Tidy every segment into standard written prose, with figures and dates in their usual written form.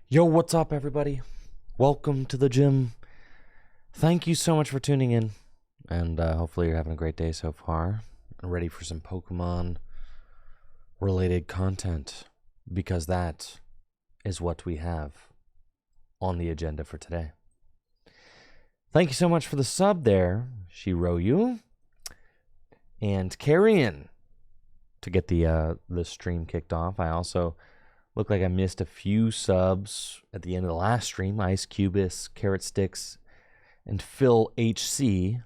Yo, what's up, everybody? Welcome to the gym. Thank you so much for tuning in, and hopefully you're having a great day so far. Ready for some Pokemon-related content, because that is what we have on the agenda for today. Thank you so much for the sub there, Shiroyu and Carrion, to get the stream kicked off. I also look like I missed a few subs at the end of the last stream. Ice Cubis, Carrot Sticks, and Phil HC.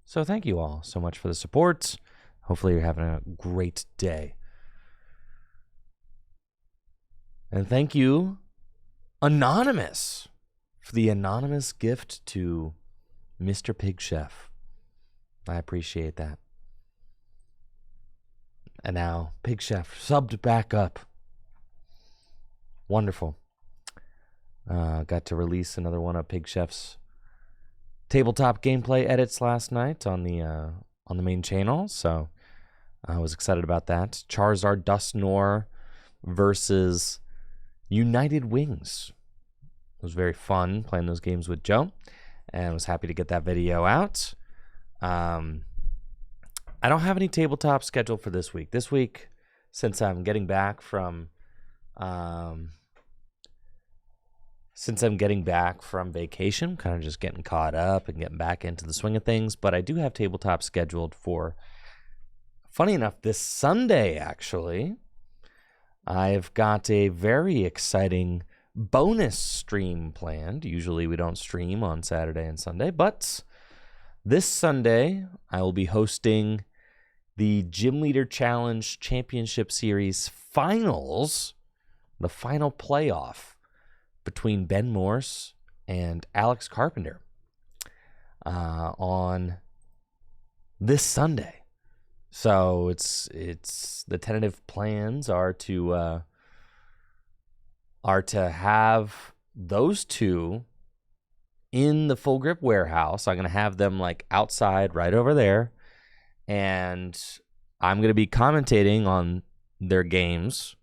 So thank you all so much for the support. Hopefully you're having a great day. And thank you, Anonymous, for the anonymous gift to Mr. Pig Chef. I appreciate that. And now Pig Chef subbed back up. Wonderful. Got to release another one of Pig Chef's tabletop gameplay edits last night on the main channel, so I was excited about that. Charizard Dusknoir versus United Wings. It was very fun playing those games with Joe, and I was happy to get that video out. I don't have any tabletop scheduled for this week. This week, since I'm getting back from vacation, kind of just getting caught up and getting back into the swing of things. But I do have tabletop scheduled for, funny enough, this Sunday, actually. I've got a very exciting bonus stream planned. Usually we don't stream on Saturday and Sunday, but this Sunday I will be hosting the Gym Leader Challenge Championship Series Finals, the final playoff between Ben Morse and Alex Carpenter on this Sunday. So it's the tentative plans are to have those two in the Full Grip warehouse. I'm gonna have them like outside right over there, and I'm gonna be commentating on their games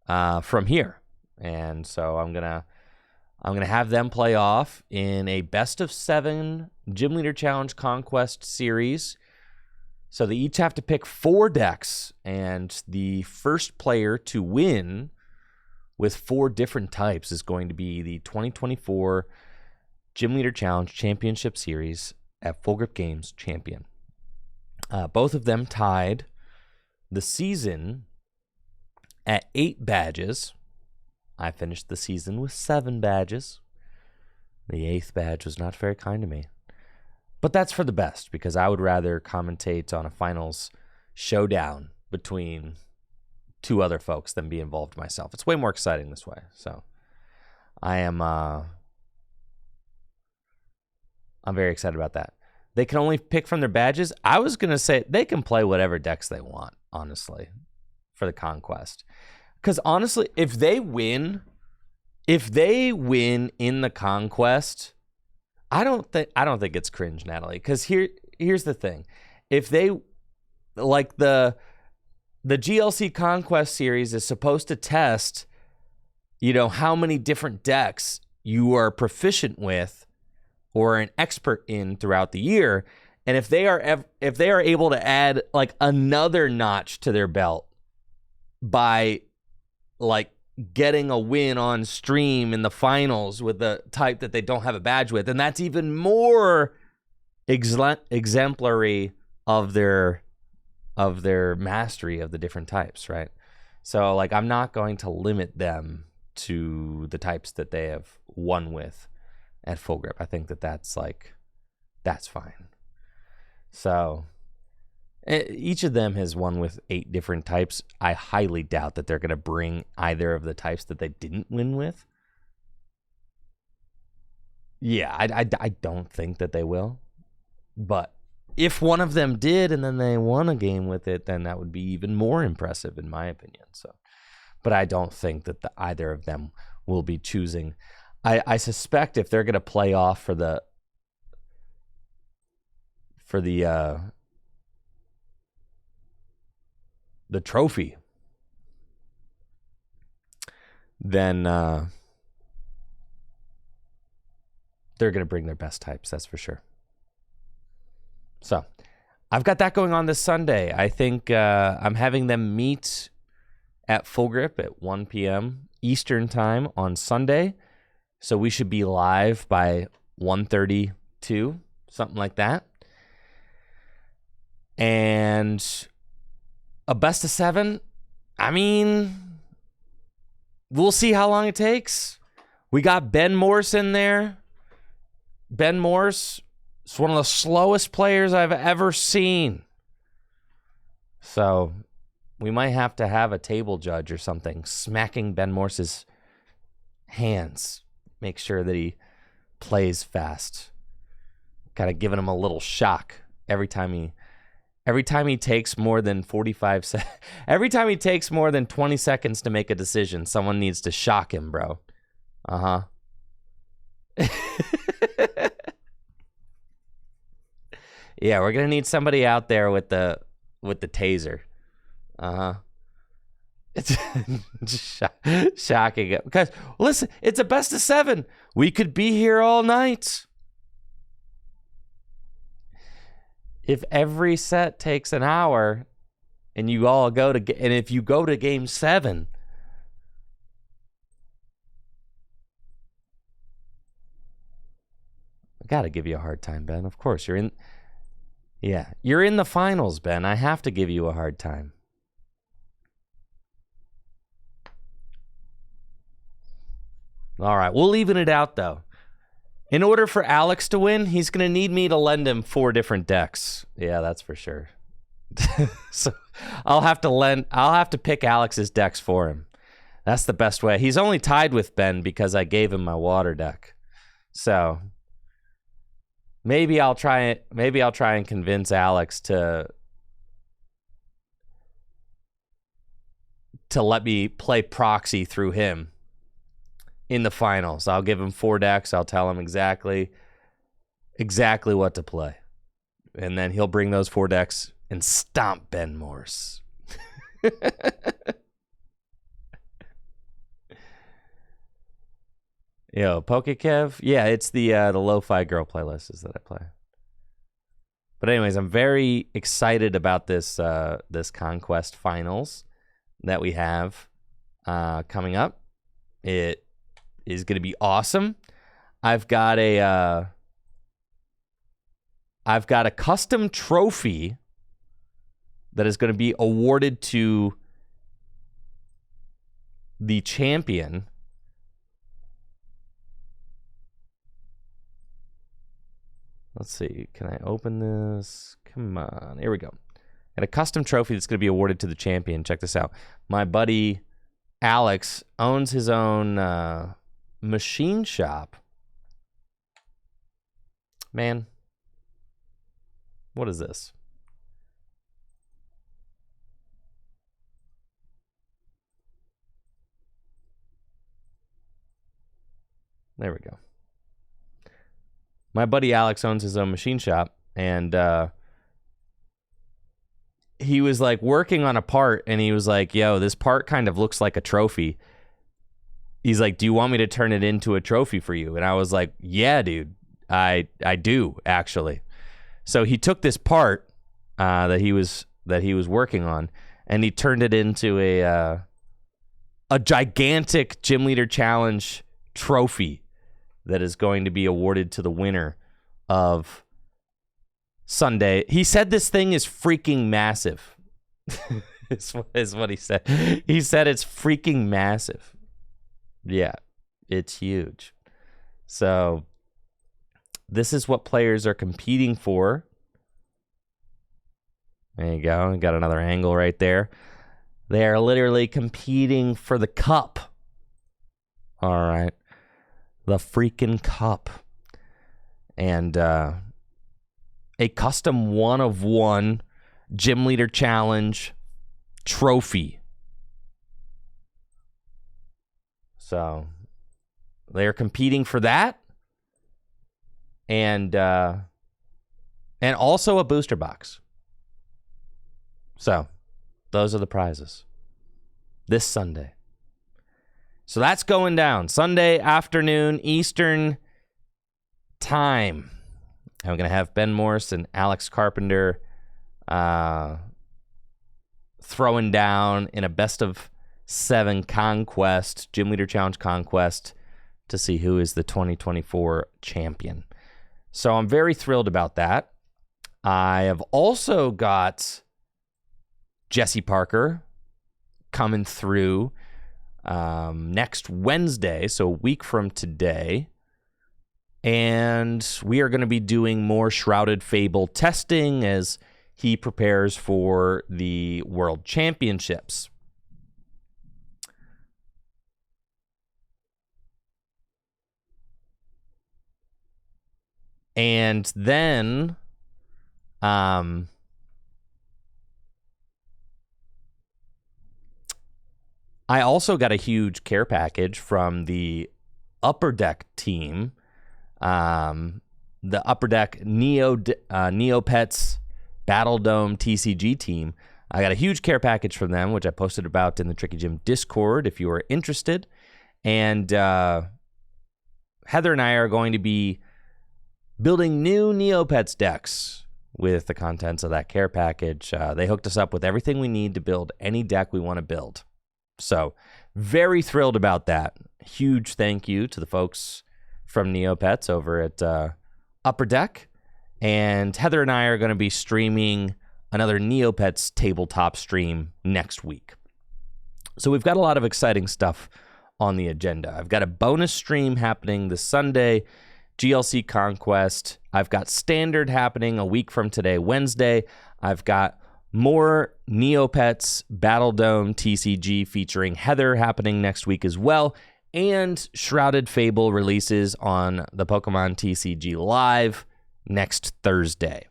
from here. And so I'm gonna have them play off in a best of 7 Gym Leader Challenge Conquest series. So they each have to pick 4 decks, and the first player to win with 4 different types is going to be the 2024 Gym Leader Challenge Championship Series at Full Grip Games champion. Both of them tied the season at 8 badges. I finished the season with 7 badges. The 8th badge was not very kind to me. But that's for the best, because I would rather commentate on a finals showdown between 2 other folks than be involved myself. It's way more exciting this way. So I'm very excited about that. They can only pick from their badges. I was going to say they can play whatever decks they want, honestly, for the Conquest. Because honestly, if they win in the Conquest, I don't think it's cringe, Natalie. Because here's the thing: if they like the GLC Conquest series is supposed to test, how many different decks you are proficient with or an expert in throughout the year, and if they are able to add like another notch to their belt by like getting a win on stream in the finals with the type that they don't have a badge with, and that's even more exemplary of their mastery of the different types, right? So like I'm not going to limit them to the types that they have won with at Full Grip. I think that's fine. So each of them has won with 8 different types. I highly doubt that they're going to bring either of the types that they didn't win with. Yeah, I don't think that they will. But if one of them did and then they won a game with it, then that would be even more impressive in my opinion. So but I don't think that either of them will be choosing. I suspect if they're going to play off for the trophy, then they're going to bring their best types, that's for sure. So I've got that going on this Sunday. I think I'm having them meet at Full Grip at 1 p.m. Eastern time on Sunday. So we should be live by 1:32, something like that. And a best of 7, I mean, we'll see how long it takes. We got Ben Morse in there. Ben Morse is one of the slowest players I've ever seen. So we might have to have a table judge or something smacking Ben Morse's hands. Make sure that he plays fast. Kind of giving him a little shock every time he takes more than 45 seconds. Every time he takes more than 20 seconds to make a decision, someone needs to shock him, bro. Uh-huh. Yeah, we're going to need somebody out there with the taser. Uh-huh. It's shocking. Because, listen, it's a best of 7. We could be here all night. If every set takes an hour and you all and if you go to game 7, I got to give you a hard time, Ben. Of course, you're in the finals, Ben. I have to give you a hard time. All right, we'll even it out, though. In order for Alex to win, he's going to need me to lend him 4 different decks. Yeah, that's for sure. So I'll have to pick Alex's decks for him. That's the best way. He's only tied with Ben because I gave him my water deck. So maybe I'll try and convince Alex to let me play proxy through him in the finals. I'll give him 4 decks. I'll tell him exactly what to play. And then he'll bring those 4 decks and stomp Ben Morse. Yo, PokeKev? Yeah, it's the Lo-Fi Girl playlists that I play. But anyways, I'm very excited about this Conquest Finals that we have coming up. It is going to be awesome. I've got a custom trophy that is going to be awarded to the champion. Let's see. Can I open this? Come on. Here we go. And a custom trophy that's going to be awarded to the champion. Check this out. My buddy Alex owns his own machine shop. Man, what is this? There we go. My buddy Alex owns his own machine shop, and he was like working on a part, and he was like, yo, this part kind of looks like a trophy. He's like, do you want me to turn it into a trophy for you? And I was like, yeah, dude, I do, actually. So he took this part that he was working on, and he turned it into a gigantic Gym Leader Challenge trophy that is going to be awarded to the winner of Sunday. He said this thing is freaking massive. is what he said. He said it's freaking massive. Yeah, it's huge. So this is what players are competing for. There you go. Got another angle right there. They are literally competing for the cup. All right. The freaking cup. And a custom 1-of-1 Gym Leader Challenge trophy. So they're competing for that. And also a booster box. So those are the prizes this Sunday. So that's going down Sunday afternoon Eastern time. I'm going to have Ben Morse and Alex Carpenter throwing down in a best of 7 conquest, Gym Leader Challenge conquest, to see who is the 2024 champion. So I'm very thrilled about that. I have also got Jesse Parker coming through next Wednesday, so a week from today. And we are going to be doing more Shrouded Fable testing as he prepares for the World Championships. And then I also got a huge care package from the Upper Deck team. The Upper Deck Neopets Battle Dome TCG team. I got a huge care package from them, which I posted about in the Tricky Gym Discord if you are interested. And Heather and I are going to be building new Neopets decks with the contents of that care package. They hooked us up with everything we need to build any deck we want to build. So very thrilled about that. Huge thank you to the folks from Neopets over at Upper Deck. And Heather and I are going to be streaming another Neopets tabletop stream next week. So we've got a lot of exciting stuff on the agenda. I've got a bonus stream happening this Sunday, GLC Conquest. I've got Standard happening a week from today, Wednesday. I've got more Neopets Battle Dome TCG featuring Heather happening next week as well. And Shrouded Fable releases on the Pokemon TCG Live next Thursday.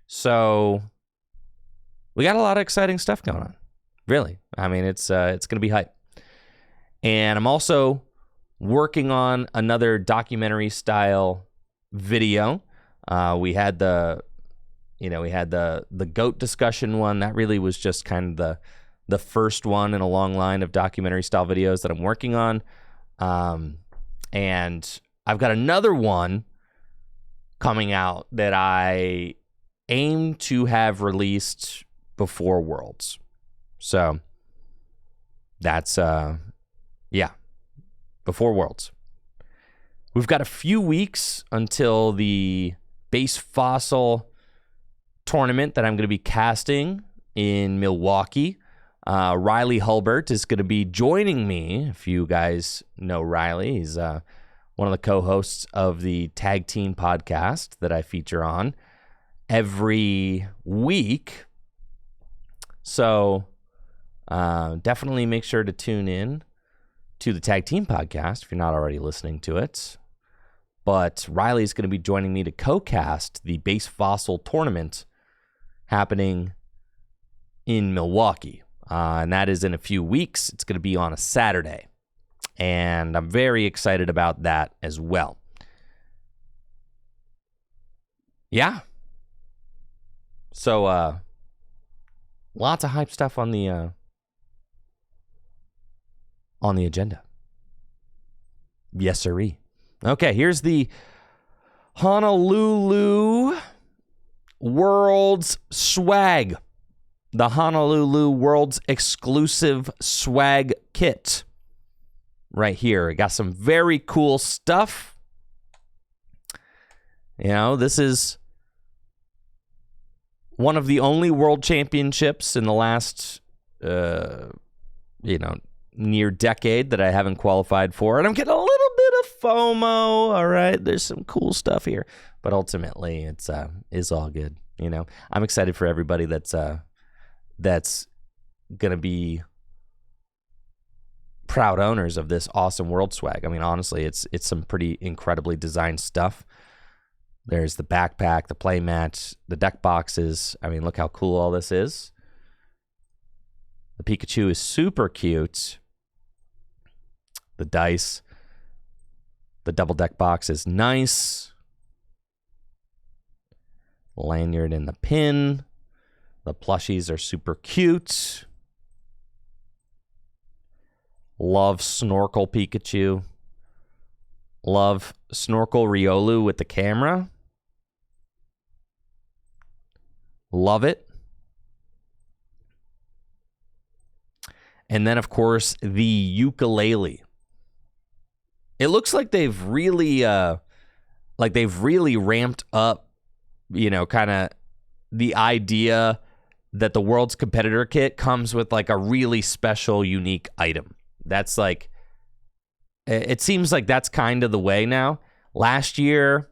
So we got a lot of exciting stuff going on. Really. I mean, it's going to be hype. And I'm also working on another documentary style video. We had the GOAT discussion one. That really was just kind of the first one in a long line of documentary style videos that I'm working on. And I've got another one coming out that I aim to have released before Worlds. So that's, before Worlds. We've got a few weeks until the base fossil tournament that I'm going to be casting in Milwaukee. Riley Hulbert is going to be joining me. If you guys know Riley, he's one of the co-hosts of the Tag Team podcast that I feature on every week. So definitely make sure to tune in to the Tag Team podcast if you're not already listening to it. But Riley's going to be joining me to co-cast the Base Fossil tournament happening in Milwaukee. And that is in a few weeks. It's going to be on a Saturday. And I'm very excited about that as well. Yeah. So, lots of hype stuff on the agenda. Yes, sirree. Okay, here's the Honolulu World's swag. The Honolulu World's exclusive swag kit. Right here. It got some very cool stuff. You know, this is one of the only world championships in the last, near decade that I haven't qualified for. And I'm getting a little bit of FOMO. All right, there's some cool stuff here. But ultimately, it's all good. You know, I'm excited for everybody that's going to be proud owners of this awesome world swag. I mean, honestly, it's some pretty incredibly designed stuff. There's the backpack, the play mat, the deck boxes. I mean, look how cool all this is. The Pikachu is super cute. the dice. The double deck box is nice. Lanyard and the pin. The plushies are super cute. Love Snorkel Pikachu. Love Snorkel Riolu with the camera. Love it. And then, of course, the ukulele. It looks like they've really ramped up, kind of the idea that the World's Competitor Kit comes with like a really special, unique item. That's like, it seems like that's kind of the way now. Last year,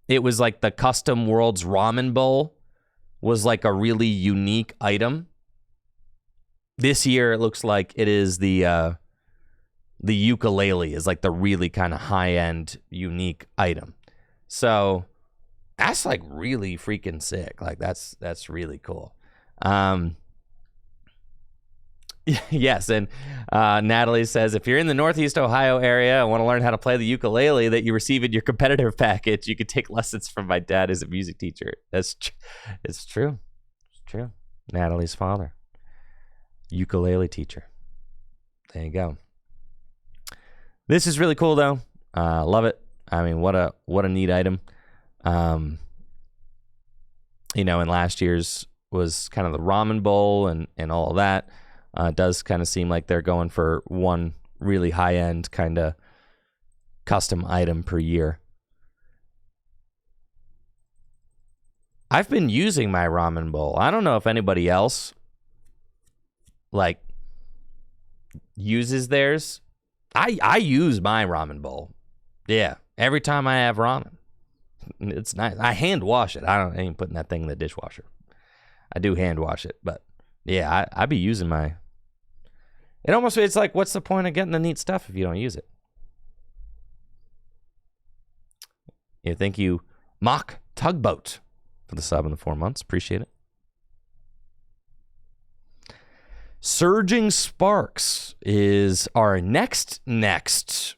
it was like the custom World's Ramen Bowl was like a really unique item. This year, it looks like it is the ukulele is like the really kind of high-end, unique item. So that's like really freaking sick. Like that's really cool. Yes, and Natalie says, if you're in the Northeast Ohio area and want to learn how to play the ukulele that you receive in your competitive package, you could take lessons from my dad as a music teacher. It's true. It's true. Natalie's father. Ukulele teacher. There you go. This is really cool though. Love it. I mean, what a neat item. And last year's was kind of the ramen bowl and all of that. It does kind of seem like they're going for one really high end kind of custom item per year. I've been using my ramen bowl. I don't know if anybody else like uses theirs. I use my ramen bowl. Yeah, every time I have ramen. It's nice. I hand wash it. I ain't putting that thing in the dishwasher. I do hand wash it, but yeah, I be using my. It's like, what's the point of getting the neat stuff if you don't use it? Yeah, thank you, Mock Tugboat, for the sub in the 4 months. Appreciate it. Surging Sparks is our next English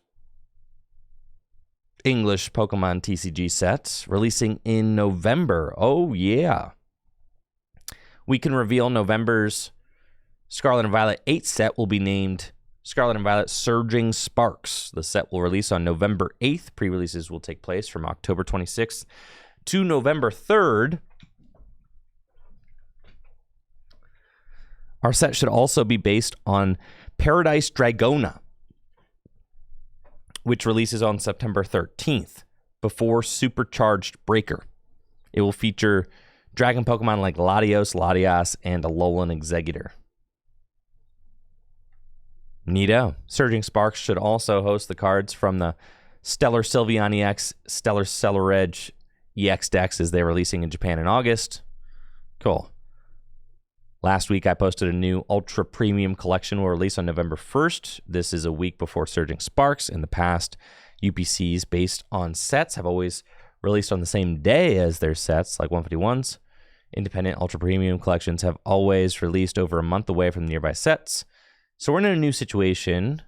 Pokemon TCG set, releasing in November. Oh, yeah. We can reveal November's Scarlet and Violet 8 set will be named Scarlet and Violet Surging Sparks. The set will release on November 8th. Pre-releases will take place from October 26th to November 3rd. Our set should also be based on Paradise Dragona, which releases on September 13th, before Supercharged Breaker. It will feature dragon Pokemon like Latios, Latias, and Alolan Exeggutor. Neato. Surging Sparks should also host the cards from the Stellar Sylveon EX, Stellar Celuredge EX decks as they're releasing in Japan in August. Cool. Last week, I posted a new Ultra Premium collection will release on November 1st. This is a week before Surging Sparks. In the past, UPCs based on sets have always released on the same day as their sets, like 151s. Independent Ultra Premium collections have always released over a month away from the nearby sets. So we're in a new situation,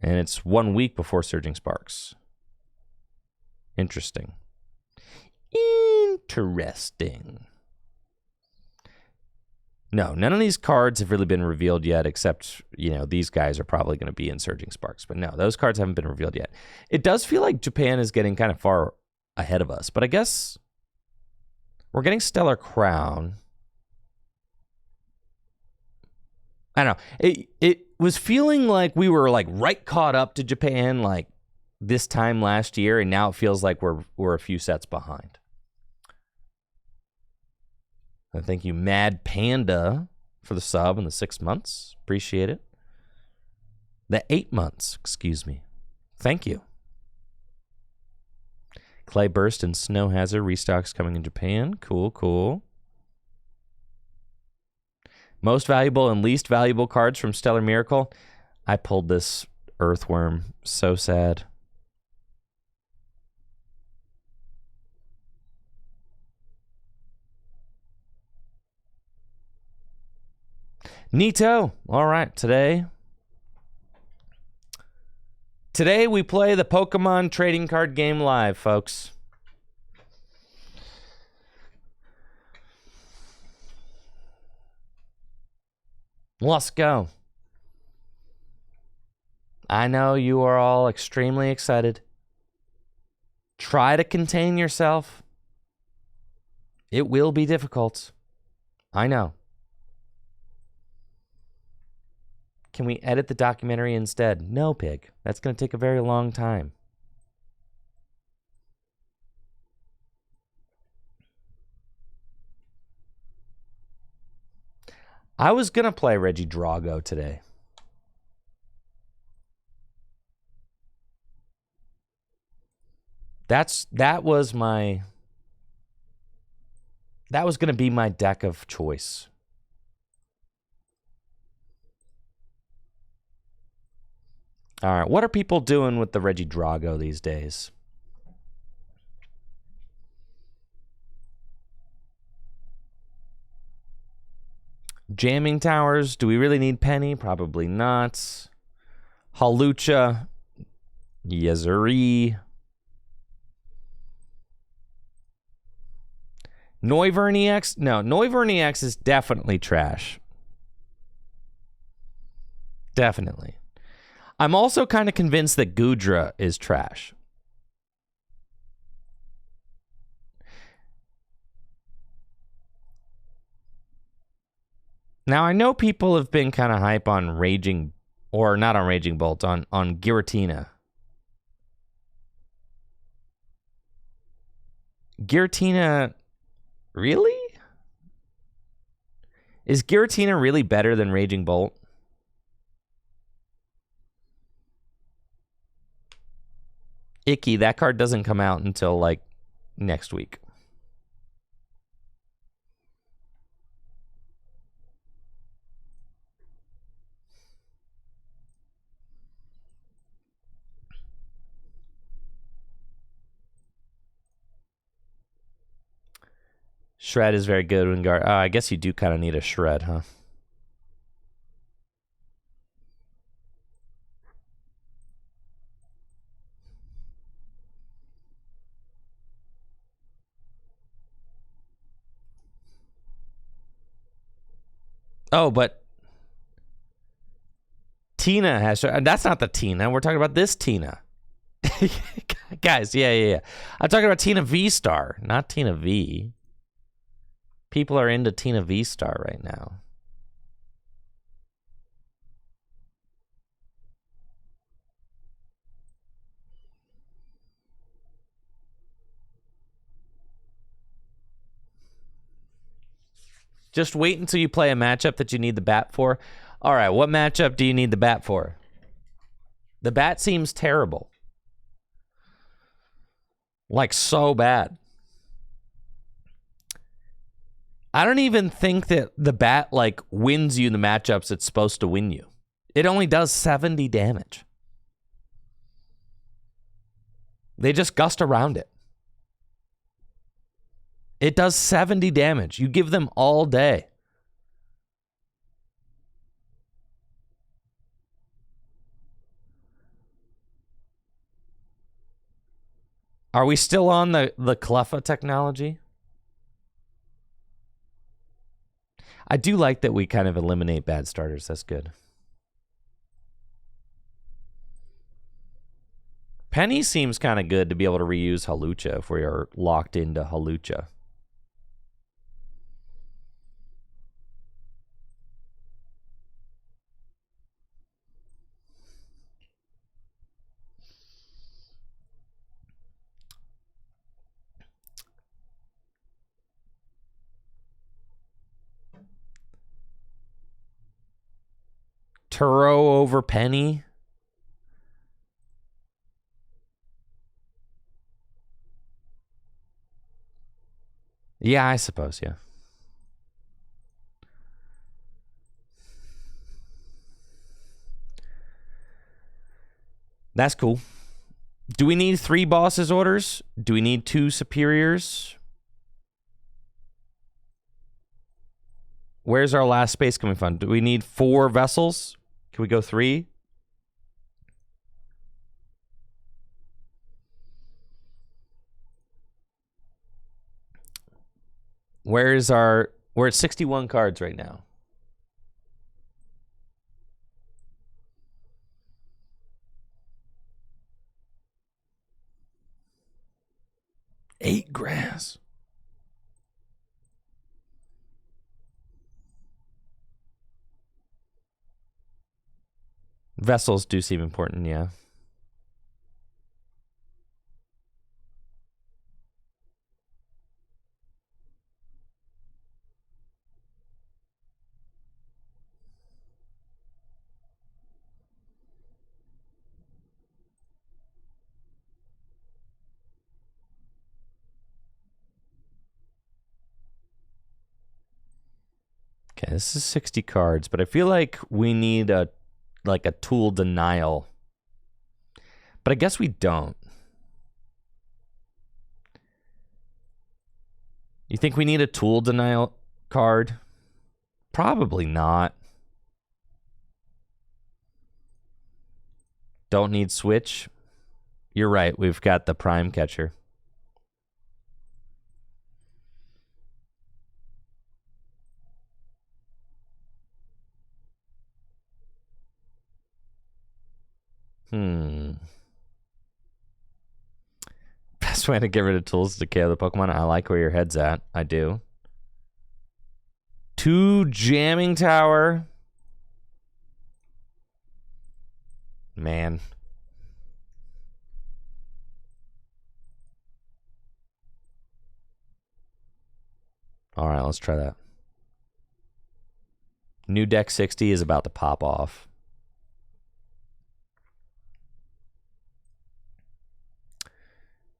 and it's 1 week before Surging Sparks. Interesting. No, none of these cards have really been revealed yet, except, these guys are probably going to be in Surging Sparks. But no, those cards haven't been revealed yet. It does feel like Japan is getting kind of far ahead of us, but I guess we're getting Stellar Crown. I don't know. It was feeling like we were like right caught up to Japan like this time last year, and now it feels like we're a few sets behind. Thank you, Mad Panda, for the sub in the 6 months. Appreciate it. The 8 months, excuse me. Thank you. Clayburst and Snow Hazard restocks coming in Japan. Cool, cool. Most valuable and least valuable cards from Stellar Miracle. I pulled this Earthworm. So sad. Neato. All right, today Today we play the Pokemon trading card game live, folks. Let's go. I know you are all extremely excited. Try to contain yourself. It will be difficult. I know. Can we edit the documentary instead? No, Pig. That's going to take a very long time. I was going to play Regidrago today. That was going to be my deck of choice. All right, what are people doing with the Regidrago these days? Jamming Towers, do we really need Penny? Probably not. Halucha, Yezuri. Noivern EX? No, Noivern EX is definitely trash. Definitely. I'm also kind of convinced that Gudra is trash. Now, I know people have been kind of hype on Raging, or not on Raging Bolt, on Giratina. Giratina, really? Is Giratina really better than Raging Bolt? Icky, that card doesn't come out until, like, next week. Shred is very good when guard. I guess you do kind of need a Shred, huh? Oh, but Tina has. That's not the Tina. We're talking about this Tina. Guys, yeah. I'm talking about Tina VSTAR, not Tina V. People are into Tina VSTAR right now. Just wait until you play a matchup that you need the bat for. All right, what matchup do you need the bat for? The bat seems terrible. Like, so bad. I don't even think that the bat, like, wins you the matchups it's supposed to win you. It only does 70 damage. They just gust around it. It does 70 damage. You give them all day. Are we still on the Cleffa technology? I do like that we kind of eliminate bad starters. That's good. Penny seems kind of good to be able to reuse Halucha if we are locked into Halucha. Turo over Penny. Yeah, I suppose, yeah. That's cool. Do we need 3 bosses orders? Do we need 2 superiors? Where's our last space coming from? Do we need 4 vessels? Can we go 3? Where's our... We're at 61 cards right now. Eight grass. Vessels do seem important, yeah. Okay, this is 60 cards, but I feel like we need a tool denial. But I guess we don't. You think we need a tool denial card? Probably not. Don't need switch. You're right, we've got the prime catcher. Best way to get rid of tools is to KO the Pokemon. I like where your head's at. I do. 2 jamming tower. Man. All right, let's try that. New deck 60 is about to pop off.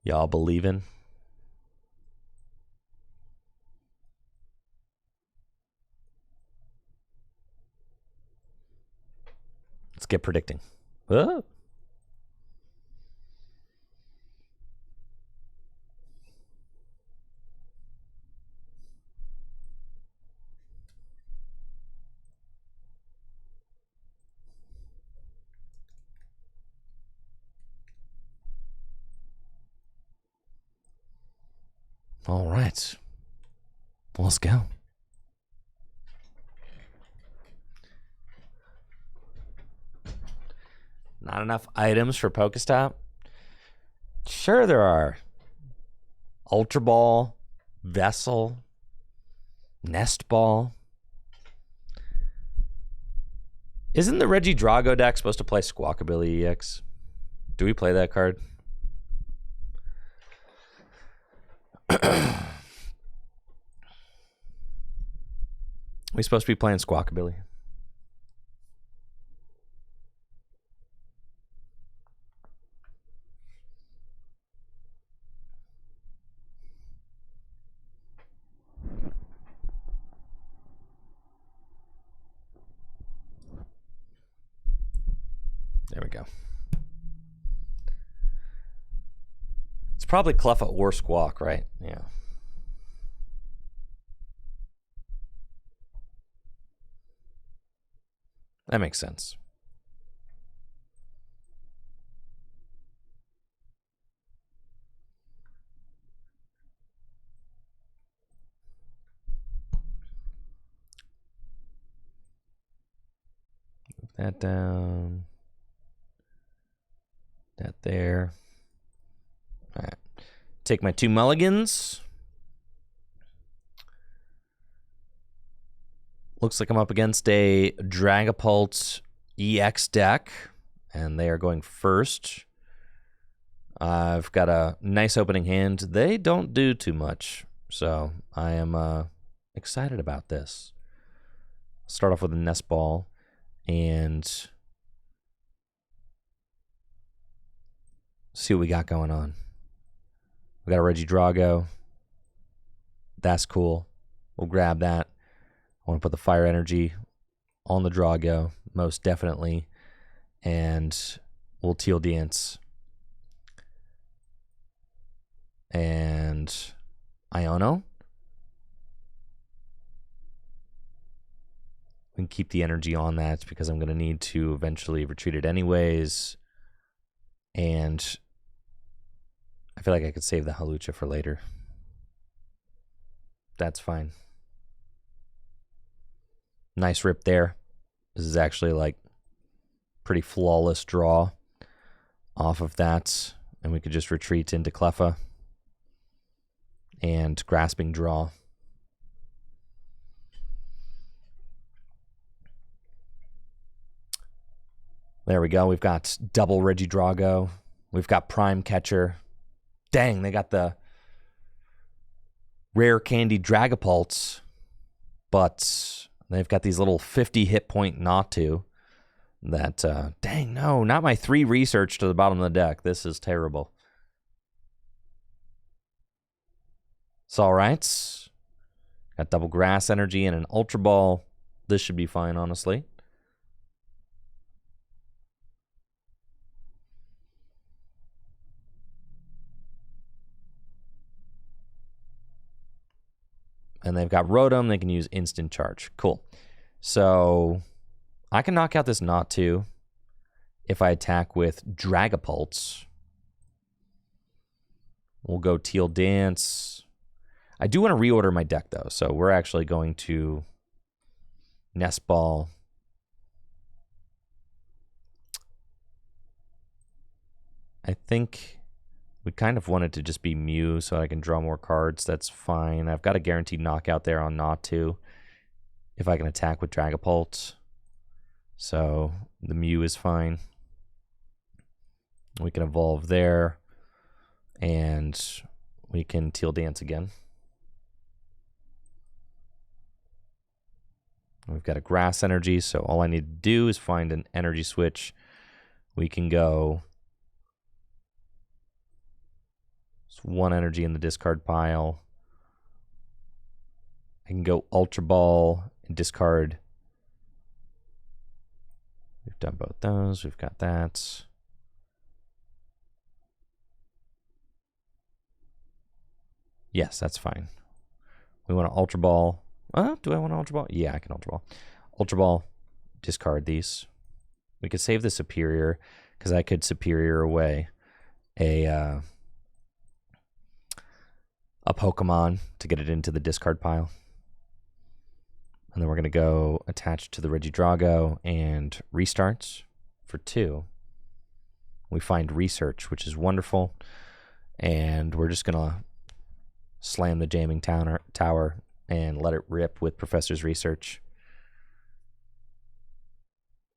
Y'all believing? Let's get predicting. Oh. All right. Let's go. Not enough items for Pokestop? Sure there are. Ultra Ball, Vessel, Nest Ball. Isn't the Regidrago deck supposed to play Squawkabilly EX? Do we play that card? We supposed to be playing Squawkabilly. There we go. It's probably Cleffa or Squawk, right? Yeah. That makes sense. Move that down. That there. All right. Take my 2 mulligans. Looks like I'm up against a Dragapult EX deck, and they are going first. I've got a nice opening hand. They don't do too much, so I am excited about this. Start off with a Nest Ball, and see what we got going on. We got a Regidrago. That's cool. We'll grab that. I want to put the Fire Energy on the Drago, most definitely. And we'll Teal Dance. And Iono. We can keep the energy on that because I'm going to need to eventually retreat it anyways. And I feel like I could save the Hawlucha for later. That's fine. Nice rip there. This is actually like pretty flawless draw off of that. And we could just retreat into Cleffa and Grasping draw. There we go. We've got double Regidrago. We've got Prime Catcher. Dang, they got the rare candy Dragapults, but they've got these little 50 hit point Natu that, dang, no, not my 3 research to the bottom of the deck. This is terrible. It's all right. Got double Grass Energy and an Ultra Ball. This should be fine, honestly. And they've got Rotom. They can use Instant Charge. Cool. So I can knock out this Natu if I attack with Dragapults. We'll go Teal Dance. I do want to reorder my deck, though. So we're actually going to Nest Ball. I think we kind of want it to just be Mew so I can draw more cards. That's fine. I've got a guaranteed knockout there on Natu if I can attack with Dragapult. So the Mew is fine. We can evolve there. And we can Teal Dance again. We've got a Grass Energy, so all I need to do is find an energy switch. We can go 1 energy in the discard pile. I can go Ultra Ball and discard. We've done both those. We've got that. Yes, that's fine. We want an Ultra Ball. Do I want an Ultra Ball? Yeah, I can Ultra Ball. Ultra Ball, discard these. We could save the Superior because I could Superior away a Pokemon to get it into the discard pile. And then we're going to go attach to the Regidrago and restarts for 2. We find Research, which is wonderful. And we're just going to slam the Jamming Tower and let it rip with Professor's Research.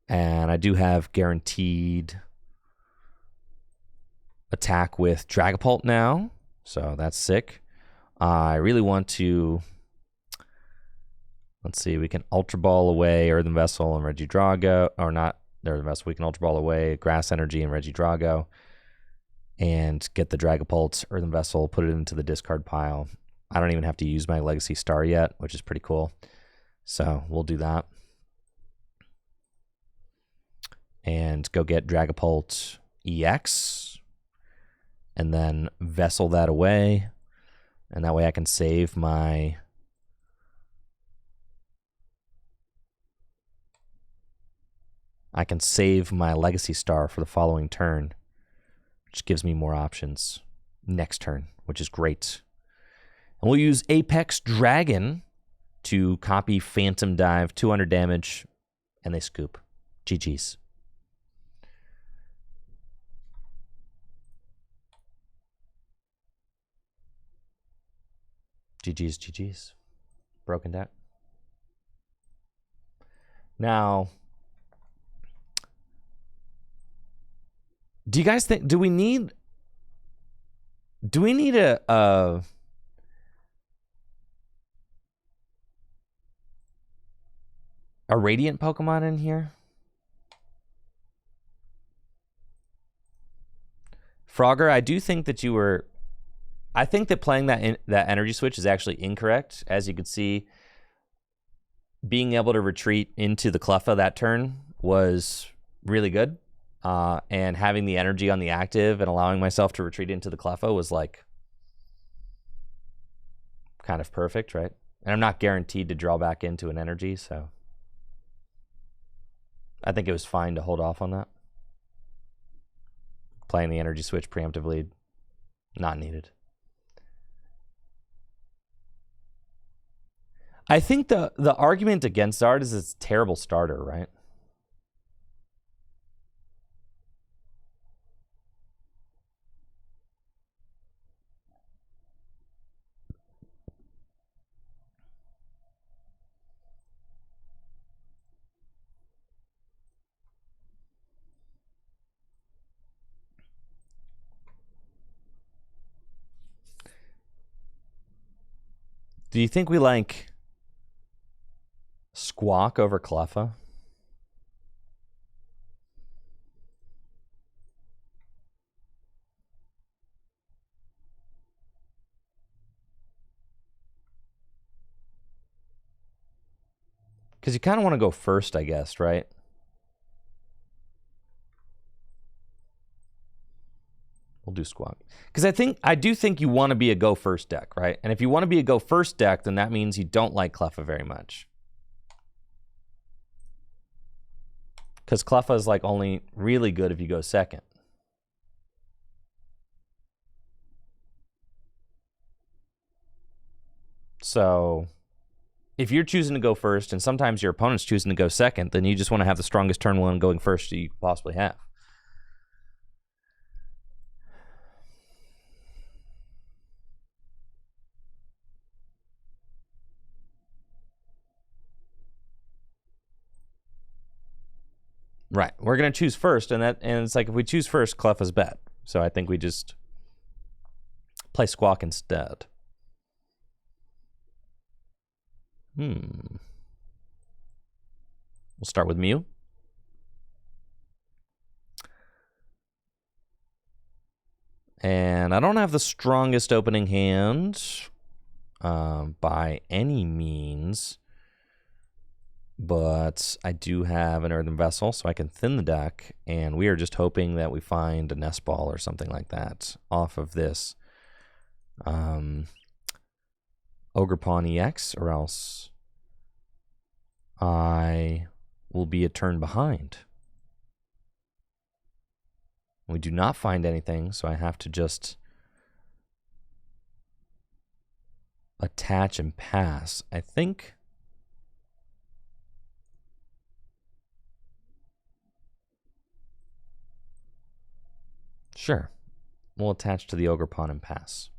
And I do have guaranteed attack with Dragapult now, so that's sick. I really want to, let's see, we can Ultra Ball away Earthen Vessel and Regidrago, or not Earthen Vessel, we can Ultra Ball away Grass Energy and Regidrago and get the Dragapult, Earthen Vessel, put it into the discard pile. I don't even have to use my Legacy Star yet, which is pretty cool. So we'll do that. And go get Dragapult EX. And then Vessel that away. And that way I can save my... Legacy Star for the following turn, which gives me more options next turn, which is great. And we'll use Apex Dragon to copy Phantom Dive, 200 damage, and they scoop. GG's. GG's, GG's. Broken deck. Now, do you guys think, do we need a Radiant Pokemon in here? Frogger, I do think that you were... I think that playing that energy switch is actually incorrect. As you can see, being able to retreat into the Cleffa that turn was really good. And having the energy on the active and allowing myself to retreat into the Cleffa was like kind of perfect, right? And I'm not guaranteed to draw back into an energy, so I think it was fine to hold off on that. Playing the energy switch preemptively, not needed. I think the argument against art is it's a terrible starter, right? Do you think we like Squawk over Cleffa? Because you kind of want to go first, I guess, right? We'll do Squawk. Because I do think you want to be a go first deck, right? And if you want to be a go first deck, then that means you don't like Cleffa very much. Because Cleffa is like only really good if you go second. So if you're choosing to go first, and sometimes your opponent's choosing to go second, then you just want to have the strongest turn one going first that you could possibly have. Right. We're going to choose first, and it's like if we choose first, Cleffa's bet. So I think we just play Squawk instead. We'll start with Mew. And I don't have the strongest opening hand by any means, but I do have an Earthen Vessel, so I can thin the deck, and we are just hoping that we find a Nest Ball or something like that off of this Ogre Pawn EX, or else I will be a turn behind. We do not find anything, so I have to just attach and pass. I think sure. We'll attach to the Ogre Pawn and pass.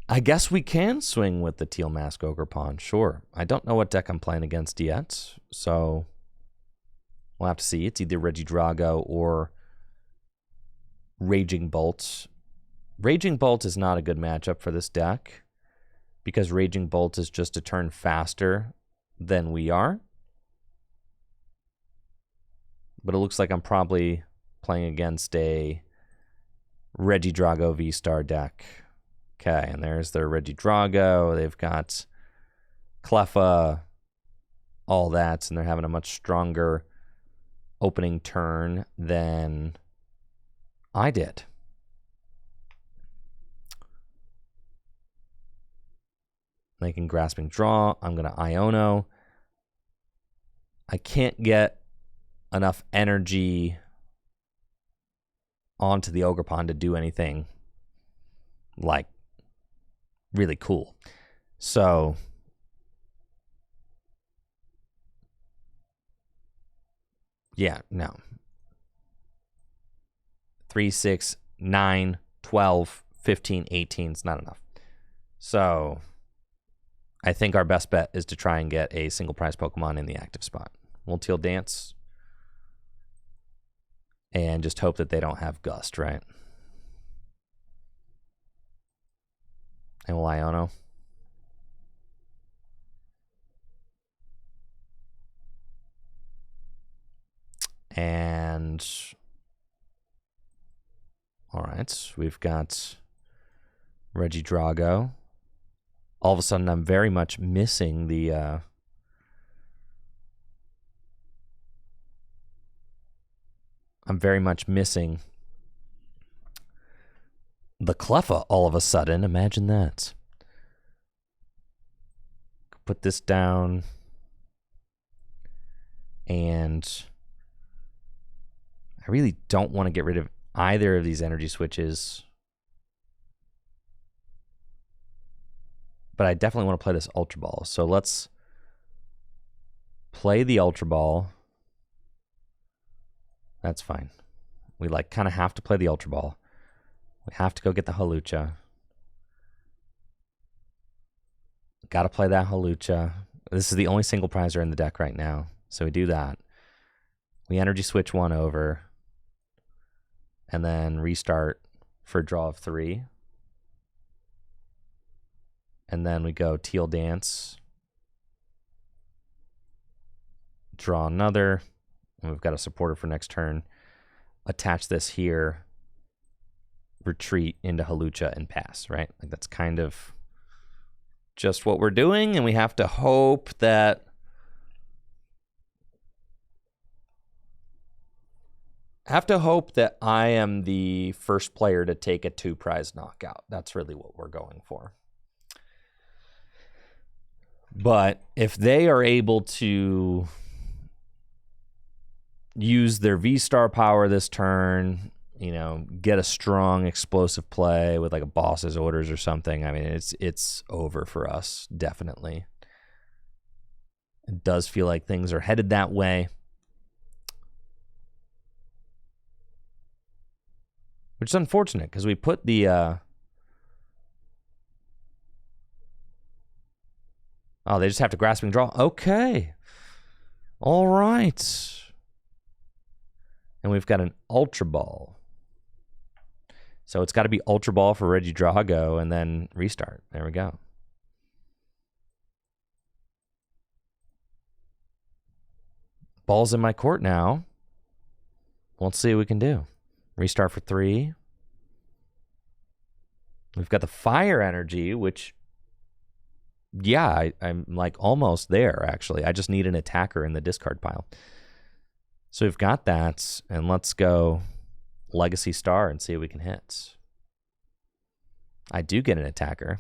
I guess we can swing with the Teal Mask Ogre Pawn, sure. I don't know what deck I'm playing against yet, so we'll have to see. It's either Regidrago or Raging Bolt. Raging Bolt is not a good matchup for this deck because Raging Bolt is just a turn faster than we are. But it looks like I'm probably playing against a Regidrago VSTAR deck. Okay, and there's their Regidrago. They've got Cleffa, all that, and they're having a much stronger opening turn than I did. Making Grasping Draw. I'm going to Iono. I can't get enough energy onto the Ogre Pawn to do anything like really cool. So yeah, no. 3, 6, 9, 12, 15, 18 is not enough. So I think our best bet is to try and get a single prize Pokemon in the active spot. We'll Teal Dance and just hope that they don't have Gust, right? And we'll Iono. And all right, we've got Regidrago. All of a sudden, I'm very much missing the the Cleffa all of a sudden. Imagine that. Put this down. And I really don't want to get rid of either of these energy switches. but I definitely want to play this Ultra Ball. So let's play the Ultra Ball. That's fine. We like kind of have to play the Ultra Ball. We have to go get the Hawlucha. Got to play that Hawlucha. This is the only single prizer in the deck right now. So we do that. We energy switch one over. And then restart for a draw of 3. And then we go Teal Dance. Draw another. And we've got a supporter for next turn. Attach this here. Retreat into Hawlucha and pass, right? Like that's kind of just what we're doing. And we have to hope that I am the first player to take a 2-prize knockout. That's really what we're going for. But if they are able to use their V-Star power this turn, you know, get a strong explosive play with like a boss's orders or something, I mean, it's over for us, definitely. It does feel like things are headed that way. Which is unfortunate because we put the oh, they just have to grasping draw. Okay. All right. And we've got an Ultra Ball. So it's got to be Ultra Ball for Regidrago and then restart. There we go. Ball's in my court now. Let's see what we can do. Restart for 3. We've got the Fire Energy, which, yeah, I'm like almost there, actually. I just need an attacker in the discard pile. So we've got that, and let's go Legacy Star and see if we can hit. I do get an attacker.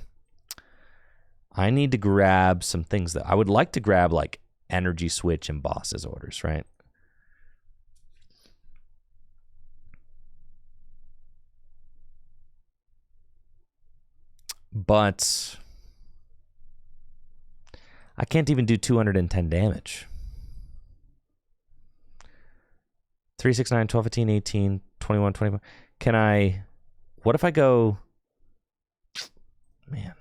I need to grab some things that I would like to grab, like Energy Switch and Boss's Orders, right? But I can't even do 210 damage. 3, 6, 9, 12, 15, 18, 21, 25. Can I... What if I go... Man.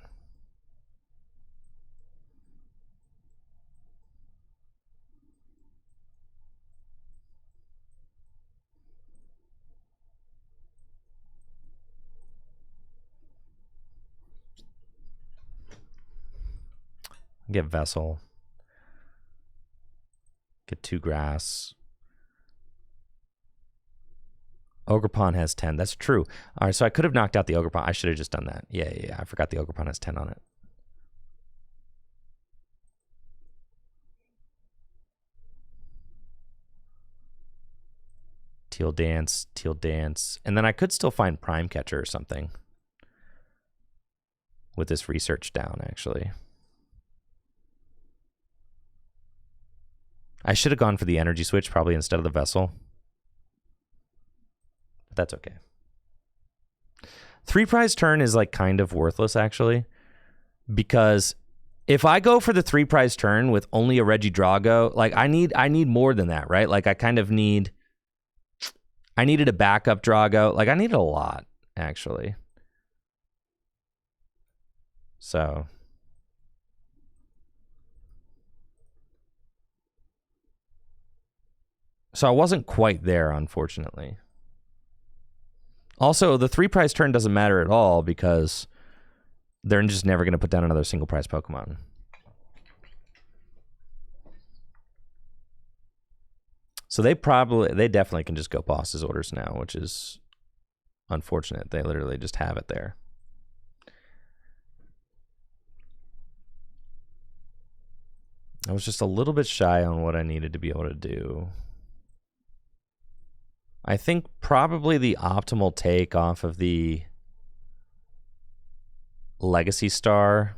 Get Vessel. Get 2 grass. Ogerpon has 10. That's true. All right, so I could have knocked out the Ogerpon. I should have just done that. Yeah. I forgot the Ogerpon has 10 on it. Teal Dance, Teal Dance. And then I could still find Prime Catcher or something with this research down, actually. I should have gone for the Energy Switch probably instead of the Vessel. But that's okay. 3-prize turn is like kind of worthless, actually. Because if I go for the 3-prize turn with only a Regidrago, like I need more than that, right? Like I kind of need... I needed a backup Drago. Like I needed a lot, actually. So... So I wasn't quite there, unfortunately. Also, the 3-prize turn doesn't matter at all because they're just never going to put down another single-prize Pokemon. So they definitely can just go Boss's Orders now, which is unfortunate. They literally just have it there. I was just a little bit shy on what I needed to be able to do. I think probably the optimal take off of the Legacy Star,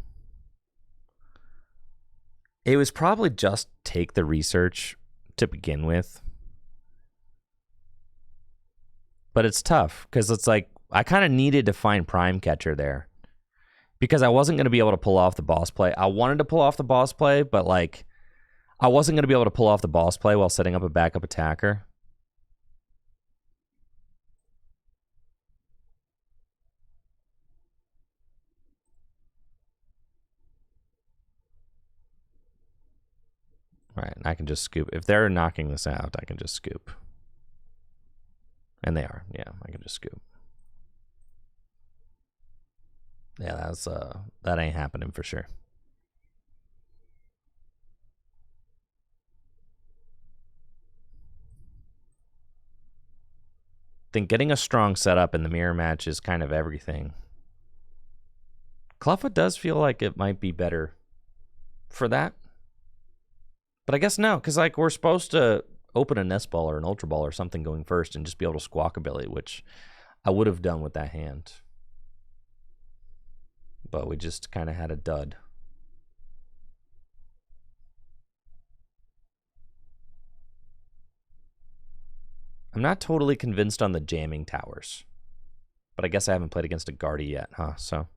it was probably just take the research to begin with. But it's tough because it's like I kind of needed to find Prime Catcher there. because I wasn't going to be able to pull off the boss play. I wanted to pull off the boss play, but like I wasn't going to be able to pull off the boss play while setting up a backup attacker. Right, and I can just scoop. If they're knocking this out, I can just scoop. And they are. Yeah, I can just scoop. Yeah, that's that ain't happening for sure. I think getting a strong setup in the mirror match is kind of everything. Clubfoot does feel like it might be better for that. But I guess no, because like we're supposed to open a nest ball or an ultra ball or something going first and just be able to squawkabilly, which I would have done with that hand. But we just kind of had a dud. I'm not totally convinced on the jamming towers. But I guess I haven't played against a Guardy yet, huh? So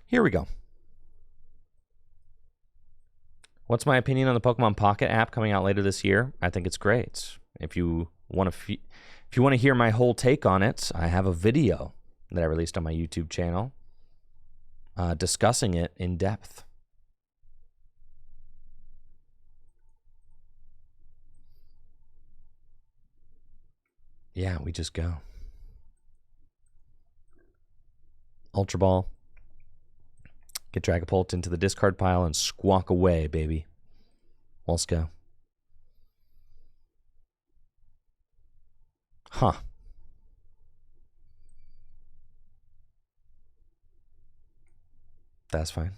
here we go. What's my opinion on the Pokemon Pocket app coming out later this year? I think it's great. If you want to hear my whole take on it, I have a video that I released on my YouTube channel discussing it in depth. Yeah, we just go. Ultra Ball. Get Dragapult into the discard pile and squawk away, baby. Let's go. Huh. That's fine.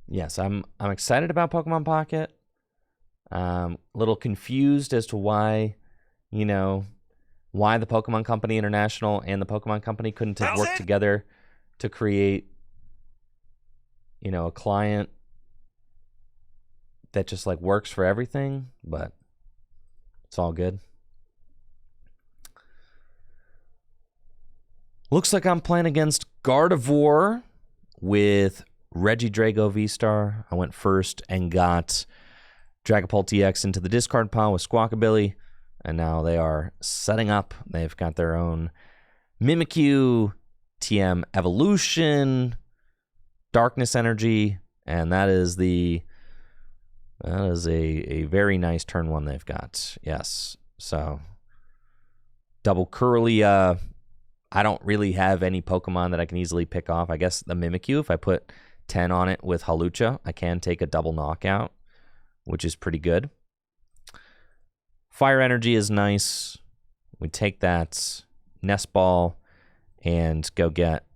Yes, I'm excited about Pokemon Pocket. A little confused as to why, you know, why the Pokemon Company International and the Pokemon Company couldn't have worked together to create, you know, a client that just like works for everything, but it's all good. Looks like I'm playing against Gardevoir with Regidrago VSTAR. I went first and got Dragapult EX into the discard pile with Squawkabilly, and now they are setting up. They've got their own Mimikyu, TM Evolution, Darkness Energy, and that is a very nice turn one they've got. Yes, so double Curlia. I don't really have any Pokemon that I can easily pick off. I guess the Mimikyu, if I put 10 on it with Hawlucha, I can take a double knockout, which is pretty good. Fire Energy is nice. We take that Nest Ball and go get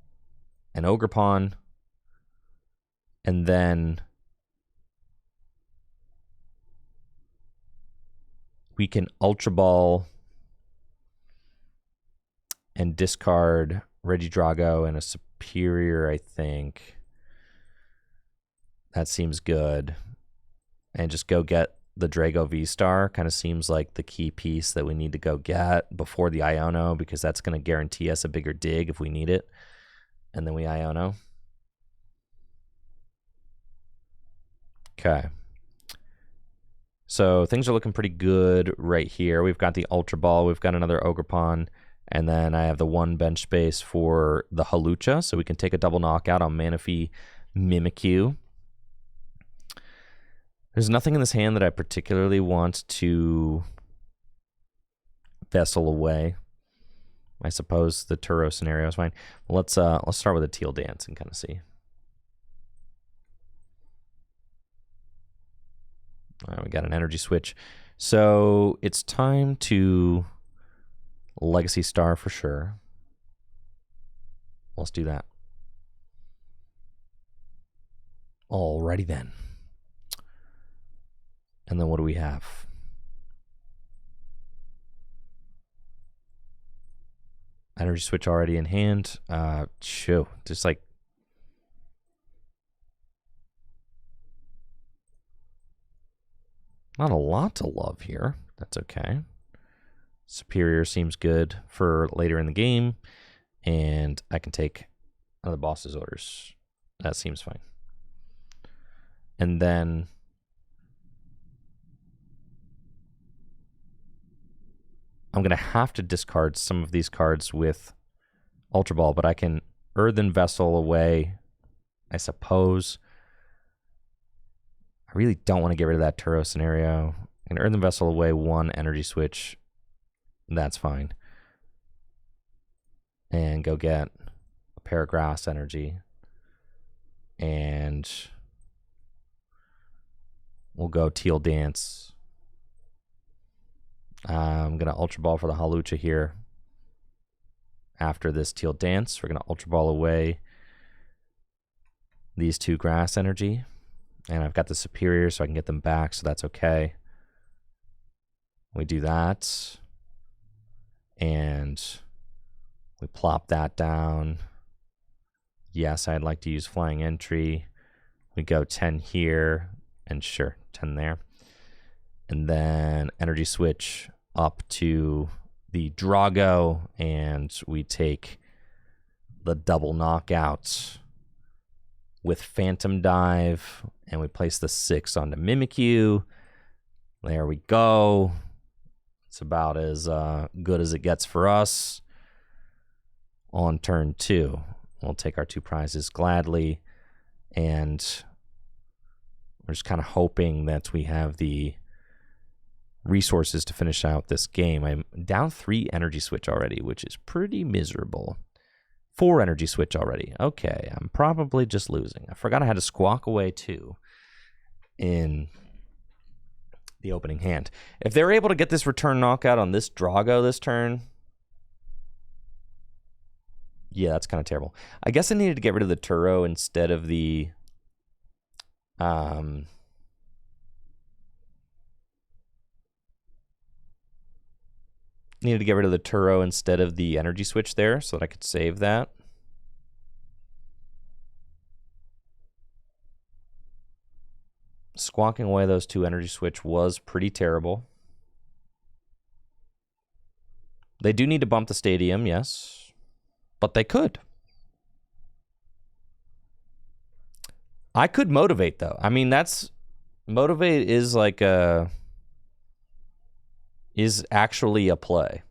an Ogerpon. And then we can Ultra Ball and discard Regidrago and a Superior, I think. That seems good. And just go get the Drago V-Star. Kind of seems like the key piece that we need to go get before the Iono, because that's going to guarantee us a bigger dig if we need it. And then we Iono. Okay. So things are looking pretty good right here. We've got the Ultra Ball. We've got another Ogerpon. And then I have the one bench space for the Hawlucha, so we can take a double knockout on Manaphy Mimikyu. There's nothing in this hand that I particularly want to Vessel away. I suppose the Turo scenario is fine. Let's start with a Teal Dance and kind of see. All right, we got an energy switch. So it's time to Legacy Star for sure. Let's do that. Alrighty then. And then what do we have? Energy switch already in hand. Shoo. Just like not a lot to love here. That's okay. Superior seems good for later in the game. And I can take the boss's orders. That seems fine. And then I'm going to have to discard some of these cards with Ultra Ball, but I can Earthen Vessel away, I suppose. I really don't want to get rid of that Turo scenario. An Earthen Vessel away, 1 energy switch. That's fine. And go get a pair of grass energy. And we'll go Teal Dance. I'm going to Ultra Ball for the Hawlucha here. After this Teal Dance, we're going to Ultra Ball away these 2 grass energy. And I've got the Superior, so I can get them back, so that's okay. We do that. And we plop that down. Yes, I'd like to use Flying Entry. We go 10 here, and sure, 10 there. And then Energy Switch up to the Drago, and we take the double knockout with Phantom Dive, and we place the 6 onto Mimikyu. There we go. It's about as good as it gets for us. On turn 2, we'll take our 2 prizes gladly, and we're just kind of hoping that we have the resources to finish out this game. I'm down 3 energy switch already, which is pretty miserable. 4 energy switch already. Okay, I'm probably just losing. I forgot I had to Squawk away 2 in the opening hand. If they're able to get this return knockout on this Drago this turn, yeah, that's kind of terrible. I guess I needed to get rid of the Turo instead of the needed to get rid of the Turo instead of the energy switch there so that I could save that. Squawking away those 2 energy switch was pretty terrible. They do need to bump the stadium, yes, but they could. I could motivate though. I mean, that's motivate is like a is actually a play.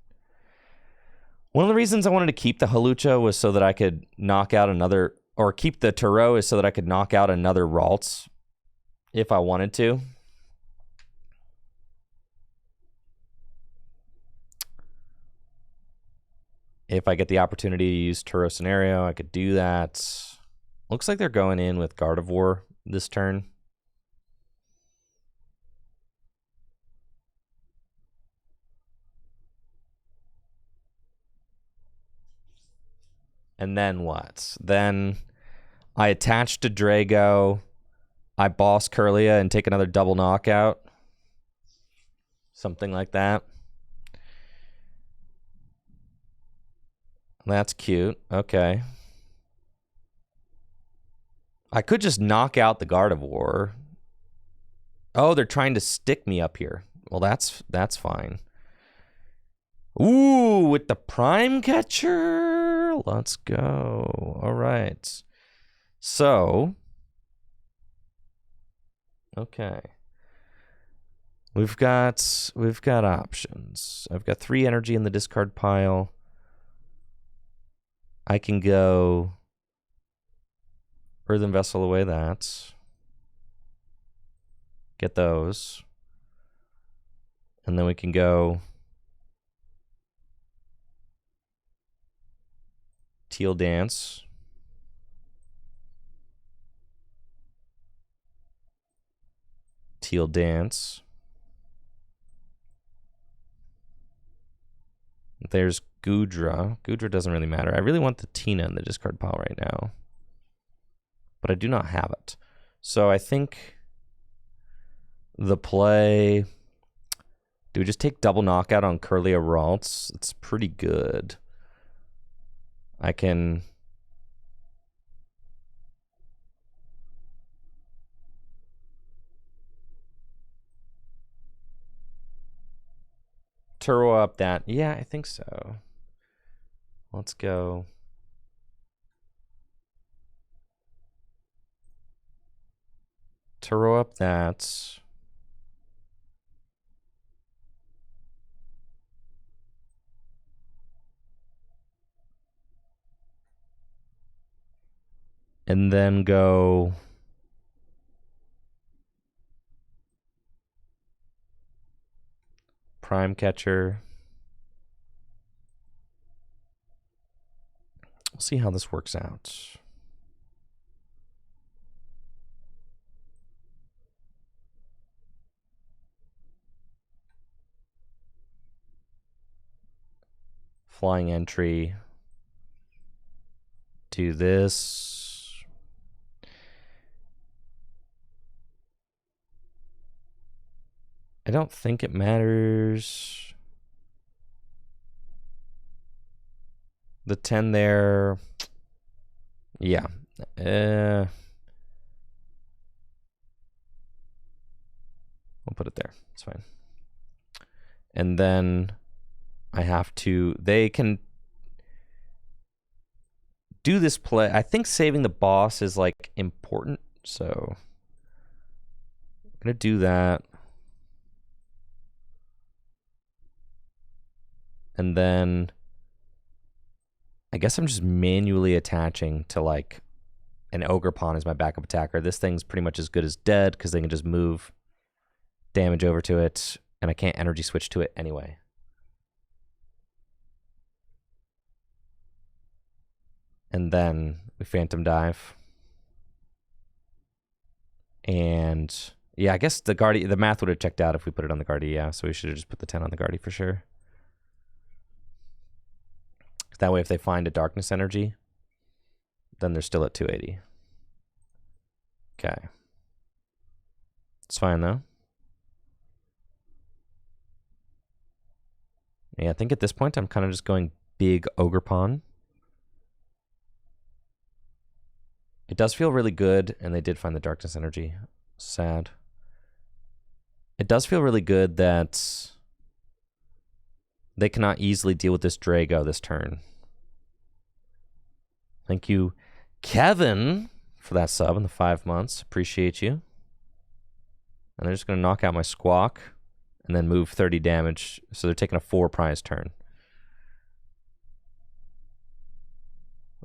One of the reasons I wanted to keep the Hawlucha was so that I could knock out another, or keep the Turo is so that I could knock out another Ralts if I wanted to. If I get the opportunity to use Turo scenario, I could do that. Looks like they're going in with Gardevoir this turn. And then what? Then I attach to Drago. I boss Kirlia and take another double knockout. Something like that. That's cute. Okay. I could just knock out the Gardevoir. Oh, they're trying to stick me up here. Well, that's fine. Ooh, with the Prime Catcher. Let's go. All right. So, okay. We've got options. I've got 3 energy in the discard pile. I can go Earthen Vessel away that. Get those. And then we can go Teal Dance. Teal Dance. There's Gudra. Gudra doesn't really matter. I really want the Tina in the discard pile right now, but I do not have it. So I think the play... Do we just take double knockout on Kirlia Ralts? It's pretty good. I can Turo up that. Yeah, I think so. Let's go. Turo up that. And then go Prime Catcher. We'll see how this works out. Flying entry. Do this. I don't think it matters. The 10 there. Yeah. We'll put it there. It's fine. And then I have to... They can do this play. I think saving the boss is, like, important. So I'm going to do that. And then I guess I'm just manually attaching to, like, an Ogre Pawn as my backup attacker. This thing's pretty much as good as dead because they can just move damage over to it, and I can't energy switch to it anyway. And then we Phantom Dive. And yeah, I guess the math would have checked out if we put it on the Guardy, yeah. So we should have just put the 10 on the Guardy for sure. That way if they find a Darkness Energy, then they're still at 280. Okay. It's fine though. Yeah, I think at this point I'm kind of just going big Ogre Pawn. It does feel really good, and they did find the Darkness Energy. Sad. It does feel really good that they cannot easily deal with this Drago this turn. Thank you, Kevin, for that sub in the 5 months. Appreciate you. And they're just going to knock out my Squawk and then move 30 damage. So they're taking a 4 prize turn.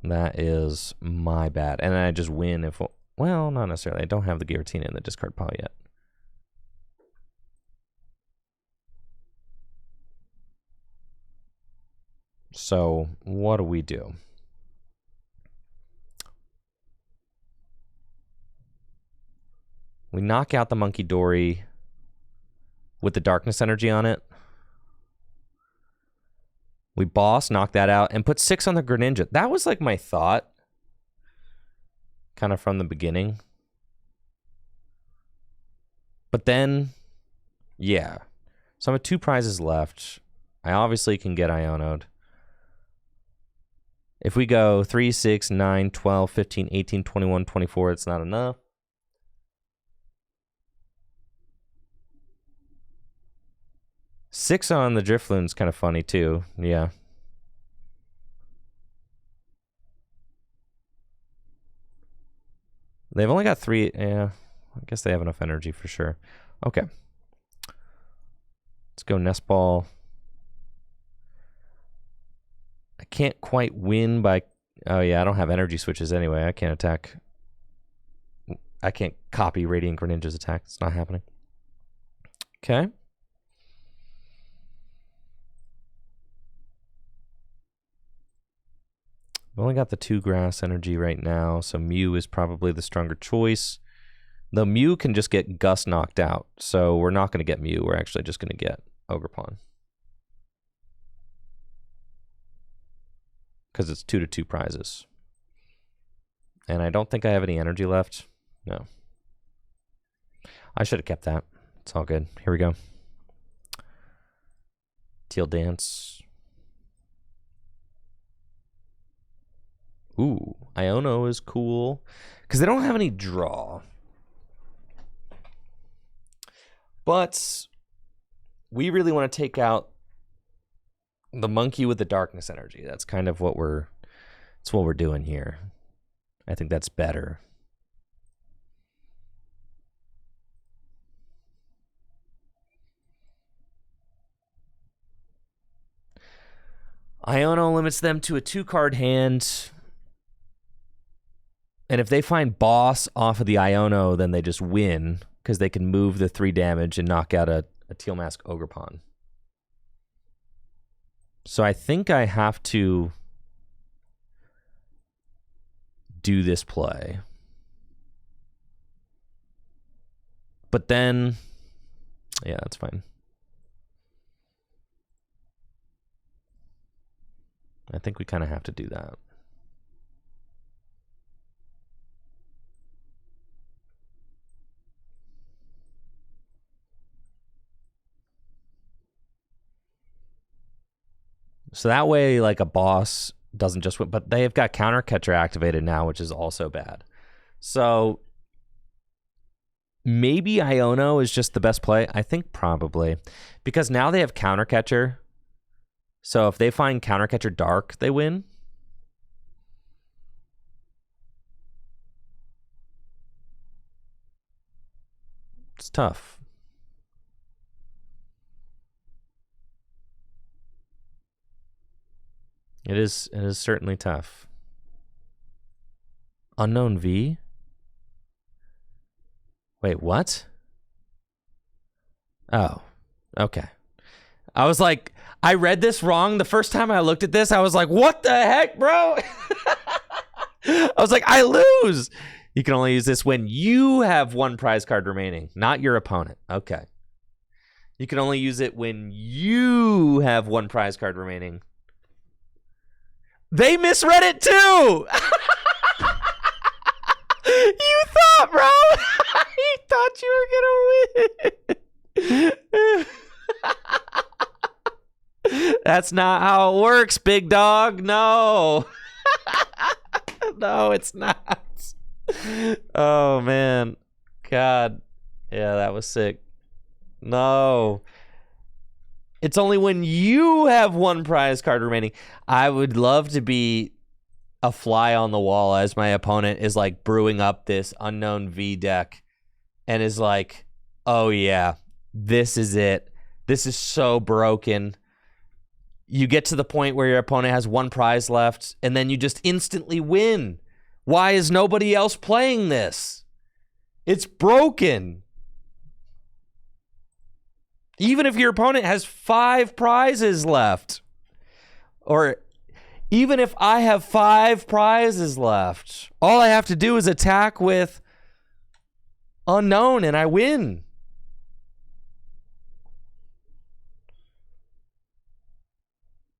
That is my bad. And I just win if... Well, not necessarily. I don't have the Giratina in the discard pile yet. So, what do we do? We knock out the Monkey Dory with the Darkness Energy on it. We boss, knock that out, and put 6 on the Greninja. That was like my thought, kind of from the beginning. But then, yeah. So I'm at 2 prizes left. I obviously can get Iono'd. If we go 3, 6, 9, 12, 15, 18, 21, 24, it's not enough. Six on the Drifloon's kind of funny too. Yeah. They've only got 3. Yeah. I guess they have enough energy for sure. Okay. Let's go Nest Ball. I can't quite win by... Oh yeah, I don't have energy switches anyway. I can't attack. I can't copy Radiant Greninja's attack. It's not happening. Okay. I've only got the 2 grass energy right now, so Mew is probably the stronger choice. The Mew can just get Gus knocked out, so we're not going to get Mew. We're actually just going to get Ogre Pawn. Because it's 2-2 prizes. And I don't think I have any energy left. No. I should have kept that. It's all good. Here we go. Teal Dance. Ooh, Iono is cool. Because they don't have any draw. But we really want to take out the monkey with the darkness energy. That's kind of what we're doing here. I think that's better. Iono limits them to a 2-card hand. And if they find boss off of the Iono, then they just win because they can move the 3 damage and knock out a Teal Mask Ogre Pawn. So I think I have to do this play. But then, yeah, that's fine. I think we kind of have to do that. So that way, like, a boss doesn't just win, but they've got Counter Catcher activated now, which is also bad. So maybe Iono is just the best play. I think probably. Because now they have Counter Catcher. So if they find Counter Catcher Dark, they win. It's tough. It is certainly tough. Unknown V? Wait, what? Oh, okay. I was like, I read this wrong. The first time I looked at this, I was like, what the heck, bro? I was like, I lose. You can only use this when you have 1 prize card remaining, not your opponent. Okay. You can only use it when you have 1 prize card remaining. They misread it too. You thought, bro. You thought you were gonna win. That's not how it works, big dog. No. No, it's not. Oh man. God. Yeah, that was sick. No. It's only when you have 1 prize card remaining. I would love to be a fly on the wall as my opponent is like brewing up this unknown V deck and is like, oh yeah, this is it. This is so broken. You get to the point where your opponent has 1 prize left and then you just instantly win. Why is nobody else playing this? It's broken. Even if your opponent has 5 prizes left. Or even if I have 5 prizes left. All I have to do is attack with unknown and I win.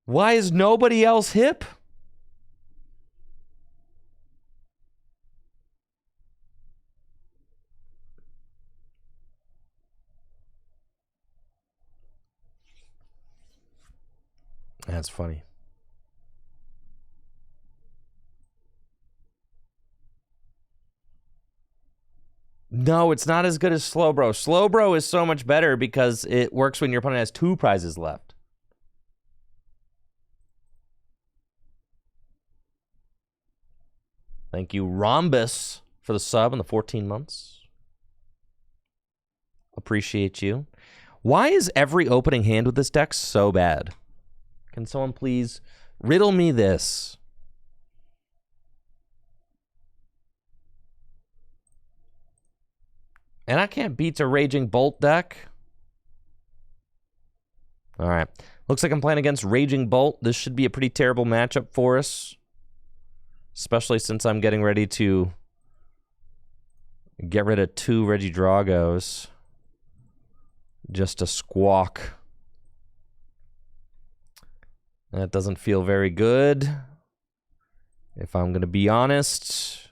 Why is nobody else hip? That's funny. No, it's not as good as Slowbro. Slowbro is so much better because it works when your opponent has 2 prizes left. Thank you, Rhombus, for the sub and the 14 months. Appreciate you. Why is every opening hand with this deck so bad? Can someone please riddle me this? And I can't beat a Raging Bolt deck. All right. Looks like I'm playing against Raging Bolt. This should be a pretty terrible matchup for us. Especially since I'm getting ready to get rid of 2 Regidragos. Just a squawk. That doesn't feel very good, if I'm going to be honest.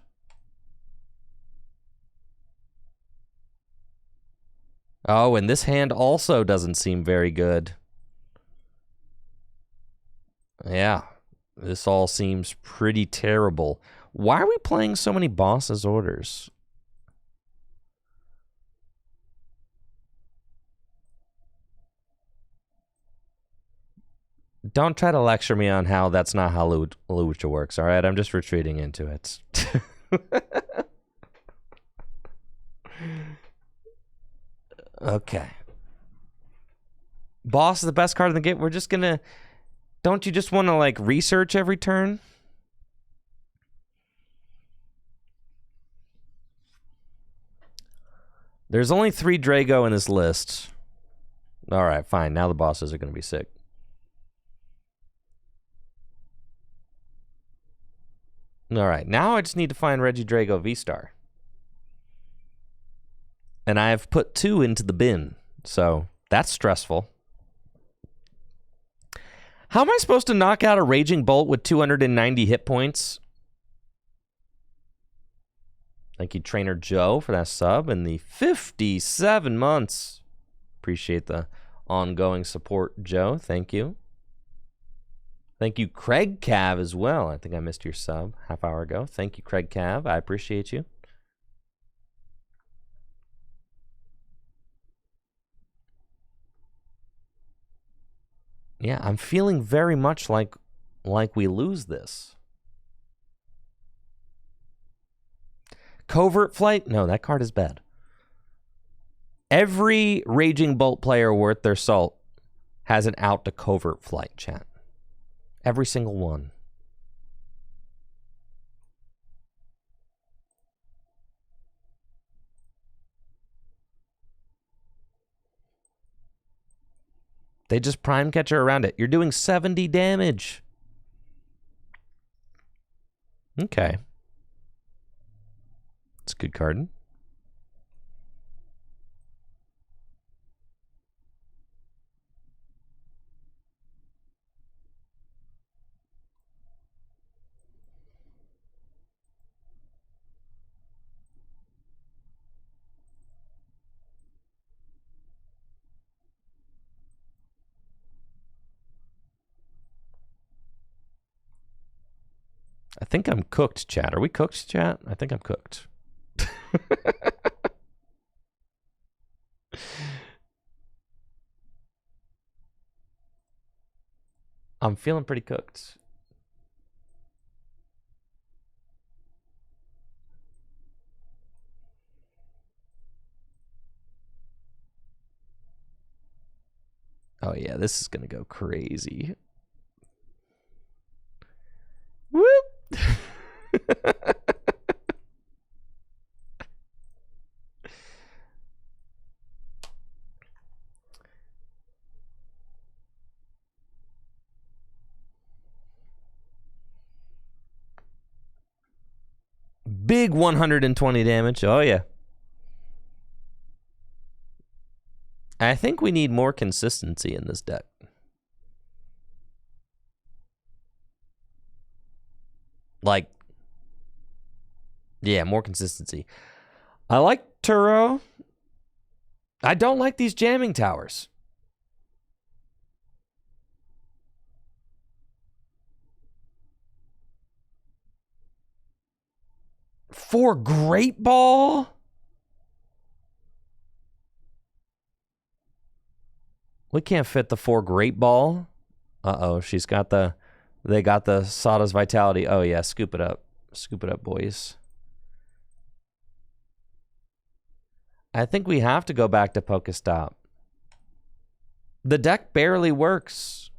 Oh, and this hand also doesn't seem very good. Yeah. This all seems pretty terrible. Why are we playing so many boss's orders? Don't try to lecture me on how that's not how Lucha works, all right? I'm just retreating into it. Okay. Boss is the best card in the game. We're just gonna... Don't you just want to, like, research every turn? There's only 3 Drago in this list. All right, fine. Now the bosses are going to be sick. All right, now I just need to find Regidrago VSTAR. And I have put 2 into the bin, so that's stressful. How am I supposed to knock out a Raging Bolt with 290 hit points? Thank you, Trainer Joe, for that sub and the 57 months. Appreciate the ongoing support, Joe. Thank you. Thank you, Craig Cav, as well. I think I missed your sub half hour ago. Thank you, Craig Cav. I appreciate you. Yeah, I'm feeling very much like we lose this. Covert Flight? No, that card is bad. Every Raging Bolt player worth their salt has an out to Covert Flight, chat. Every single one. They just prime catcher around it. You're doing 70 damage. Okay. It's a good card. I think I'm cooked, chat. Are we cooked, chat? I think I'm cooked. I'm feeling pretty cooked. Oh, yeah, this is going to go crazy. Whoop! Big 120 damage. Oh, yeah. I think we need more consistency in this deck. Like, yeah, more consistency. I like Turo. I don't like these jamming towers. For Great Ball? We can't fit the 4 Great Ball. Uh-oh, she's got the... They got the Sada's Vitality. Oh, yeah, scoop it up. Scoop it up, boys. I think we have to go back to Pokestop. The deck barely works.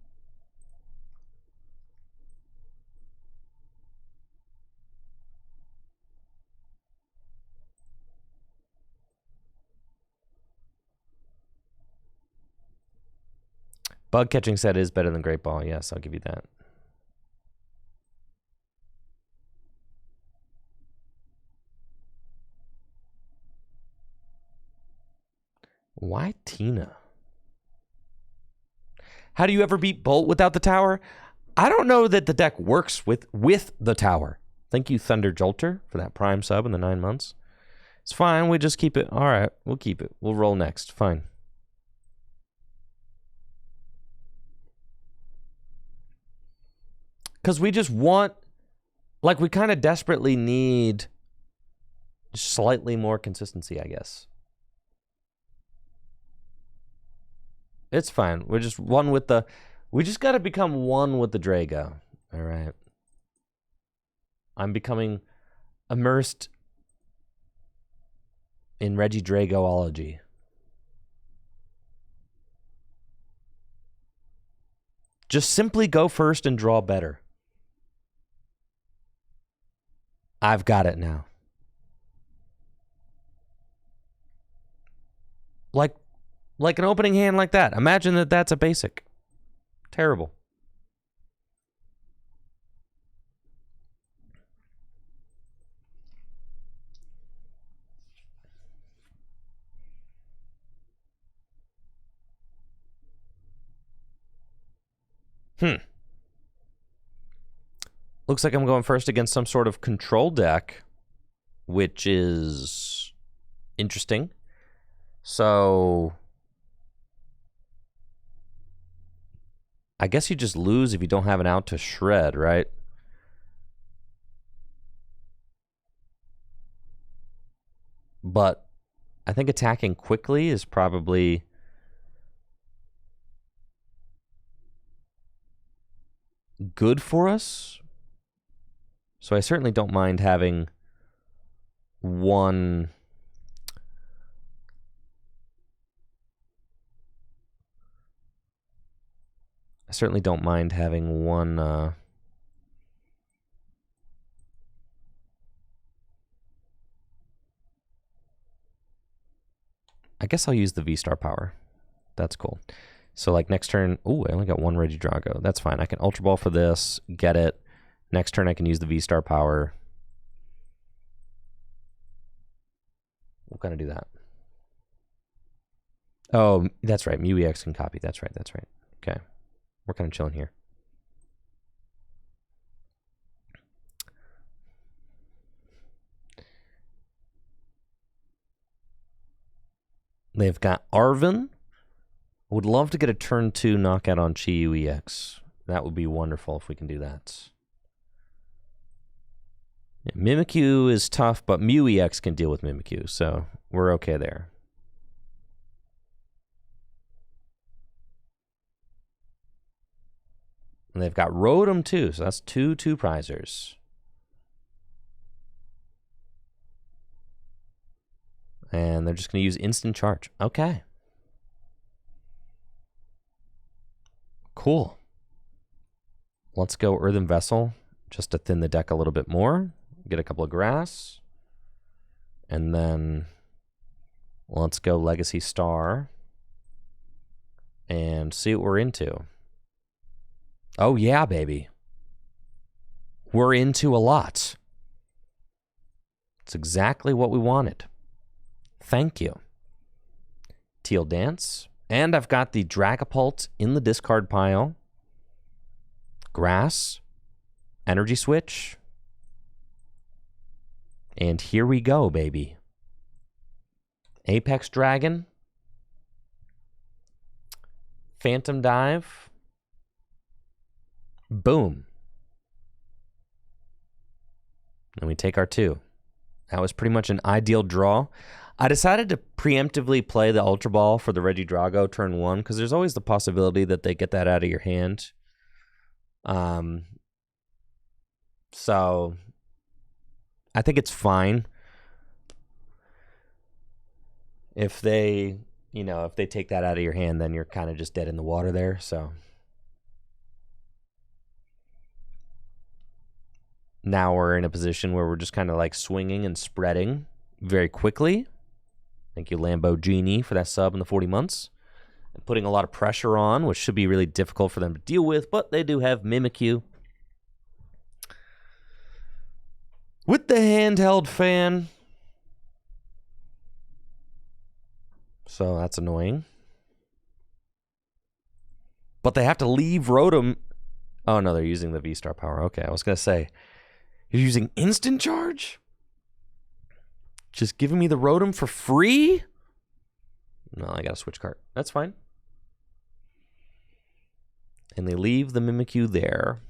Bug catching set is better than Great Ball. Yes, I'll give you that. Why Tina? How do you ever beat Bolt without the tower? I don't know that the deck works with the tower. Thank you, Thunder Jolter, for that prime sub in the 9 months. It's fine. We just keep it. All right, we'll keep it. We'll roll next. Fine. Because we just want, like, we kind of desperately need slightly more consistency, I guess. It's fine. We're just one with the... We just got to become one with the Drago. All right. I'm becoming immersed in Regidragoology. Just simply go first and draw better. I've got it now. Like an opening hand like that. Imagine that that's a basic. Terrible. Looks like I'm going first against some sort of control deck, which is interesting. So I guess you just lose if you don't have an out to shred, right? But I think attacking quickly is probably good for us. So I certainly don't mind having one... I certainly don't mind having one... I guess I'll use the V-Star power. That's cool. So like next turn... Ooh, I only got one Regidrago. That's fine. I can Ultra Ball for this, get it. Next turn I can use the V-Star power. We'll kind of do that. Oh, that's right. Mew EX can copy. That's right. That's right. Okay. We're kind of chilling here. They've got Arven. Would love to get a turn 2 knockout on Chi-Yu EX. That would be wonderful if we can do that. Yeah, Mimikyu is tough, but Mew EX can deal with Mimikyu, so we're okay there. And they've got Rotom too, so that's two prizers. And they're just going to use instant charge. Okay. Cool. Let's go Earthen Vessel just to thin the deck a little bit more. Get a couple of grass. And then let's go Legacy Star and see what we're into. Oh, yeah, baby. We're into a lot. It's exactly what we wanted. Thank you. Teal Dance. And I've got the Dragapult in the discard pile. Grass. Energy Switch. And here we go, baby. Apex Dragon. Phantom Dive. Boom. And we take our 2. That was pretty much an ideal draw. I decided to preemptively play the Ultra Ball for the Regidrago turn 1 because there's always the possibility that they get that out of your hand. So I think it's fine if they, if they take that out of your hand, then you're kind of just dead in the water there. So now we're in a position where we're just kind of like swinging and spreading very quickly. Thank you, Lambo Genie, for that sub in the 40 months. And putting a lot of pressure on, which should be really difficult for them to deal with, but they do have Mimikyu. With the handheld fan. So that's annoying. But they have to leave Rotom. Oh, no, they're using the V-Star power. Okay, I was going to say, you're using instant charge? Just giving me the Rotom for free? No, I got to switch card. That's fine. And they leave the Mimikyu there.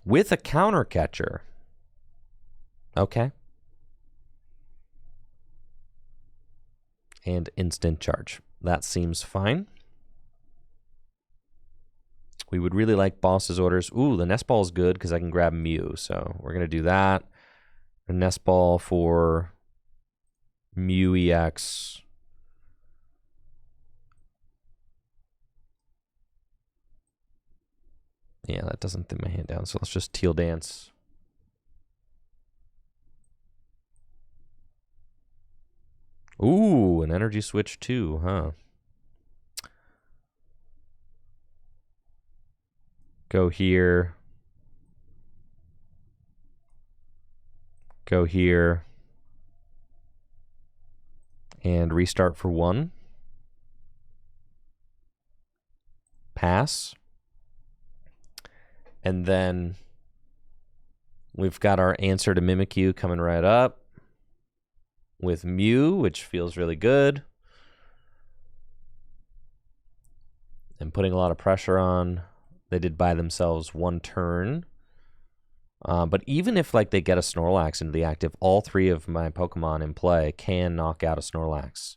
with a counter catcher. Okay. And instant charge. That seems fine. We would really like boss's orders. Ooh, the nest ball is good because I can grab Mew. So we're going to do that. A nest ball for Mew EX. Yeah, that doesn't thin my hand down. So let's just teal dance. Ooh, an energy switch too, huh? Go here. Go here. And restart for 1. Pass. And then we've got our answer to Mimikyu coming right up with Mew, which feels really good. And putting a lot of pressure on. They did buy themselves 1 turn. But even if like they get a Snorlax into the active, all 3 of my Pokemon in play can knock out a Snorlax.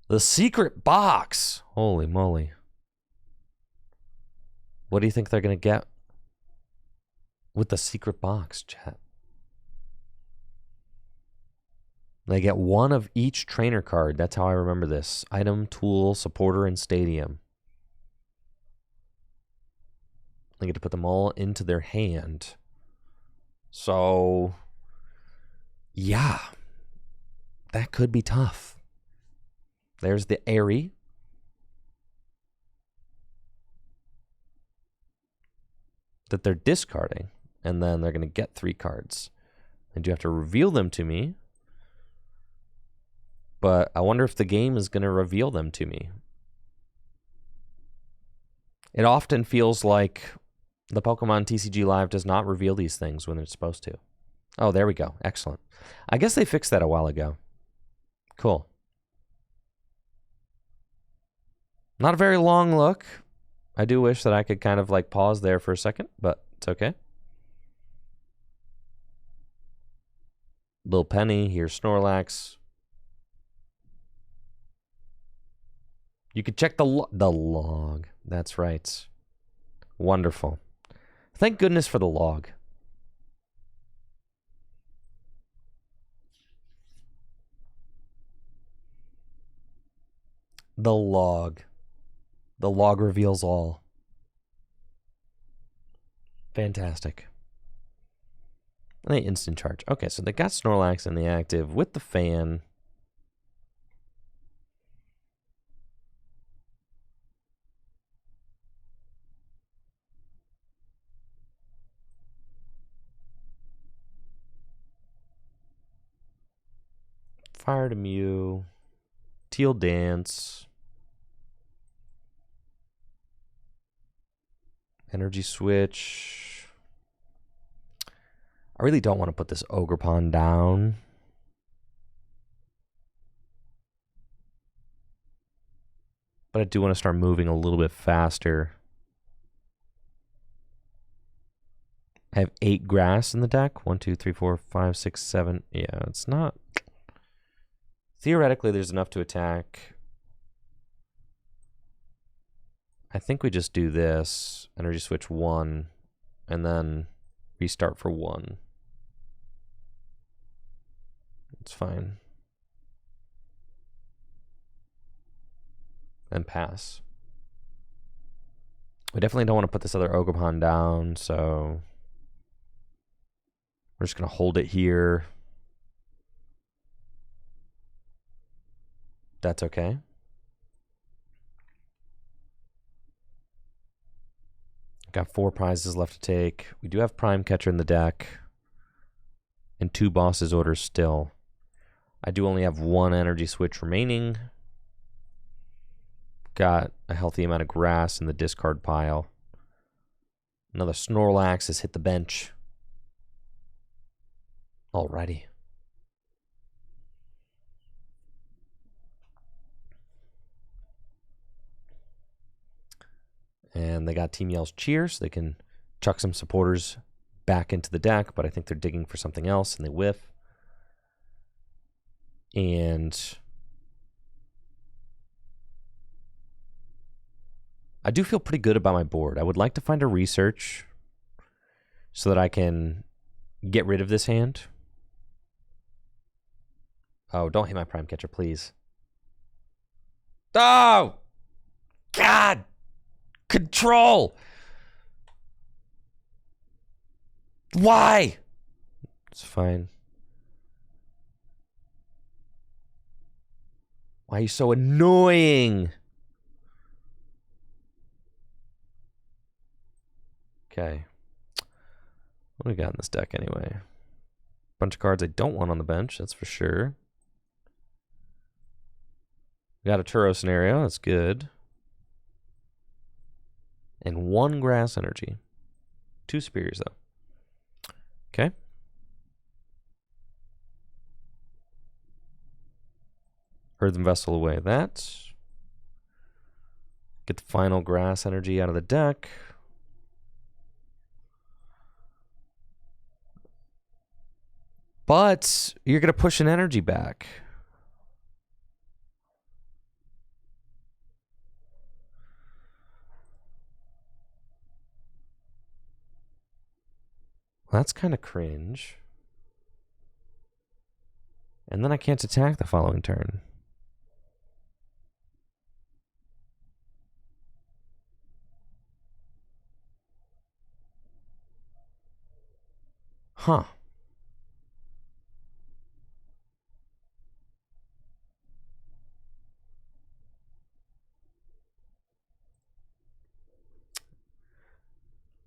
The secret box! Holy moly. What do you think they're going to get with the secret box, chat? They get 1 of each trainer card. That's how I remember this. Item, tool, supporter, and stadium. They get to put them all into their hand. So, yeah. That could be tough. There's the Airy. That they're discarding. And then they're going to get 3 cards. And you have to reveal them to me. But I wonder if the game is going to reveal them to me. It often feels like the Pokemon TCG Live does not reveal these things when it's supposed to. Oh, there we go. Excellent. I guess they fixed that a while ago. Cool. Not a very long look. I do wish that I could kind of like pause there for a second, but it's okay. Little Penny, here's Snorlax. You could check the log. That's right. Wonderful. Thank goodness for the log. The log. The log reveals all. Fantastic. And they instant charge. Okay, so they got Snorlax in the active with the fan. Fire to Mew. Teal Dance. Energy Switch. I really don't want to put this Ogerpon down. But I do want to start moving a little bit faster. I have 8 grass in the deck. 1, 2, 3, 4, 5, 6, 7. Yeah, it's not. Theoretically, there's enough to attack. I think we just do this. Energy switch 1. And then restart for 1. It's fine. And pass. We definitely don't want to put this other Ogerpon down, so we're just going to hold it here. That's okay. Got 4 prizes left to take. We do have Prime Catcher in the deck. And 2 boss's orders still. I do only have 1 energy switch remaining. Got a healthy amount of grass in the discard pile. Another Snorlax has hit the bench. Alrighty. And they got Team Yell's cheer, so they can chuck some supporters back into the deck, but I think they're digging for something else, and they whiff. And I do feel pretty good about my board. I would like to find a research so that I can get rid of this hand. Oh, don't hit my prime catcher, please. Oh! God! Control! Why? It's fine. Why are you so annoying? Okay. What do we got in this deck anyway? Bunch of cards I don't want on the bench, that's for sure. We got a Turo scenario, that's good. And 1 grass energy. 2 superiors though. Okay. Earthen Vessel away that. Get the final grass energy out of the deck. But you're going to push an energy back. That's kind of cringe. And then I can't attack the following turn. Huh.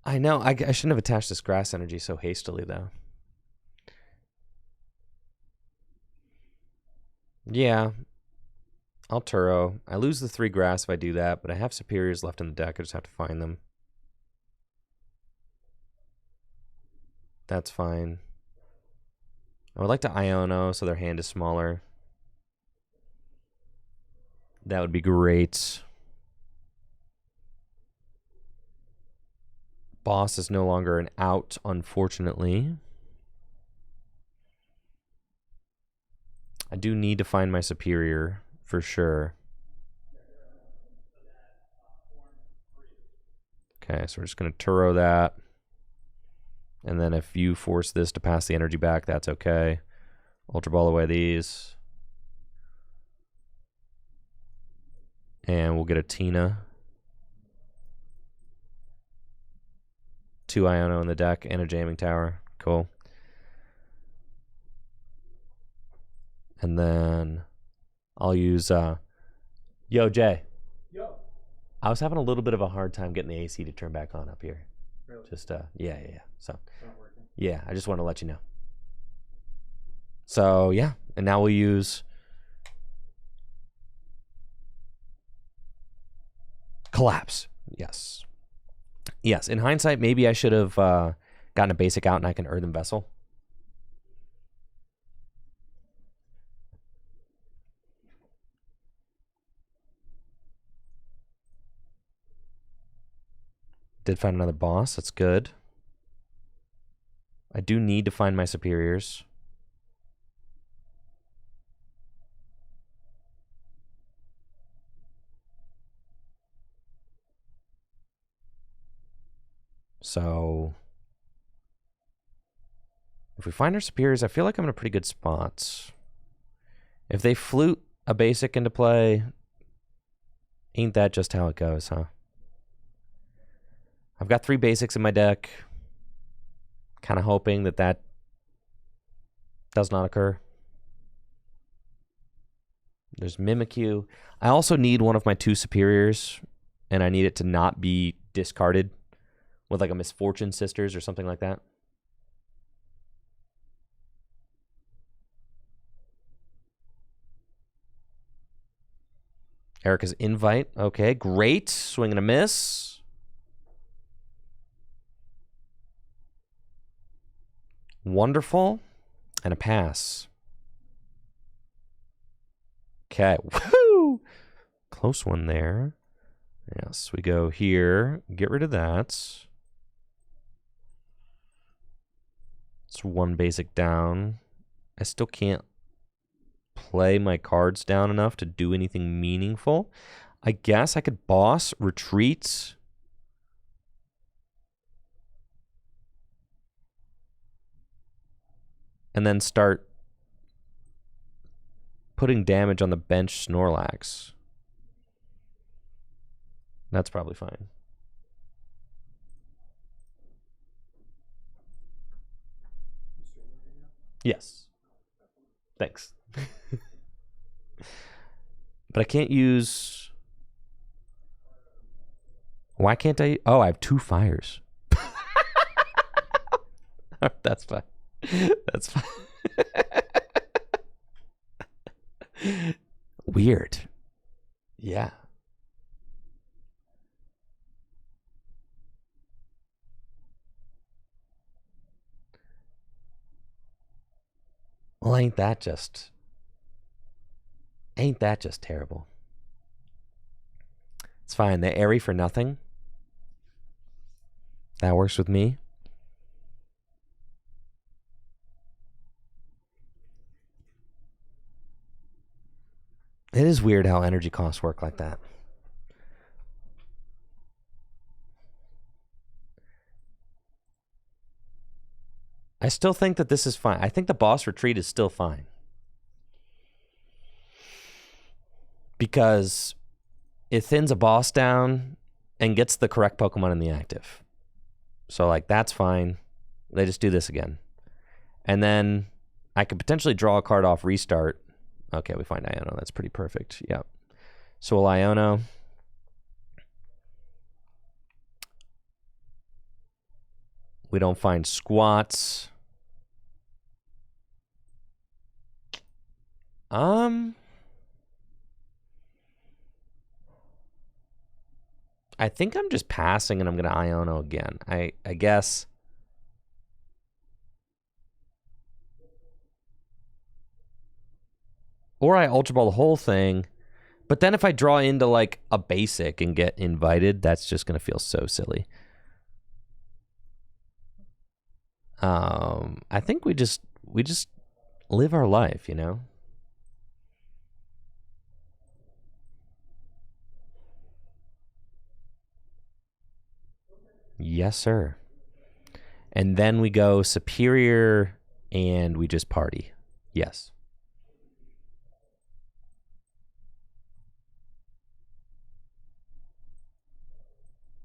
I know. I shouldn't have attached this grass energy so hastily, though. Yeah. I'll Turo. I lose the 3 grass if I do that, but I have superiors left in the deck. I just have to find them. That's fine. I would like to Iono so their hand is smaller. That would be great. Boss is no longer an out, unfortunately. I do need to find my superior for sure. Okay, so we're just going to Turo that. And then if you force this to pass the energy back, that's okay. Ultra Ball away these. And we'll get a Tina. 2 Iono in the deck and a Jamming Tower. Cool. And then I'll use Yo, Jay. Yo. I was having a little bit of a hard time getting the AC to turn back on up here. Really? Just yeah. So It's not working. yeah, I just want to let you know. So yeah, and now we'll use Collapse. Yes. Yes, in hindsight, maybe I should have gotten a basic out and I can Earthen Vessel. Did find another boss. That's good. I do need to find my superiors. So if we find our superiors, I feel like I'm in a pretty good spot. If they flute a basic into play, ain't that just how it goes, huh? I've got 3 basics in my deck. Kind of hoping that that does not occur. There's Mimikyu. I also need one of my 2 superiors, and I need it to not be discarded with like a Misfortune Sisters or something like that. Erica's Invite. Okay, great. Swing and a miss. Wonderful. And a pass. Okay. Woo! Close one there. Yes, we go here. Get rid of that. It's one basic down. I still can't play my cards down enough to do anything meaningful. I guess I could boss, retreat. And then start putting damage on the bench Snorlax. That's probably fine. Yes. Thanks. But I can't use... Why can't I... Oh, I have 2 fires. That's fine. That's fine. Weird. Yeah. Well, ain't that just terrible? It's fine. The airy for nothing. That works with me. It is weird how energy costs work like that. I still think that this is fine. I think the boss retreat is still fine. Because it thins a boss down and gets the correct Pokemon in the active. So, like, that's fine. They just do this again. And then I could potentially draw a card off restart. Okay, we find Iono. That's pretty perfect. Yep. So we'll Iono. We don't find squats. I think I'm just passing and I'm going to Iono again. I guess. Or I Ultra Ball the whole thing. But then if I draw into like a basic and get invited, that's just going to feel so silly. I think we just live our life, you know? Yes, sir. And then we go superior and we just party. Yes.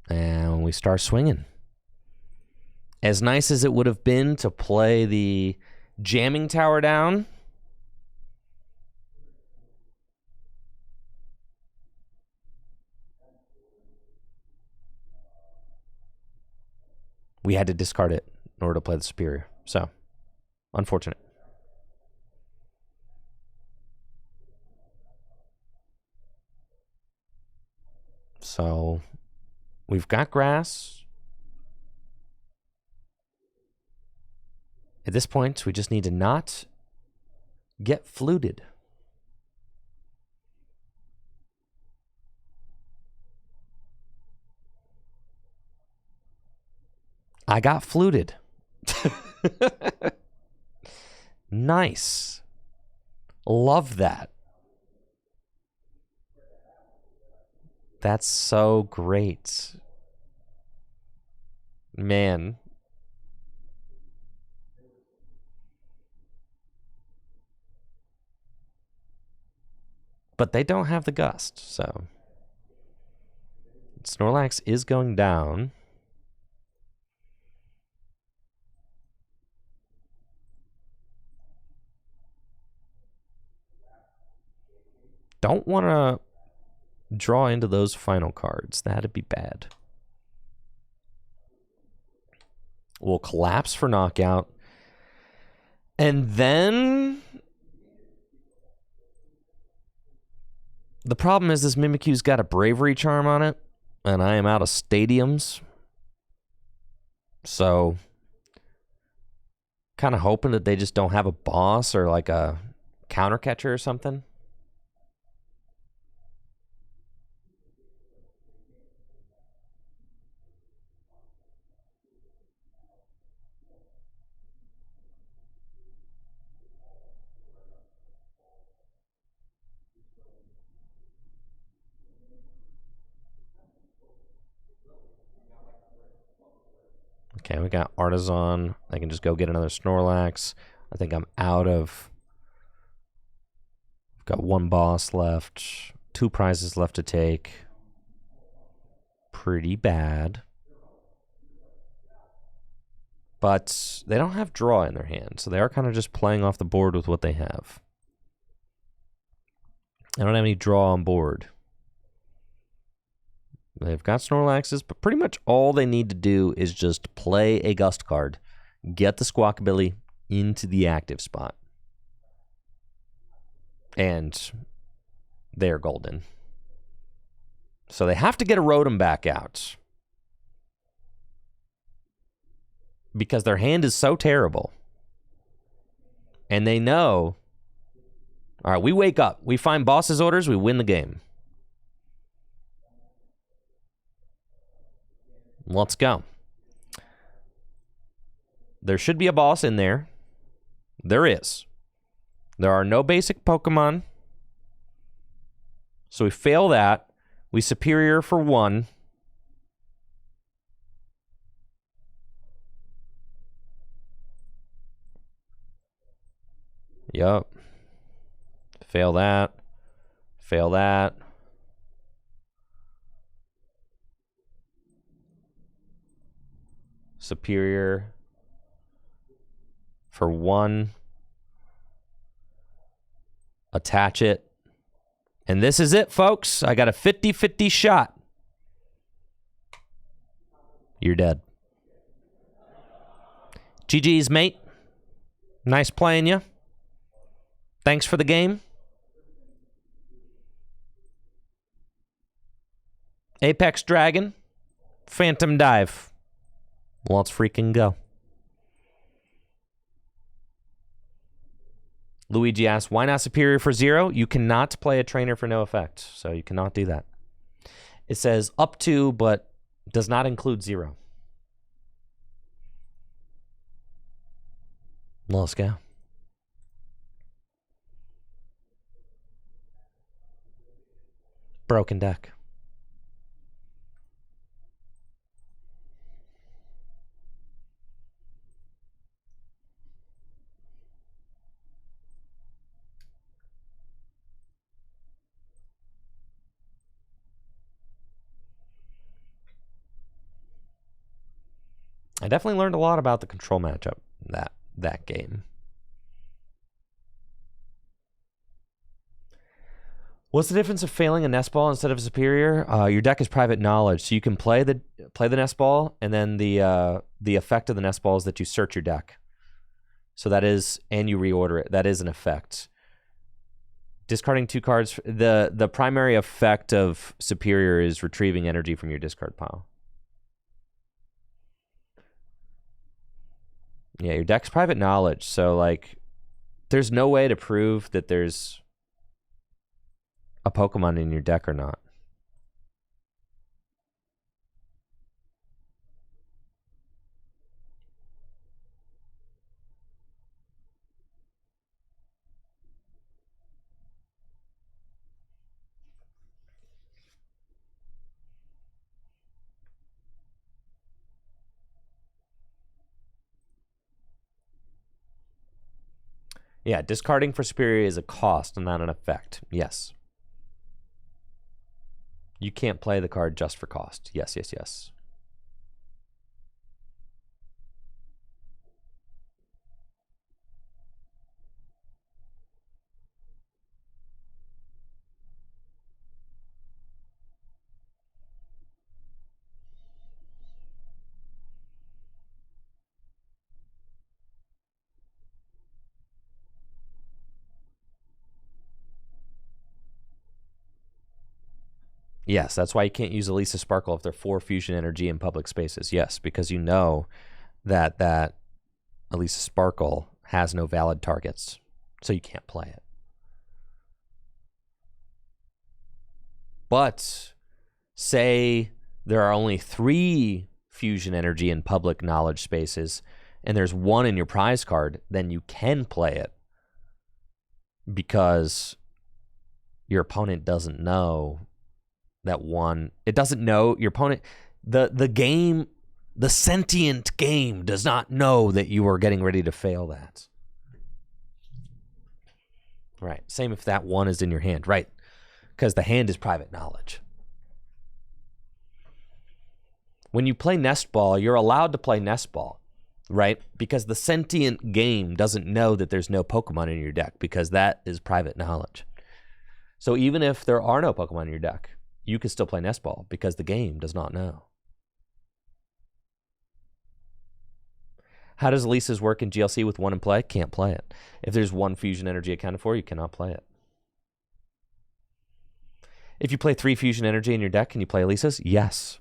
And we start swinging. As nice as it would have been to play the jamming tower down, we had to discard it in order to play the superior. So, unfortunate. So, we've got grass. At this point, we just need to not get fluted. I got fluted. Nice. Love that. That's so great. Man. But they don't have the gust, so Snorlax is going down. Don't want to draw into those final cards. That'd be bad. We'll collapse for knockout. And then the problem is this Mimikyu's got a bravery charm on it, and I am out of stadiums. So, kind of hoping that they just don't have a boss or like a counter catcher or something. Okay, we got Artisan. I can just go get another Snorlax. I think I'm out of... Got one boss left. 2 prizes left to take. Pretty bad. But they don't have draw in their hand, so they are kind of just playing off the board with what they have. I don't have any draw on board. They've got Snorlaxes, but pretty much all they need to do is just play a Gust card, get the Squawkabilly into the active spot. And they're golden. So they have to get a Rotom back out. Because their hand is so terrible. And they know, all right, we wake up. We find boss's orders. We win the game. Let's go. There should be a boss in there. There is. There are no basic Pokemon. So we fail that. We superior for 1. Yup. Fail that. Fail that. Superior for 1. Attach it. And this is it, folks. I got a 50-50 shot. You're dead. GG's, mate. Nice playing you. Thanks for the game. Apex Dragon. Phantom Dive. Let's freaking go. Luigi asks, why not superior for 0? You cannot play a trainer for no effect, so you cannot do that. It says up to, but does not include 0. Let's go. Broken deck. I definitely learned a lot about the control matchup that game. What's the difference of failing a nest ball instead of a superior? Your deck is private knowledge, so you can play the nest ball, and then the effect of the nest ball is that you search your deck. So that is, and you reorder it. That is an effect. Discarding 2 cards. The primary effect of superior is retrieving energy from your discard pile. Yeah, your deck's private knowledge, so like, there's no way to prove that there's a Pokemon in your deck or not. Yeah, discarding for superior is a cost and not an effect. Yes. You can't play the card just for cost. Yes, yes, yes. Yes, that's why you can't use Elisa Sparkle if they're 4 fusion energy in public spaces. Yes, because you know that Elisa Sparkle has no valid targets, so you can't play it. But say there are only 3 fusion energy in public knowledge spaces, and there's 1 in your prize card, then you can play it because your opponent doesn't know that 1. It doesn't know your opponent. The game The sentient game does not know that you are getting ready to fail that. Right. Same if that one is in your hand. Right. Because the hand is private knowledge. When you play Nest Ball, you're allowed to play Nest Ball, right? Because the sentient game doesn't know that there's no Pokemon in your deck, because that is private knowledge. So even if there are no Pokemon in your deck, you can still play Nest Ball because the game does not know. How does Elisa's work in GLC with one in play? Can't play it. If there's one fusion energy accounted for, you cannot play it. If you play 3 fusion energy in your deck, can you play Elisa's? Yes.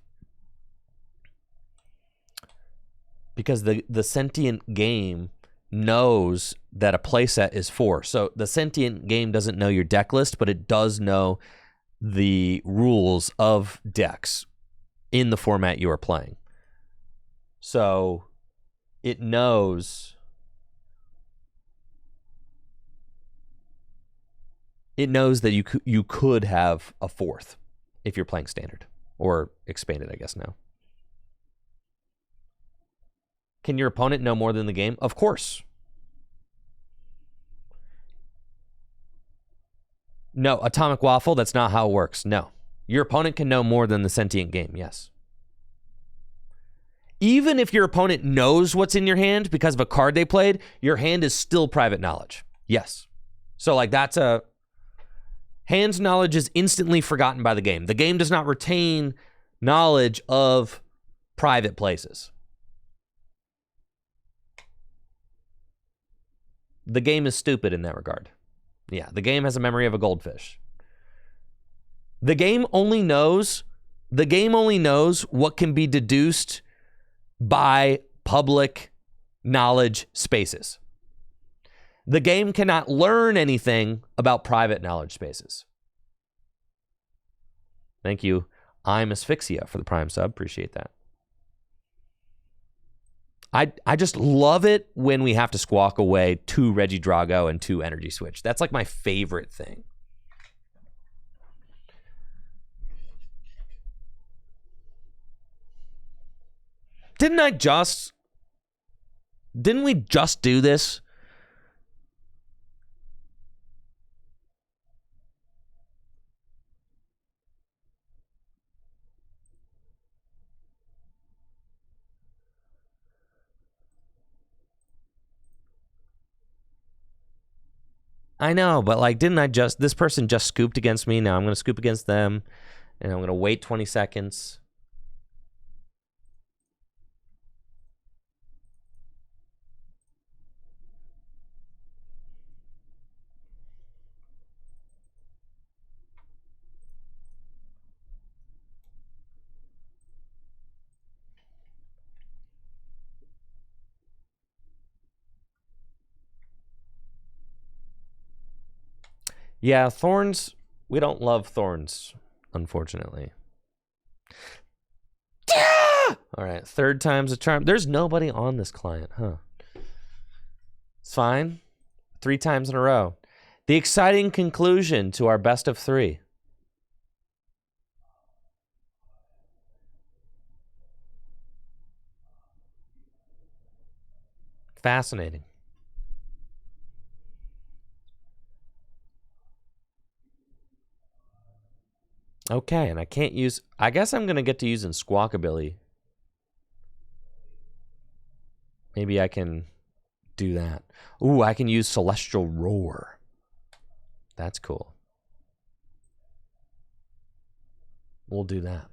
Because the sentient game knows that a playset is 4. So the sentient game doesn't know your deck list, but it does know the rules of decks in the format you are playing. So it knows that you could have a 4th if you're playing standard or expanded, I guess now. Can your opponent know more than the game? Of course. No, Atomic Waffle, that's not how it works. No. Your opponent can know more than the sentient game, yes. Even if your opponent knows what's in your hand because of a card they played, your hand is still private knowledge. Yes. So like that's a... Hand's knowledge is instantly forgotten by the game. The game does not retain knowledge of private places. The game is stupid in that regard. Yeah, the game has a memory of a goldfish. The game only knows what can be deduced by public knowledge spaces. The game cannot learn anything about private knowledge spaces. Thank you. I'm Asphyxia for the Prime sub. Appreciate that. I just love it when we have to squawk away 2 Regidrago and 2 Energy Switch. That's like my favorite thing. Didn't we just do this? I know, but like, this person just scooped against me. Now I'm going to scoop against them, and I'm going to wait 20 seconds. Yeah, Thorns, we don't love Thorns, unfortunately. Yeah! All right, 3rd time's a charm. There's nobody on this client, huh? It's fine. 3 times in a row. The exciting conclusion to our best of 3. Fascinating. Okay, and I can't use... I guess I'm going to get to use in Squawkabilly. Maybe I can do that. Ooh, I can use Celestial Roar. That's cool. We'll do that.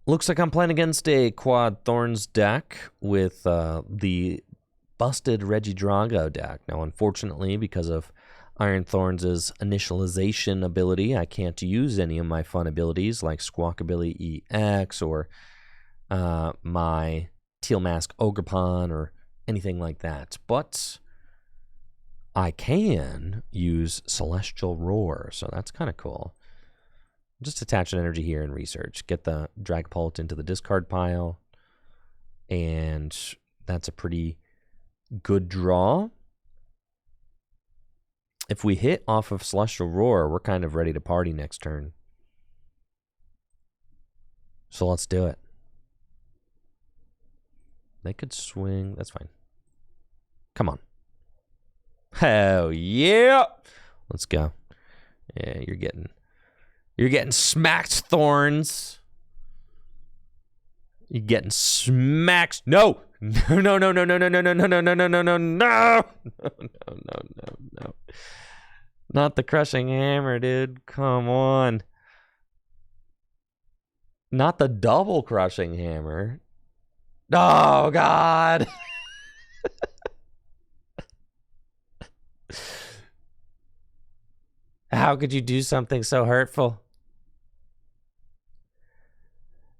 Looks like I'm playing against a Quad Thorns deck with the busted Regidrago deck. Now, unfortunately, because of Iron Thorns' initialization ability, I can't use any of my fun abilities like Squawkabilly EX or my Teal Mask Ogrepon or anything like that. But I can use Celestial Roar, so that's kind of cool. Just attach an energy here and research. Get the Dragapult into the discard pile. And that's a pretty good draw. If we hit off of Celestial Roar, we're kind of ready to party next turn. So let's do it. They could swing. That's fine. Come on. Hell yeah. Let's go. Yeah, you're getting smacked, Thorns. You're getting smacked. No. No, no, no, no, no, no, no, no, no, no, no, no, no, no, no. No. Not the crushing hammer, dude. Come on. Not the double crushing hammer. Oh, God. How could you do something so hurtful?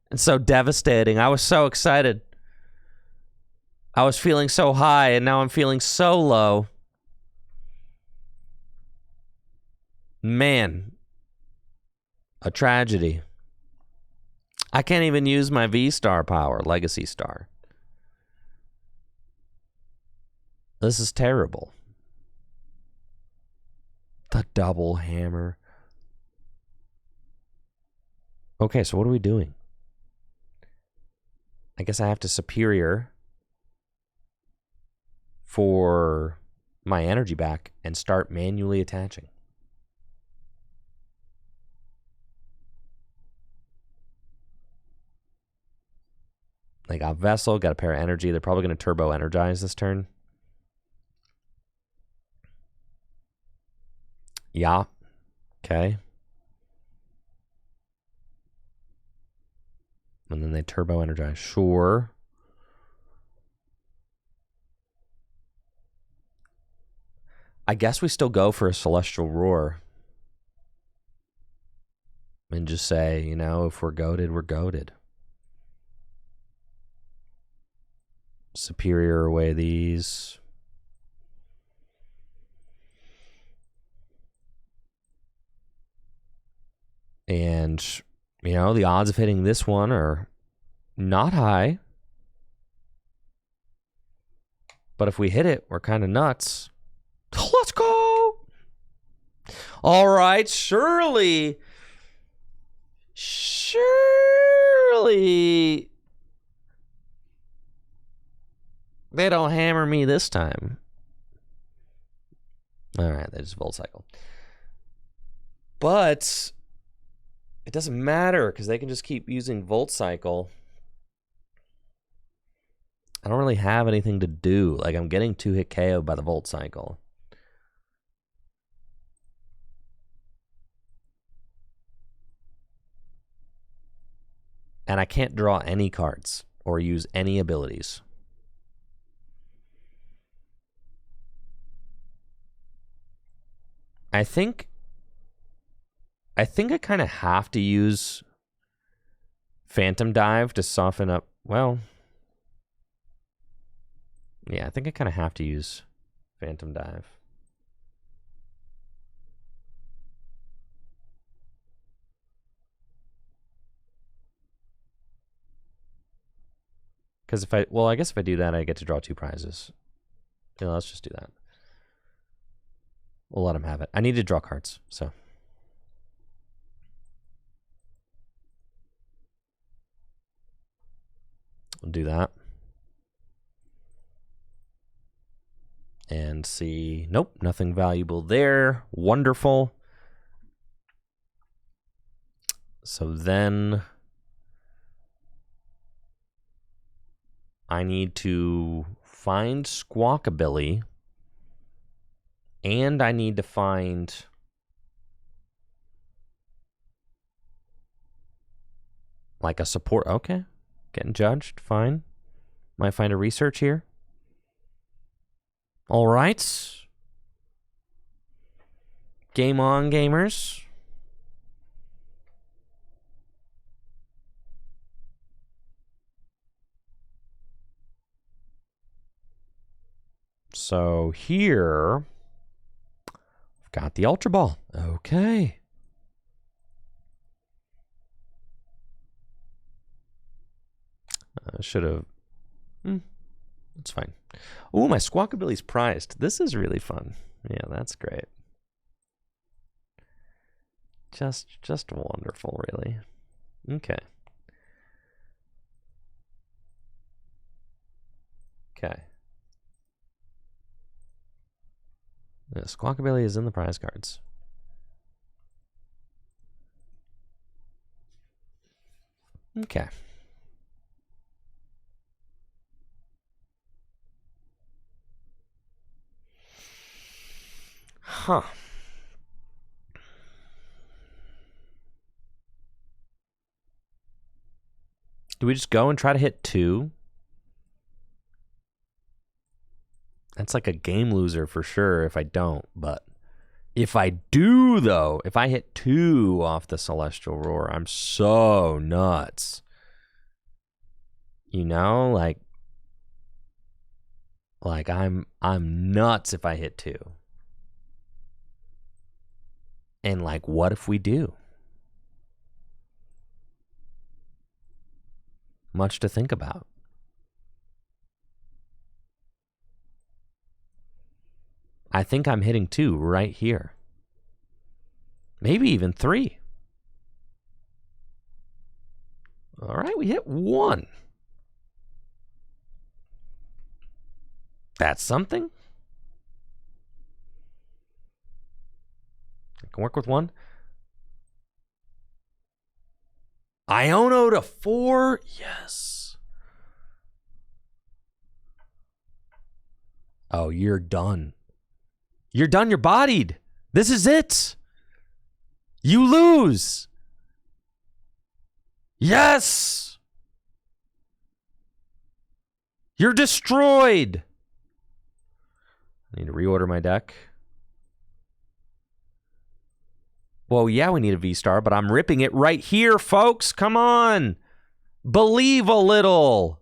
And so devastating. I was so excited. I was feeling so high, and now I'm feeling so low. Man. A tragedy. I can't even use my V-Star power, Legacy Star. This is terrible. The double hammer. Okay, so what are we doing? I guess I have to superior for my energy back and start manually attaching. They got Vessel, got a pair of energy. They're probably going to turbo energize this turn. Yeah. Okay. And then they turbo energize. Sure. I guess we still go for a Celestial Roar. And just say, you know, if we're goated, we're goated. Superior away these. And, you know, the odds of hitting this one are not high. But if we hit it, we're kind of nuts. Let's go! All right, surely they don't hammer me this time. All right, they just Volt Cycle. But it doesn't matter because they can just keep using Volt Cycle. I don't really have anything to do. Like, I'm getting 2-hit KO by the Volt Cycle. And I can't draw any cards or use any abilities. I think I kind of have to use Phantom Dive to soften up. Well, yeah, I think I kind of have to use Phantom Dive. Because I guess if I do that, I get to draw 2 prizes. You know, let's just do that. We'll let him have it. I need to draw cards, so. We'll do that. And see, nope, nothing valuable there. Wonderful. So then I need to find Squawkabilly, and I need to find like a support. Okay, getting judged, fine. Might find a research here. All right. Game on, gamers. So here, I've got the Ultra Ball. Okay. I should have It's fine. Ooh, my Squawkabilly's prized. This is really fun. Yeah, that's great. Just wonderful, really. Okay. Okay. Yeah, Squawkabilly is in the prize cards. Okay. Huh. Do we just go and try to hit 2? That's like a game loser for sure if I don't, but if I do, though, if I hit 2 off the Celestial Roar, I'm so nuts. You know, like I'm nuts if I hit 2. And like, what if we do? Much to think about. I think I'm hitting 2 right here. Maybe even 3. All right, we hit 1. That's something. I can work with 1. Iono to 4. Yes. Oh, you're done. You're done. You're bodied. This is it. You lose. Yes. You're destroyed. I need to reorder my deck. Well, yeah, we need a V-Star, but I'm ripping it right here, folks. Come on. Believe a little.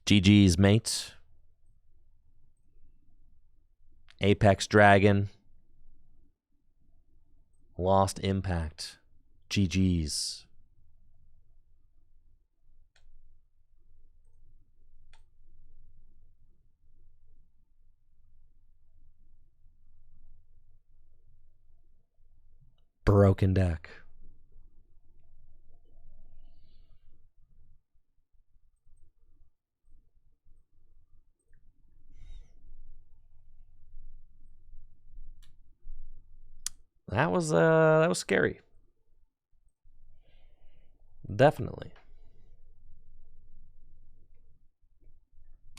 GG's, mates. Apex Dragon. Lost Impact. GG's. Broken deck. That was scary. Definitely.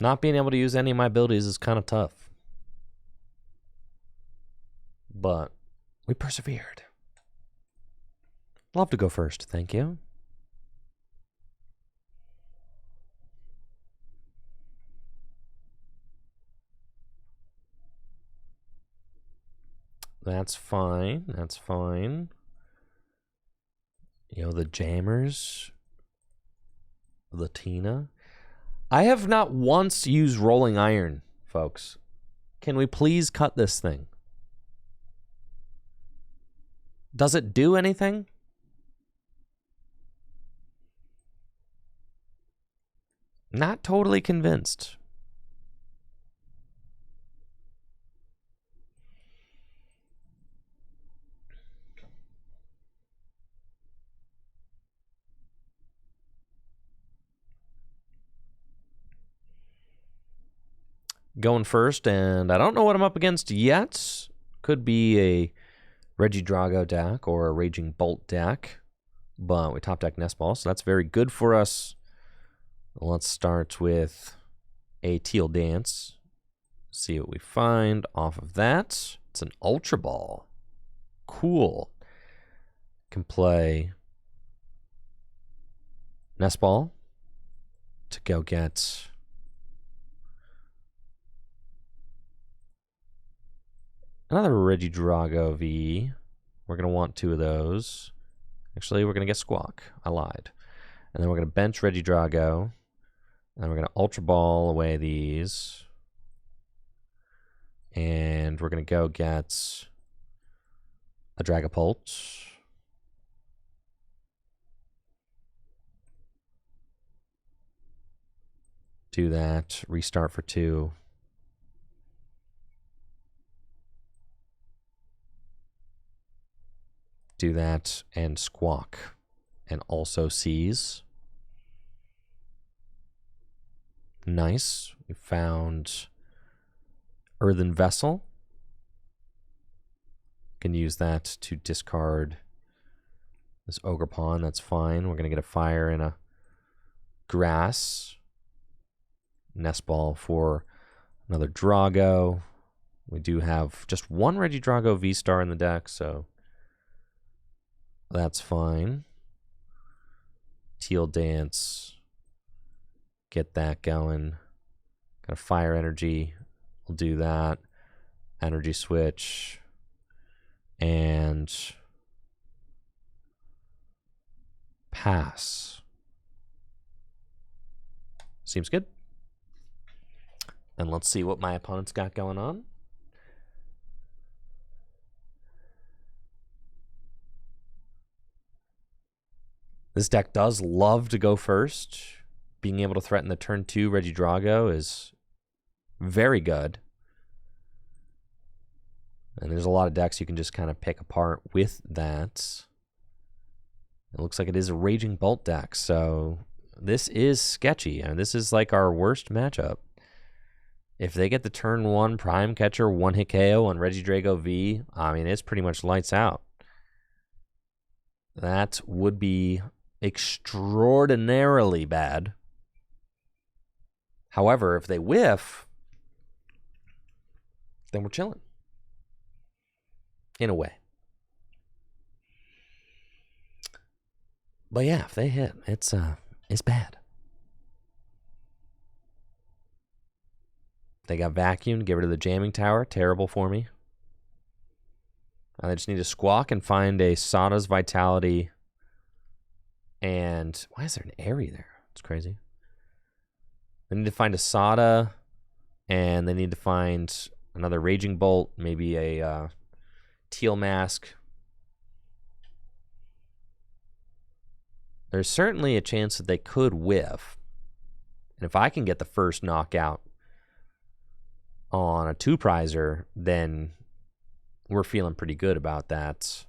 Not being able to use any of my abilities is kind of tough. But we persevered. Love to go first, thank you. That's fine. That's fine. You know, the Jammers. Latina. I have not once used Rolling Iron, folks. Can we please cut this thing? Does it do anything? Not totally convinced. Going first, and I don't know what I'm up against yet. Could be a Regidrago deck or a Raging Bolt deck, but we top deck Nest Ball, so that's very good for us. Let's start with a Teal Dance. See what we find off of that. It's an Ultra Ball. Cool. Can play Nest Ball to go get another Regidrago V. We're going to want 2 of those. Actually, we're going to get Squawk. I lied. And then we're going to bench Regidrago. And we're going to Ultra Ball away these. And we're going to go get a Dragapult. Do that. Restart for 2. Do that and Squawk. And also Seize. Nice. We found Earthen Vessel. Can use that to discard this Ogre Pawn. That's fine. We're going to get a fire and a grass. Nest Ball for another Drago. We do have just one Regidrago VSTAR in the deck, so that's fine. Teal Dance. Get that going. Got a fire energy. We'll do that. Energy switch. And pass. Seems good. And let's see what my opponent's got going on. This deck does love to go first. Being able to threaten the turn 2 Regidrago is very good. And there's a lot of decks you can just kind of pick apart with that. It looks like it is a Raging Bolt deck, so this is sketchy. And this is like our worst matchup. If they get the turn 1 Prime Catcher 1-hit KO on Regidrago V, I mean, it's pretty much lights out. That would be extraordinarily bad. However, if they whiff, then we're chilling. In a way. But yeah, if they hit, it's bad. They got vacuumed, get rid of the jamming tower. Terrible for me. They just need to Squawk and find a Sada's Vitality. And why is there an Airy there? It's crazy. They need to find a Sada, and they need to find another Raging Bolt, maybe a Teal Mask. There's certainly a chance that they could whiff. And if I can get the first knockout on a 2-prizer, then we're feeling pretty good about that.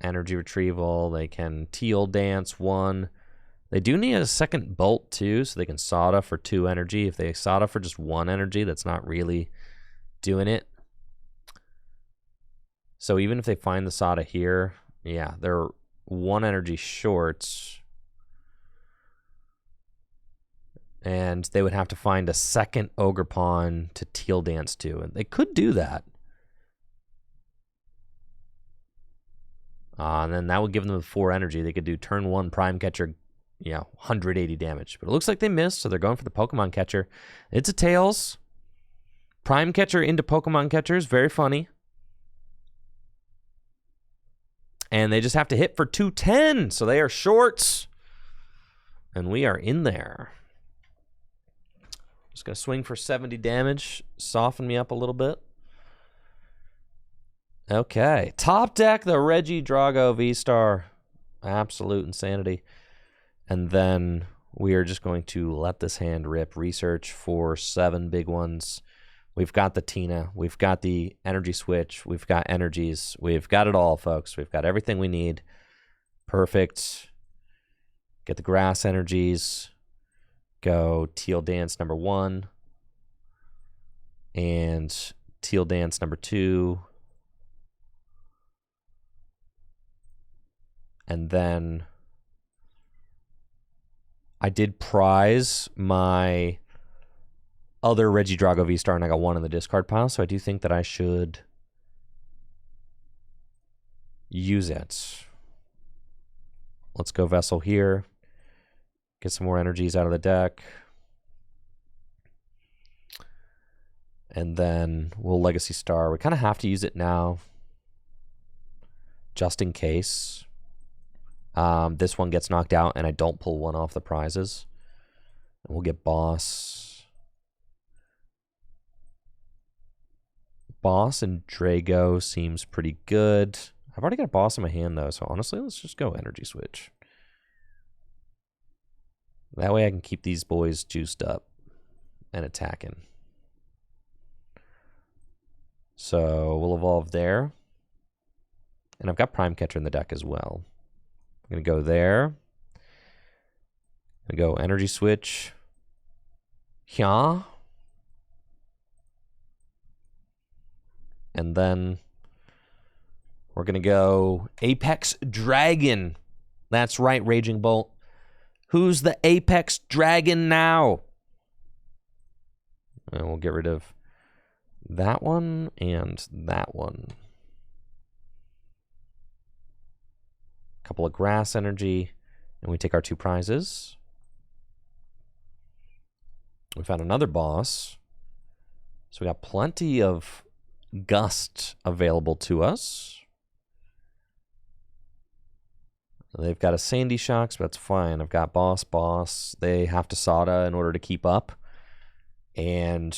Energy retrieval. They can Teal Dance 1. They do need a second Bolt too, so they can Sada for 2 energy. If they Sada for just 1 energy, that's not really doing it. So even if they find the Sada here, yeah, they're 1 energy short. And they would have to find a second Ogre Pawn to Teal Dance to. And they could do that. And then that would give them the 4 energy. They could do turn 1 Prime Catcher, 180 damage. But it looks like they missed, so they're going for the Pokemon Catcher. It's a Tails. Prime Catcher into Pokemon Catchers. Very funny. And they just have to hit for 210. So they are shorts. And we are in there. Just going to swing for 70 damage. Soften me up a little bit. Okay. Top deck, the Regidrago VSTAR. Absolute insanity. And then we are just going to let this hand rip. Research for 7 big ones. We've got the Tina. We've got the energy switch. We've got energies. We've got it all, folks. We've got everything we need. Perfect. Get the grass energies. Go Teal Dance number 1. And Teal Dance number 2. And then I did prize my other Regidrago VSTAR, and I got 1 in the discard pile, so I do think that I should use it. Let's go Vessel here. Get some more energies out of the deck. And then we'll Legacy Star. We kind of have to use it now, just in case. This one gets knocked out and I don't pull 1 off the prizes. And we'll get Boss. Boss and Drago seems pretty good. I've already got a boss in my hand, though, so honestly, let's just go energy switch. That way I can keep these boys juiced up and attacking. So we'll evolve there. And I've got Prime Catcher in the deck as well. I'm going to go there. I'm going to go energy switch. Yeah. And then we're going to go Apex Dragon. That's right, Raging Bolt. Who's the Apex Dragon now? And we'll get rid of that one and that one. Couple of grass energy, and we take our 2 prizes. We found another boss. So we got plenty of gust available to us. They've got a Sandy Shocks, but that's fine. I've got boss. They have to Sada in order to keep up. And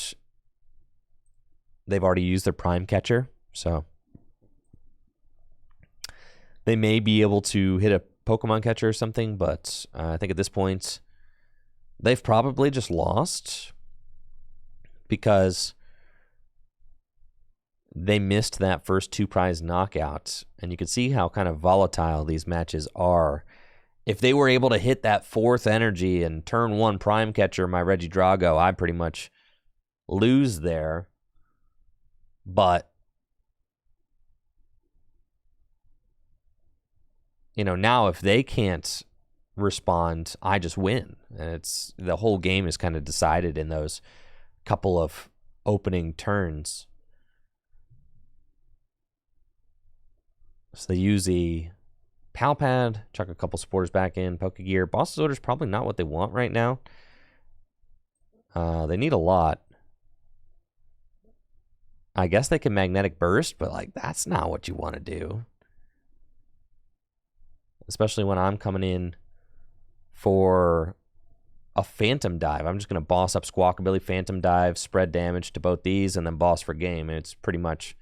they've already used their Prime Catcher, so they may be able to hit a Pokemon Catcher or something, but I think at this point, they've probably just lost because they missed that first 2 prize knockout, and you can see how kind of volatile these matches are. If they were able to hit that 4th energy and turn 1 Prime Catcher my Regidrago, I pretty much lose there. But you know, now if they can't respond, I just win. And it's the whole game is kind of decided in those couple of opening turns. So they use the Pal Pad, chuck a couple supporters back in, Pokegear. Boss's Order is probably not what they want right now. They need a lot. I guess they can Magnetic Burst, but like that's not what you want to do. Especially when I'm coming in for a Phantom Dive. I'm just going to boss up Squawkabilly, Phantom Dive, spread damage to both these, and then boss for game. And it's pretty much...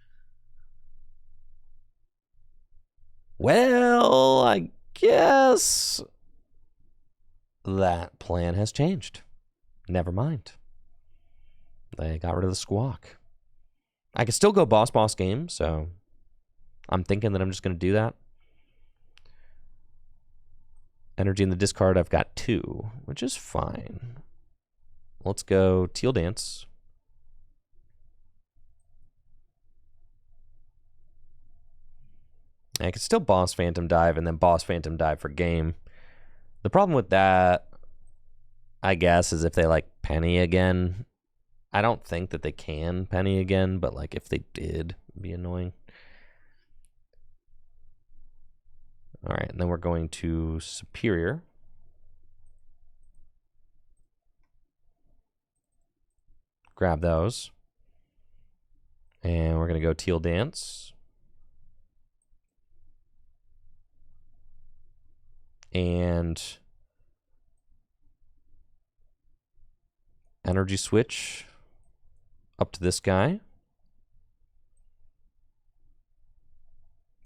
Well, I guess that plan has changed. Never mind. They got rid of the Squawk. I could still go boss game, so I'm thinking that I'm just going to do that. Energy in the discard, I've got 2, which is fine. Let's go Teal Dance. I could still boss Phantom Dive and then boss Phantom Dive for game. The problem with that, I guess, is if they like Penny again. I don't think that they can Penny again, but like if they did, it'd be annoying. All right, and then we're going to Superior. Grab those. And we're going to go Teal Dance. And Energy Switch up to this guy.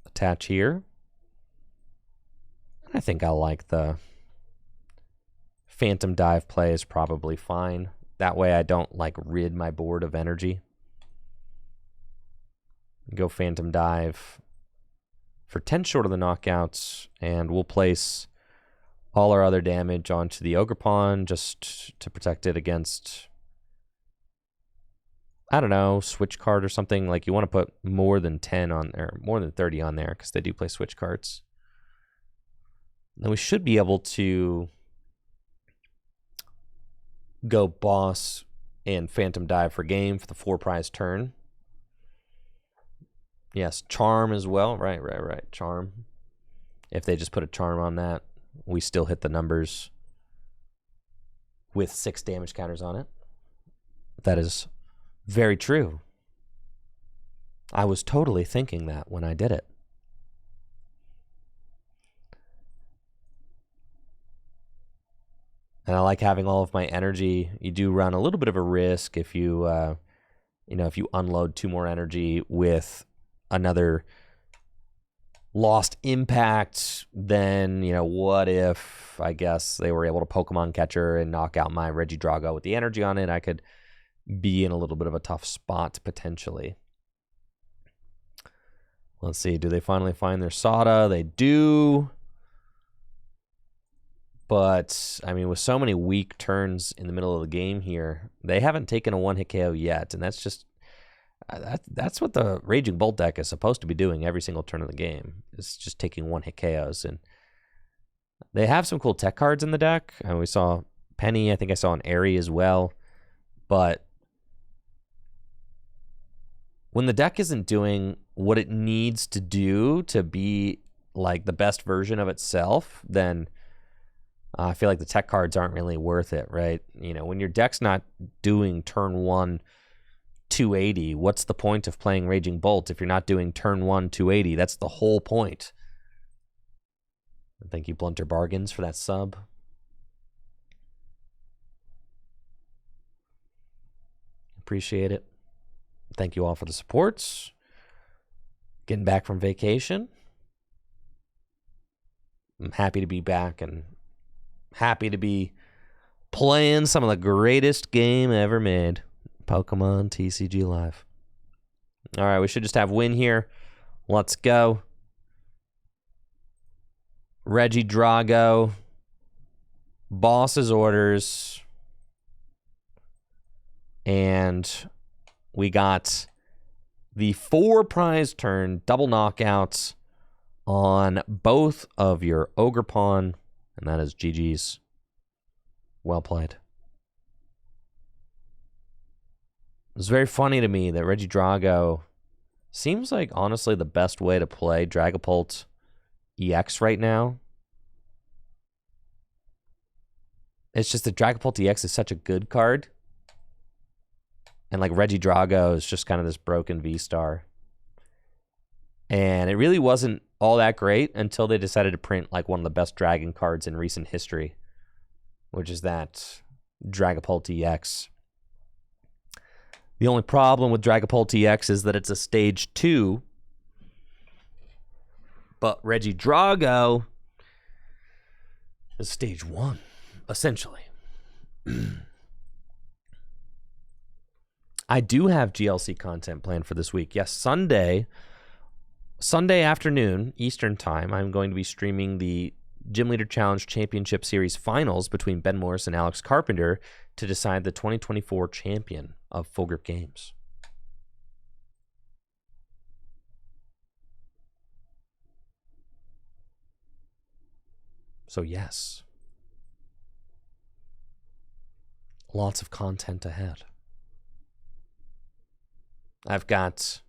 Attach here. I think I like the Phantom Dive play is probably fine. That way I don't like rid my board of energy. Go Phantom Dive for 10 short of the knockouts, and we'll place all our other damage onto the Ogerpon just to protect it against, I don't know, switch card or something. Like you want to put more than 10 on there, more than 30 on there, because they do play switch cards. Then we should be able to go boss and Phantom Dive for game for the 4 prize turn. Yes, Charm as well. Right. Charm. If they just put a Charm on that, we still hit the numbers with 6 damage counters on it. That is very true. I was totally thinking that when I did it. And I like having all of my energy. You do run a little bit of a risk if you, if you unload 2 more energy with another lost impact, then, what if, I guess, they were able to Pokemon Catcher and knock out my Regidrago with the energy on it? I could be in a little bit of a tough spot, potentially. Let's see. Do they finally find their Sada? They do. But, I mean, with so many weak turns in the middle of the game here, they haven't taken a one-hit KO yet, and that's just... That's what the Raging Bolt deck is supposed to be doing every single turn of the game. It's just taking one-hit KOs. And they have some cool tech cards in the deck. We saw Penny. I think I saw an Airy as well. But when the deck isn't doing what it needs to do to be like the best version of itself, then I feel like the tech cards aren't really worth it, right? When your deck's not doing turn 1 280, what's the point of playing Raging Bolt if you're not doing turn 1 280? That's the whole point. Thank you, Blunter Bargains, for that sub. Appreciate it. Thank you all for the supports. Getting back from vacation. I'm happy to be back and happy to be playing some of the greatest game ever made. Pokemon TCG Live. All right, we should just have win here. Let's go. Regidrago. Boss's orders. And we got the 4 prize turn double knockouts on both of your Ogerpon. And that is GG's. Well played. It's very funny to me that Regidrago seems like, honestly, the best way to play Dragapult EX right now. It's just that Dragapult EX is such a good card. And like Regidrago is just kind of this broken V-Star. And it really wasn't all that great until they decided to print like one of the best Dragon cards in recent history, which is that Dragapult EX. The only problem with Dragapult EX is that it's a stage 2. But Regidrago is stage 1, essentially. I do have GLC content planned for this week. Yes, Sunday afternoon, Eastern Time, I'm going to be streaming the Gym Leader Challenge Championship Series Finals between Ben Morris and Alex Carpenter to decide the 2024 champion of Full Grip Games. So yes, lots of content ahead. I've got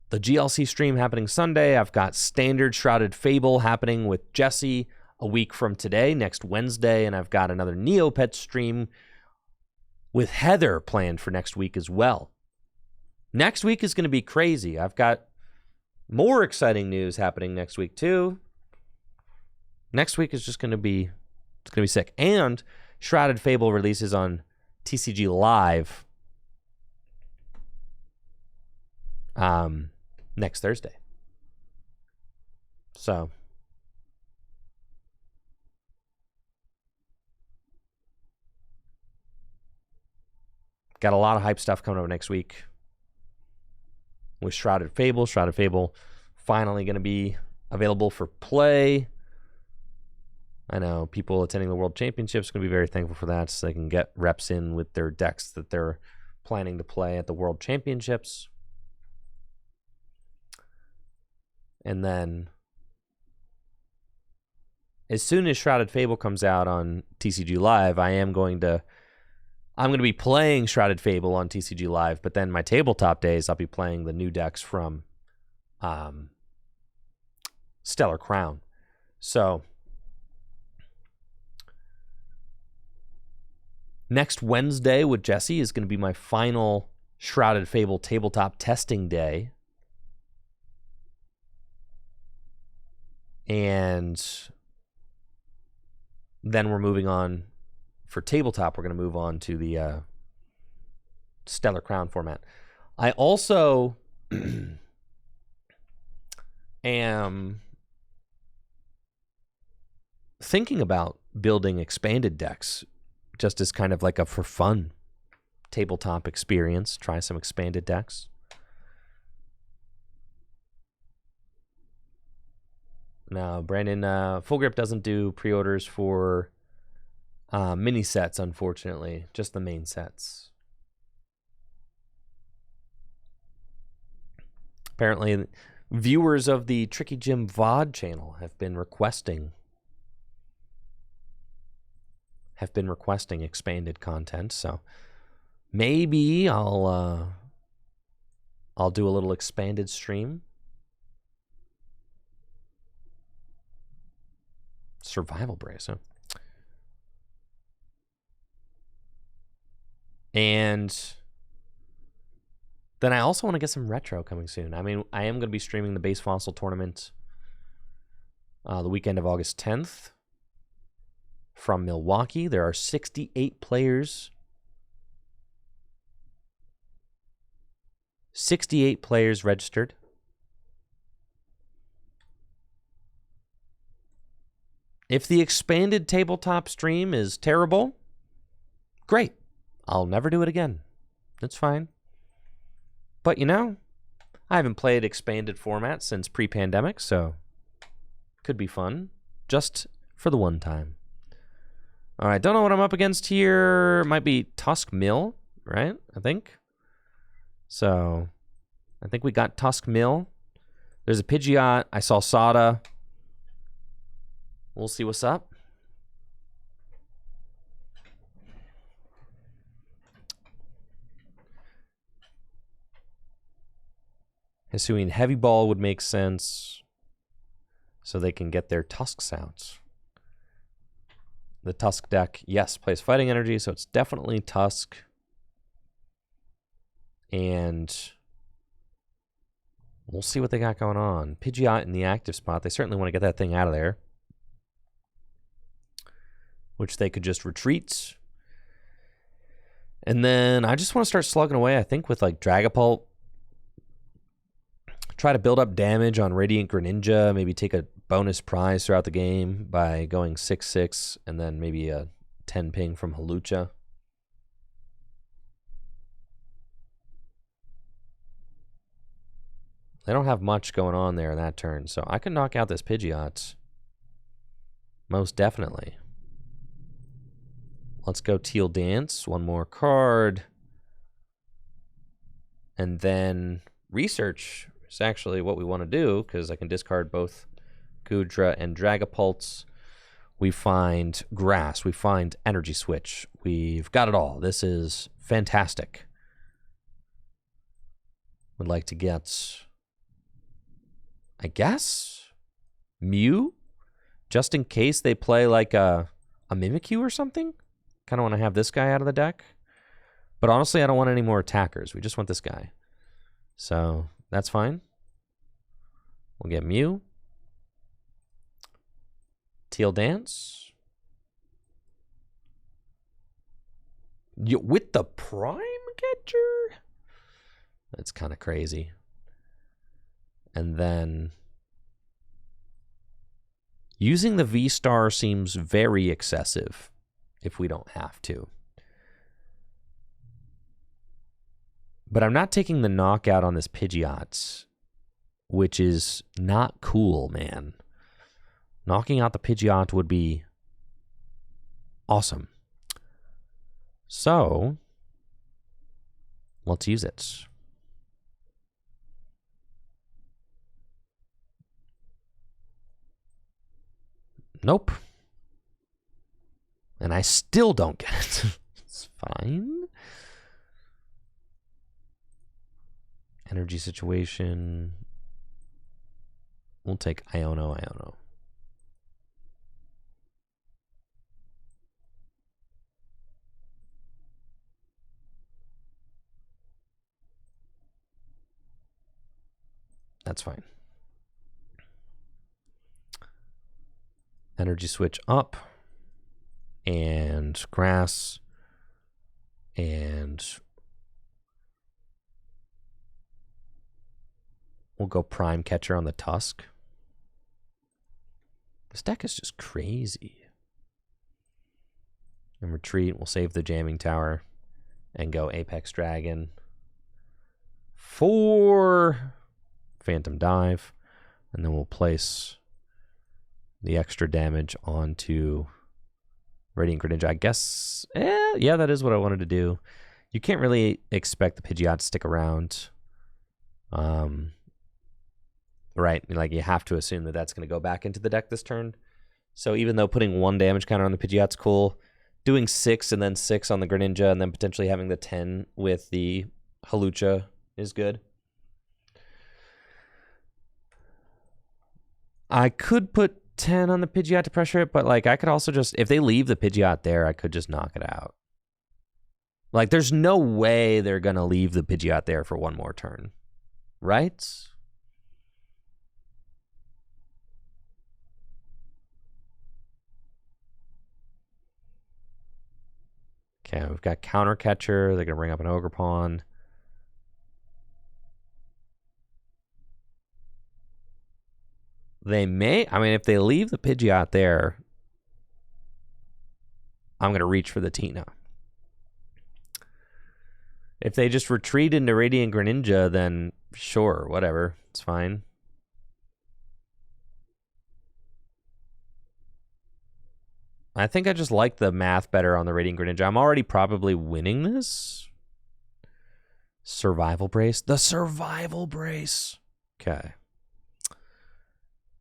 the GLC stream happening Sunday. I've got Standard Shrouded Fable happening with Jesse a week from today, next Wednesday, and I've got another Neopet stream with Heather planned for next week as well. Next week is going to be crazy. I've got more exciting news happening next week too. Next week is just going to be sick. And Shrouded Fable releases on TCG Live next Thursday. So got a lot of hype stuff coming up next week with Shrouded Fable. Shrouded Fable finally going to be available for play. I know people attending the World Championships are going to be very thankful for that, so they can get reps in with their decks that they're planning to play at the World Championships. And then as soon as Shrouded Fable comes out on TCG Live, I'm going to be playing Shrouded Fable on TCG Live, but then my tabletop days, I'll be playing the new decks from Stellar Crown. So next Wednesday with Jesse is going to be my final Shrouded Fable tabletop testing day. And then we're moving on for tabletop. We're going to move on to the Stellar Crown format. I also am thinking about building expanded decks just as kind of like a for fun tabletop experience. Try some expanded decks. No, Brandon, Full Grip doesn't do pre-orders for mini sets, unfortunately. Just the main sets. Apparently, viewers of the Tricky Jim VOD channel have been requesting expanded content, so maybe I'll do a little expanded stream. Survival Brace, huh? And then I also want to get some retro coming soon. I mean, I am going to be streaming the Base Fossil tournament the weekend of August 10th from Milwaukee. There are 68 players. 68 players registered. If the expanded tabletop stream is terrible, great. I'll never do it again. That's fine. But, you know, I haven't played expanded format since pre-pandemic, so could be fun. Just for the one time. All right, don't know what I'm up against here. Might be Tusk Mill, right? I think. So, I think we got Tusk Mill. There's a Pidgeot. I saw Sada. We'll see what's up. Hisuian Heavy Ball would make sense so they can get their Tusks out. The Tusk deck, yes, plays Fighting Energy, so it's definitely Tusk. And we'll see what they got going on. Pidgeot in the active spot. They certainly want to get that thing out of there, which they could just retreat. And then I just want to start slugging away, I think, with like Dragapult. Try to build up damage on Radiant Greninja. Maybe take a bonus prize throughout the game by going 6/6 and then maybe a 10 ping from Halucha. They don't have much going on there in that turn, so I can knock out this Pidgeot. Most definitely. Let's go Teal Dance. One more card. And then Research is actually what we want to do, because I can discard both Goodra and Dragapults. We find Grass. We find Energy Switch. We've got it all. This is fantastic. Would like to get, I guess, Mew, just in case they play like a Mimikyu or something. Kind of want to have this guy out of the deck. But honestly, I don't want any more attackers. We just want this guy. So that's fine. We'll get Mew. Teal Dance. With the Prime Catcher? That's kind of crazy. And then using the VSTAR seems very excessive if we don't have to. But I'm not taking the knockout on this Pidgeot, which is not cool, man. Knocking out the Pidgeot would be awesome. So, let's use it. Nope. And I still don't get it. It's fine. Energy situation. We'll take Iono. That's fine. Energy switch up. And Grass. And we'll go Prime Catcher on the Tusk. This deck is just crazy. And retreat. We'll save the jamming tower and go Apex Dragon for Phantom Dive. And then we'll place the extra damage onto Radiant Greninja. I guess, yeah, that is what I wanted to do. You can't really expect the Pidgeot to stick around. Right, like you have to assume that that's going to go back into the deck this turn. So even though putting 1 damage counter on the Pidgeot's cool, doing 6 and then 6 on the Greninja and then potentially having the 10 with the Hawlucha is good. I could put 10 on the Pidgeot to pressure it, but like I could also just, if they leave the Pidgeot there, I could just knock it out. Like there's no way they're going to leave the Pidgeot there for 1 more turn. Right? Okay, we've got Counter Catcher. They're going to bring up an Ogre Pawn. They may, I mean, if they leave the Pidgeot there, I'm going to reach for the Tina. If they just retreat into Radiant Greninja, then sure, whatever. It's fine. I think I just like the math better on the Radiant Greninja. I'm already probably winning this. Survival Brace. The Survival Brace. Okay.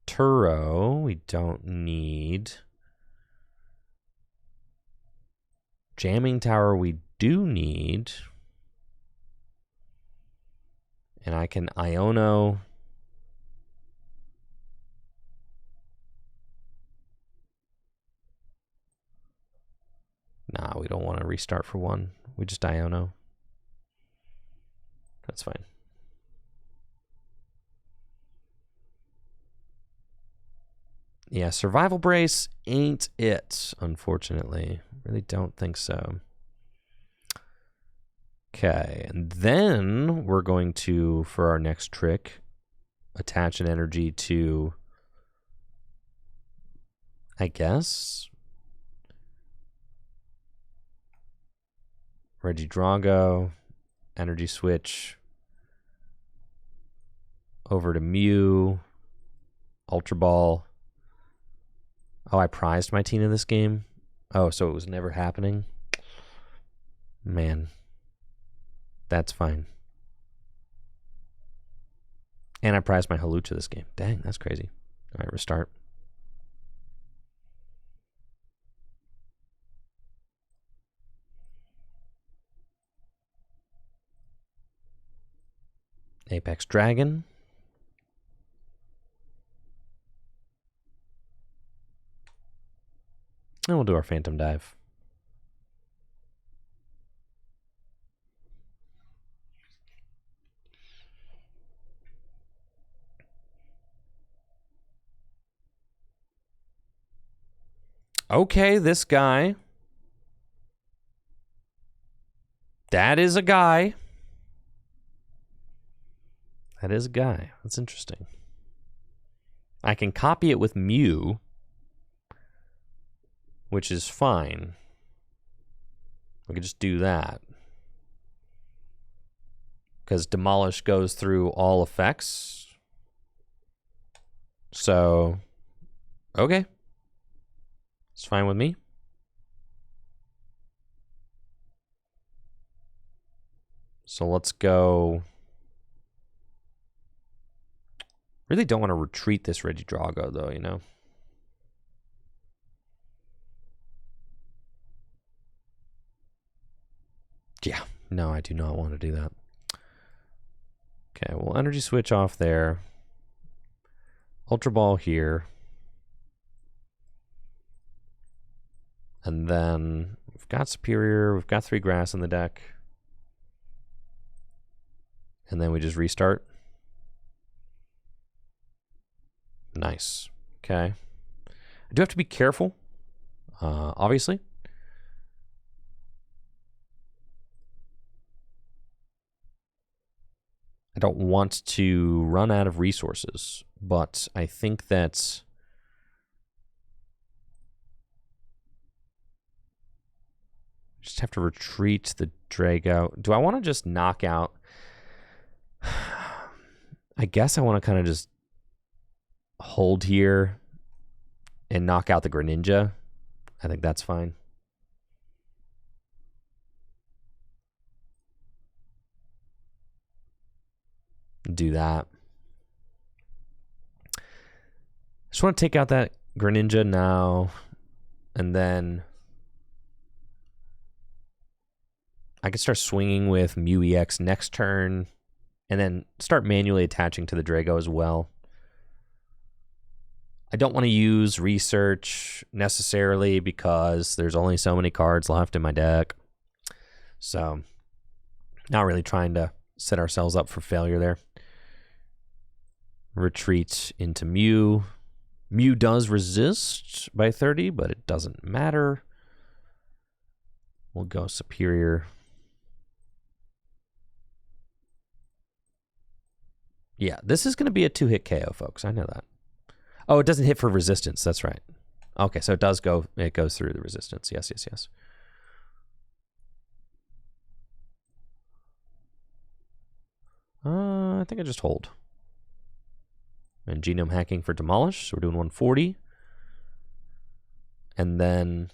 Turo, we don't need. Jamming Tower, we do need. And I can Iono. Nah, we don't want to restart for 1. We just Iono. That's fine. Yeah, Survival Brace ain't it, unfortunately. Really don't think so. Okay, and then we're going to, for our next trick, attach an energy to, I guess, Regidrago, energy switch, over to Mew, Ultra Ball. Oh, I prized my Tina this game? Oh, so it was never happening? Man. That's fine. And I prized my Hawlucha this game. Dang, that's crazy. All right, restart. Apex Dragon. And we'll do our Phantom Dive. Okay, this guy. That is a guy. That is a guy. That's interesting. I can copy it with Mew, which is fine. We could just do that. Because Demolish goes through all effects. So, okay. It's fine with me. So let's go. Really don't want to retreat this Regidrago, though, you know? Yeah, no, I do not want to do that. Okay, we'll energy switch off there. Ultra Ball here. And then we've got Superior. We've got 3 grass in the deck. And then we just restart. Nice. Okay. I do have to be careful, obviously. I don't want to run out of resources, but I think that Just have to retreat the Drago. Do I want to just knock out? I guess I want to kind of just hold here and knock out the Greninja. I think that's fine. Do that. Just want to take out that Greninja now, and then I can start swinging with Mew EX next turn, and then start manually attaching to the Drago as well. I don't want to use Research necessarily because there's only so many cards left in my deck. So, not really trying to set ourselves up for failure there. Retreat into Mew. Mew does resist by 30, but it doesn't matter. We'll go Superior. Yeah, this is going to be a 2-hit KO, folks. I know that. Oh, it doesn't hit for resistance. That's right. Okay, so it does go. It goes through the resistance. Yes, yes, yes. I think I just hold. And genome hacking for demolish. So we're doing 140. And then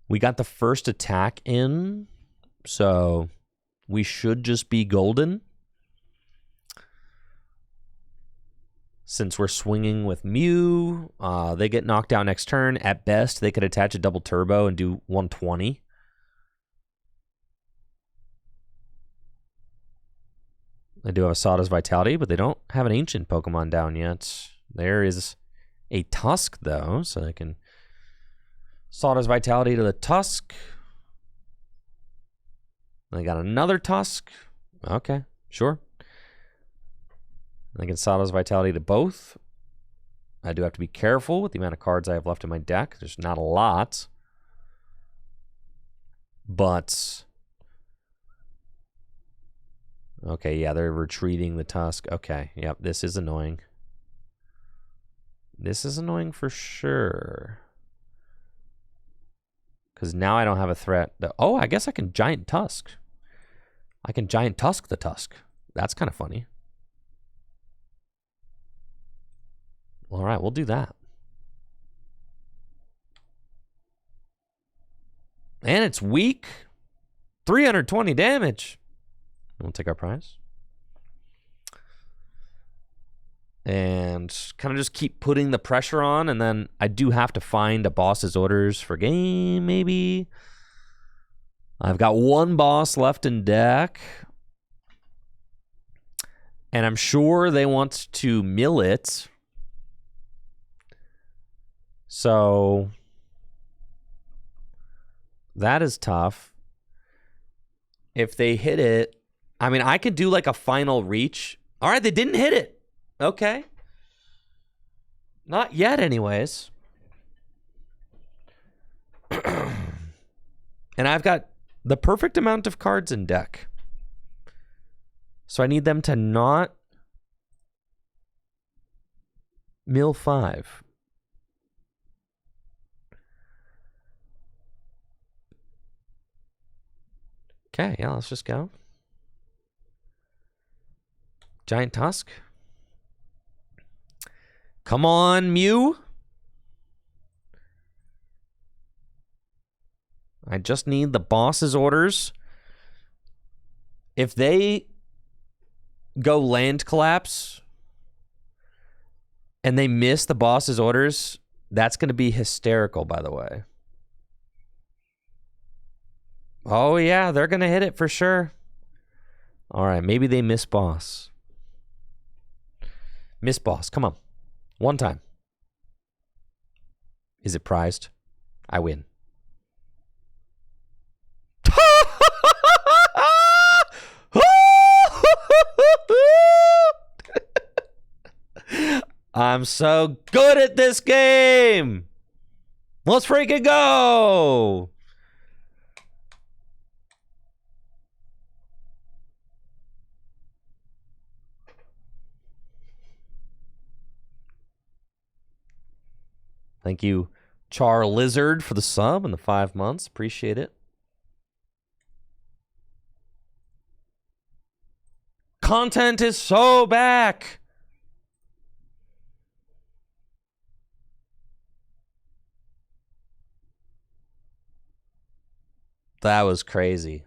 we got the first attack in. So we should just be golden. Since we're swinging with Mew, they get knocked out next turn. At best, they could attach a double turbo and do 120. They do have a Sawdust Vitality, but they don't have an Ancient Pokemon down yet. There is a Tusk, though, so they can Sawdust Vitality to the Tusk. They got another Tusk. Okay, sure. They can Sawdust Vitality to both. I do have to be careful with the amount of cards I have left in my deck. There's not a lot. But okay, yeah, they're retreating the Tusk. Okay, yep, this is annoying. This is annoying for sure. Because now I don't have a threat. Oh, I guess I can Giant Tusk. I can Giant Tusk the Tusk. That's kind of funny. All right, we'll do that. And it's weak. 320 damage. We'll take our prize. And kind of just keep putting the pressure on. And then I do have to find a boss's orders for game, maybe. I've got one boss left in deck. And I'm sure they want to mill it. So that is tough. If they hit it, I mean, I could do like a final reach. All right, they didn't hit it. Okay. Not yet, anyways. And I've got the perfect amount of cards in deck. So I need them to not mill 5. Okay, yeah, let's just go. Giant Tusk. Come on, Mew. I just need the boss's orders. If they go land collapse and they miss the boss's orders, that's going to be hysterical, by the way. Oh, yeah, they're going to hit it for sure. All right, maybe they miss boss. Miss boss, come on. One time. Is it prized? I win. I'm so good at this game. Let's freaking go. Thank you, Char Lizard, for the sub and the 5 months. Appreciate it. Content is so back. That was crazy.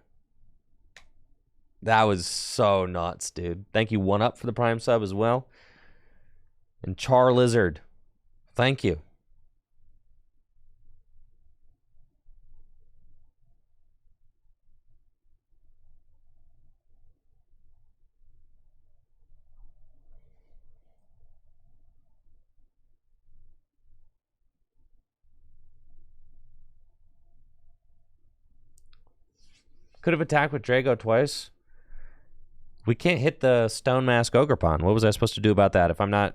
That was so nuts, dude. Thank you, One Up, for the Prime sub as well. And Char Lizard, thank you. Could have attacked with Drago twice. We can't hit the Stone Mask Ogerpon. What was I supposed to do about that if I'm not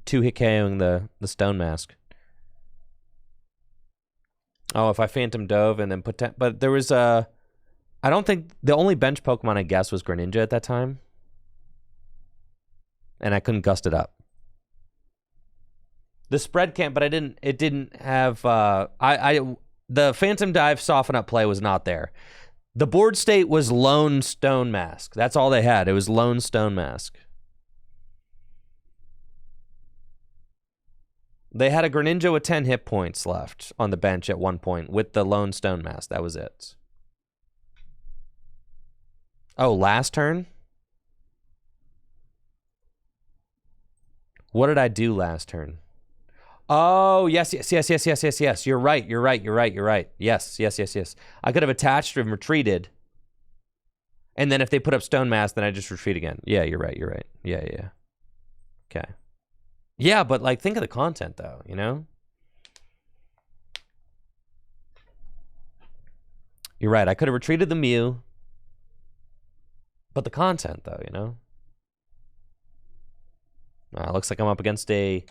2-hit KOing the Stone Mask? Oh, if I Phantom Dove and then put... But there was a... I don't think... The only bench Pokemon I guess was Greninja at that time. And I couldn't gust it up. The spread can't, but I didn't... It didn't have... The Phantom Dive Soften Up play was not there. The board state was Lone Stone Mask. That's all they had. It was Lone Stone Mask. They had a Greninja with 10 hit points left on the bench at one point with the Lone Stone Mask. That was it. Oh, last turn? What did I do last turn? Oh, yes. You're right. Yes. I could have attached and retreated. And then if they put up Stone Mask, then I just retreat again. Yeah, you're right. Yeah. Okay. Yeah, but like think of the content though, you know? You're right. I could have retreated the Mew. But the content though, you know? Looks like I'm up against a...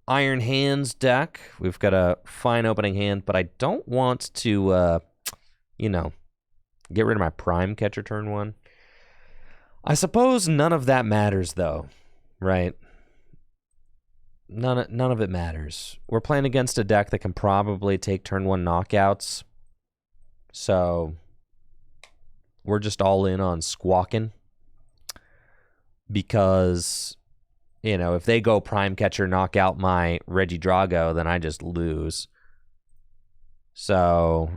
Iron Hands deck. We've got a fine opening hand, but I don't want to, you know, get rid of my Prime Catcher turn 1. I suppose none of that matters, though, right? None of it matters. We're playing against a deck that can probably take turn 1 knockouts, so we're just all in on squawking because... You know, if they go Prime Catcher, knock out my Regidrago, then I just lose. So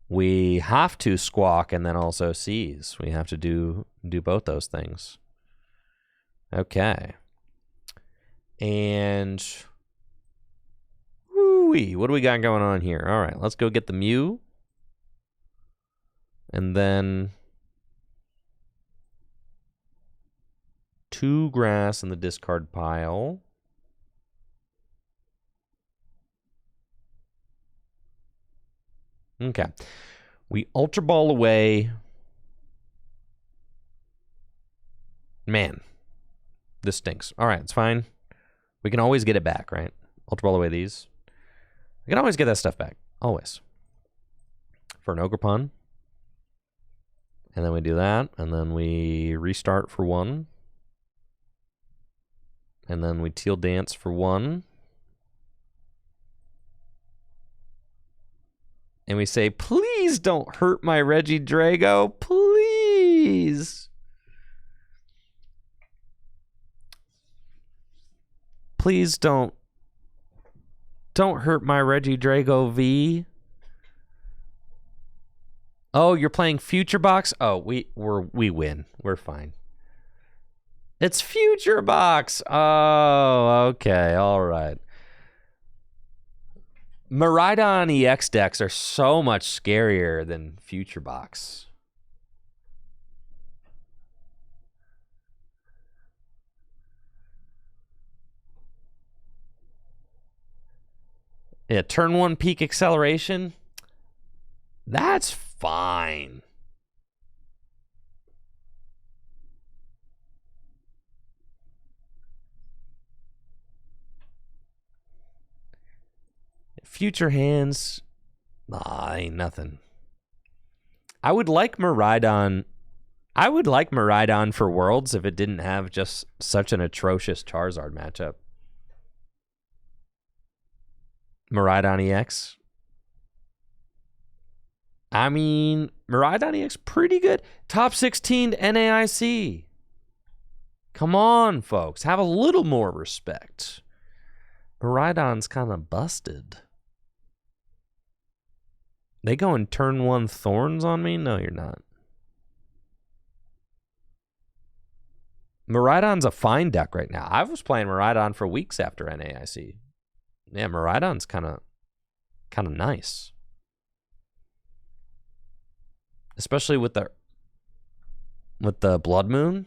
we have to squawk and then also seize. We have to do both those things. Okay. And woo-wee, what do we got going on here? All right, let's go get the Mew. And then 2 grass in the discard pile. Okay. We Ultra Ball away. Man, this stinks. All right, it's fine. We can always get it back, right? Ultra Ball away these. We can always get that stuff back. Always. For an Ogerpon. And then we do that. And then we restart for 1. And then we Teal Dance for 1. And we say, please don't hurt my Regidrago. Please. Please don't hurt my Regidrago V. Oh, you're playing Future Box? Oh, we win. We're fine. It's Future Box. Oh, okay. All right. Miraidon EX decks are so much scarier than Future Box. Yeah, turn 1 peak acceleration. That's fine. Future hands, nah, ain't nothing. I would like Miraidon. I would like Miraidon for Worlds if it didn't have just such an atrocious Charizard matchup. Miraidon EX. I mean, Miraidon EX pretty good. Top 16 to NAIC. Come on, folks. Have a little more respect. Miraidon's kind of busted. They going turn 1 Thorns on me? No, you're not. Miraidon's a fine deck right now. I was playing Miraidon for weeks after NAIC. Yeah, Miraidon's kind of nice. Especially with the Blood Moon.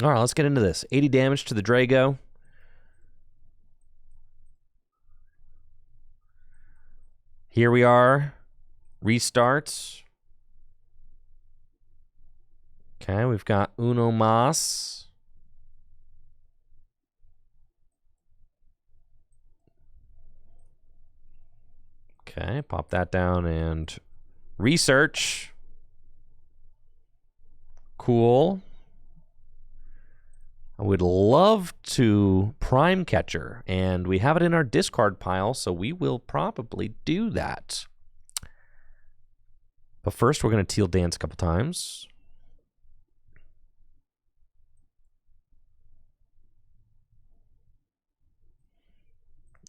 All right, let's get into this. 80 damage to the Drago. Here we are. Restarts. Okay, we've got Uno Mas. Okay, pop that down and research. Cool. I would love to Prime Catcher, and we have it in our discard pile, so we will probably do that. But first, we're going to Teal Dance a couple times.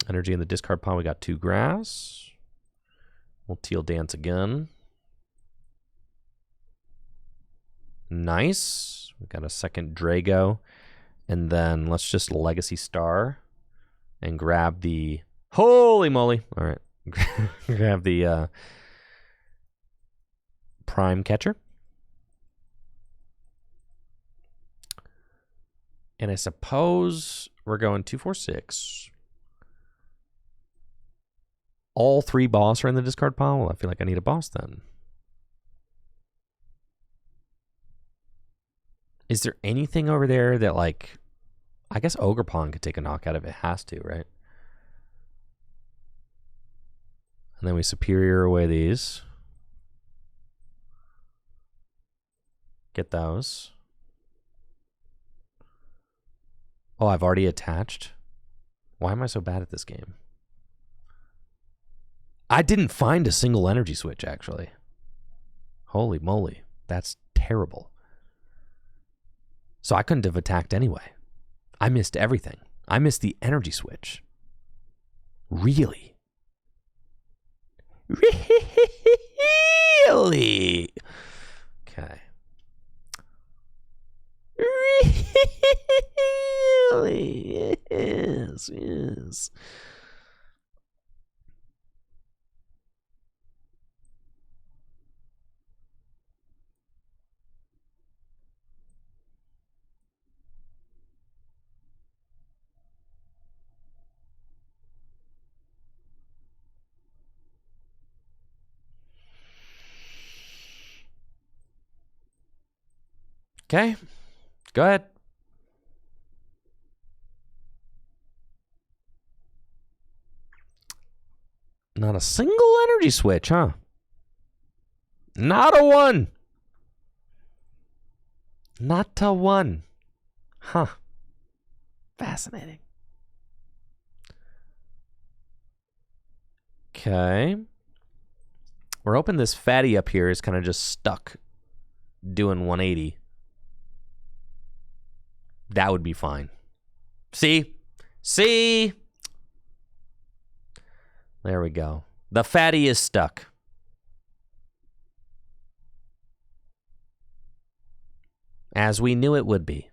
Energy in the discard pile, we got 2 grass. We'll Teal Dance again. Nice. We got a second Drago. And then let's just Legacy Star and grab the... Holy moly. All right. Grab the Prime Catcher. And I suppose we're going 2, 4, 6. All 3 boss are in the discard pile? Well, I feel like I need a boss then. Is there anything over there that, like... I guess Ogerpon could take a knockout if it has to, right? And then we superior away these. Get those. Oh, I've already attached? Why am I so bad at this game? I didn't find a single energy switch, actually. Holy moly. That's terrible. So I couldn't have attacked anyway. I missed everything. I missed the energy switch. Really? Really? Okay. Really? Yes, yes. Okay, go ahead. Not a single energy switch, huh? Not a one. Not a one. Huh. Fascinating. Okay. We're hoping this fatty up here is kind of just stuck doing 180. That would be fine. See? See? There we go. The fatty is stuck. As we knew it would be.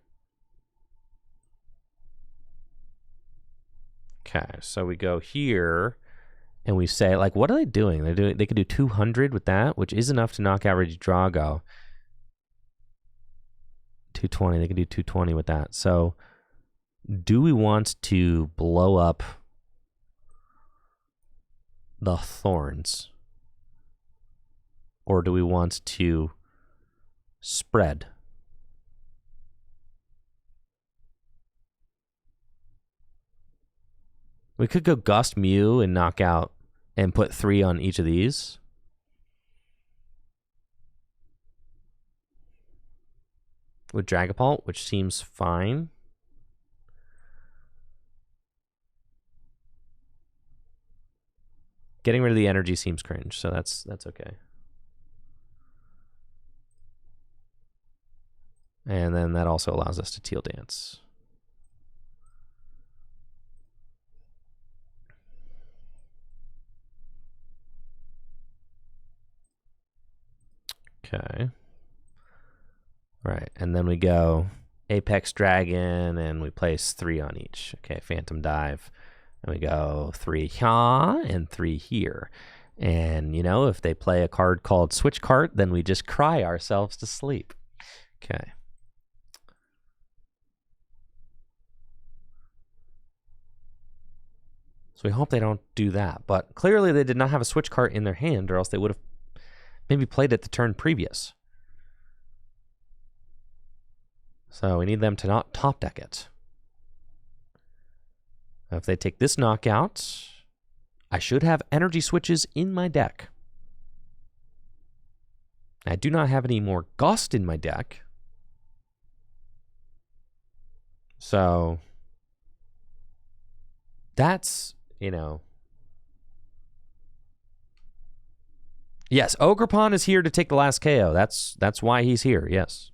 Okay, so we go here and we say, like, what are they doing? They could do 200 with that, which is enough to knock out Regidrago. 220. They can do 220 with that. So do we want to blow up the Thorns? Or do we want to spread? We could go Gust Mew and knock out and put 3 on each of these. with Dragapult, which seems fine. Getting rid of the energy seems cringe, so that's okay. And then that also allows us to Teal Dance. Okay. All right, and then we go Apex Dragon, and we place 3 on each. Okay, Phantom Dive. And we go 3 here and 3 here. And, you know, if they play a card called Switch Cart, then we just cry ourselves to sleep. Okay. So we hope they don't do that. But clearly they did not have a Switch Cart in their hand, or else they would have maybe played it the turn previous. So we need them to not top deck it. If they take this knockout, I should have energy switches in my deck. I do not have any more Gust in my deck. So that's, you know. Yes, Ogerpon is here to take the last KO. That's why he's here, yes.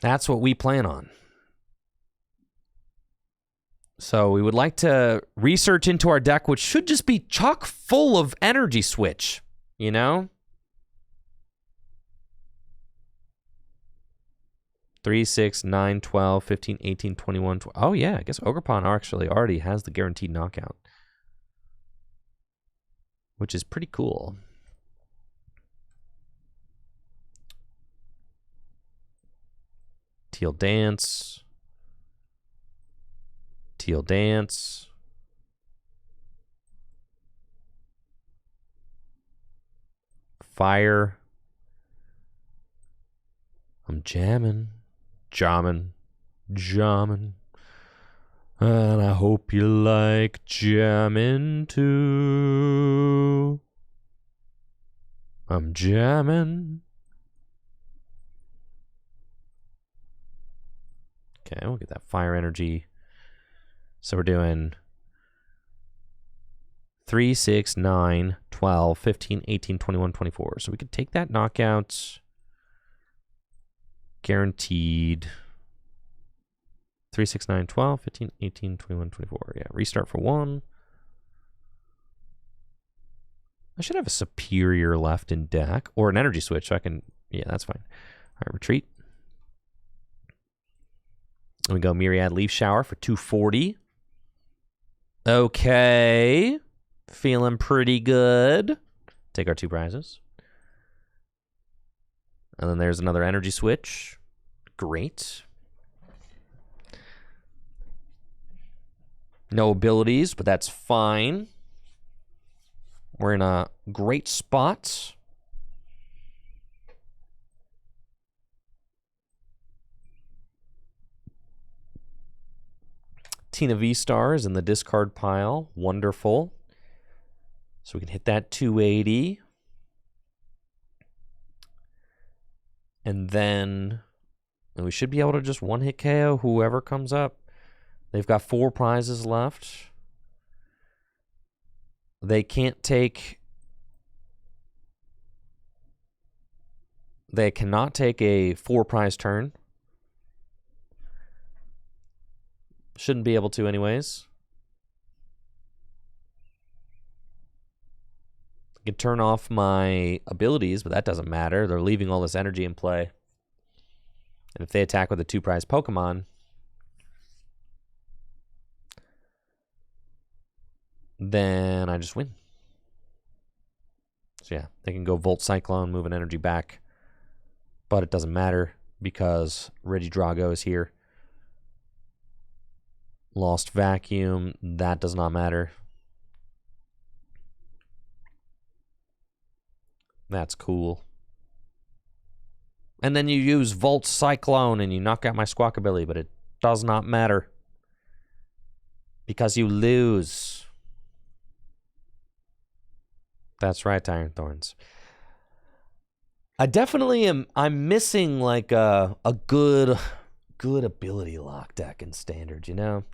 That's what we plan on. So we would like to research into our deck, which should just be chock full of energy switch, you know? 3, 6, 9, 12, 15, 18, 21, 12. Oh, yeah, I guess Ogerpon actually already has the guaranteed knockout, which is pretty cool. Teal Dance. Teal Dance. Fire. I'm jamming. And I hope you like jamming too. I'm jamming. Okay, we'll get that fire energy. So we're doing 3, 6, 9, 12, 15, 18, 21, 24. So we could take that knockout. Guaranteed. 3, 6, 9, 12, 15, 18, 21, 24. Yeah, restart for 1. I should have a superior left in deck. Or an energy switch, so I can... Yeah, that's fine. All right, retreat. And we go Myriad Leaf Shower for 240. Okay. Feeling pretty good. Take our 2 prizes. And then there's another energy switch. Great. No abilities, but that's fine. We're in a great spot. Tina V-Star is in the discard pile. Wonderful. So we can hit that 280. And then we should be able to just one-hit KO whoever comes up. They've got 4 prizes left. They can't take... They cannot take a 4-prize turn. Shouldn't be able to anyways. I can turn off my abilities, but that doesn't matter. They're leaving all this energy in play. And if they attack with a 2-prize Pokemon, then I just win. So yeah, they can go Volt Cyclone, move an energy back. But it doesn't matter because Regidrago is here. Lost Vacuum, that does not matter. That's cool. And then you use Volt Cyclone and you knock out my Squawkabilly, but it does not matter. Because you lose. That's right, Iron Thorns. I definitely am. I'm missing like a good ability lock deck in Standard, you know?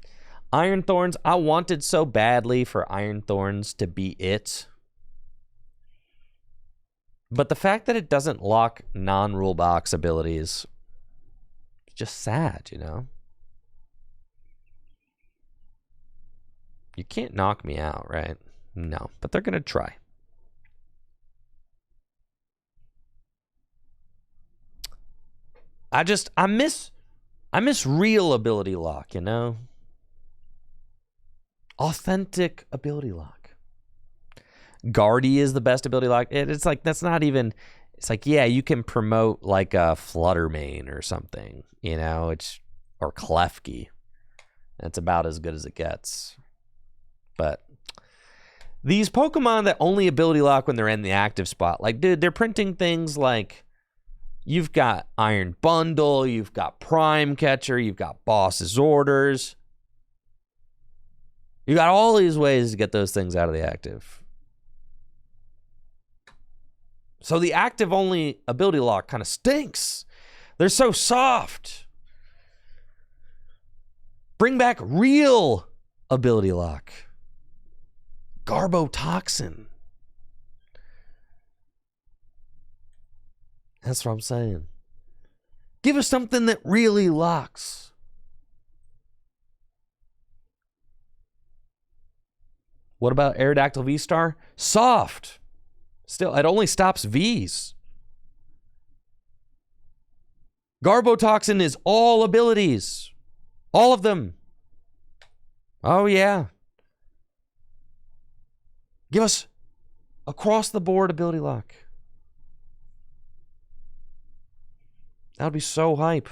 Iron Thorns, I wanted so badly for Iron Thorns to be it. But the fact that it doesn't lock non-rule box abilities is just sad, you know? You can't knock me out, right? No, but they're going to try. I miss real ability lock, you know? Authentic ability lock. Guardy is the best ability lock. It's like, that's not even, it's like, yeah, you can promote like a Fluttermane or something, you know, or Klefki. That's about as good as it gets. But these Pokemon that only ability lock when they're in the active spot, like, dude, they're printing things like, you've got Iron Bundle, you've got Prime Catcher, you've got Boss's Orders. You got all these ways to get those things out of the active. So the active only ability lock kind of stinks. They're so soft. Bring back real ability lock. Garbotoxin. That's what I'm saying. Give us something that really locks. What about Aerodactyl VSTAR? Soft. Still, it only stops Vs. Garbotoxin is all abilities. All of them. Oh, yeah. Give us across the board ability lock. That would be so hype.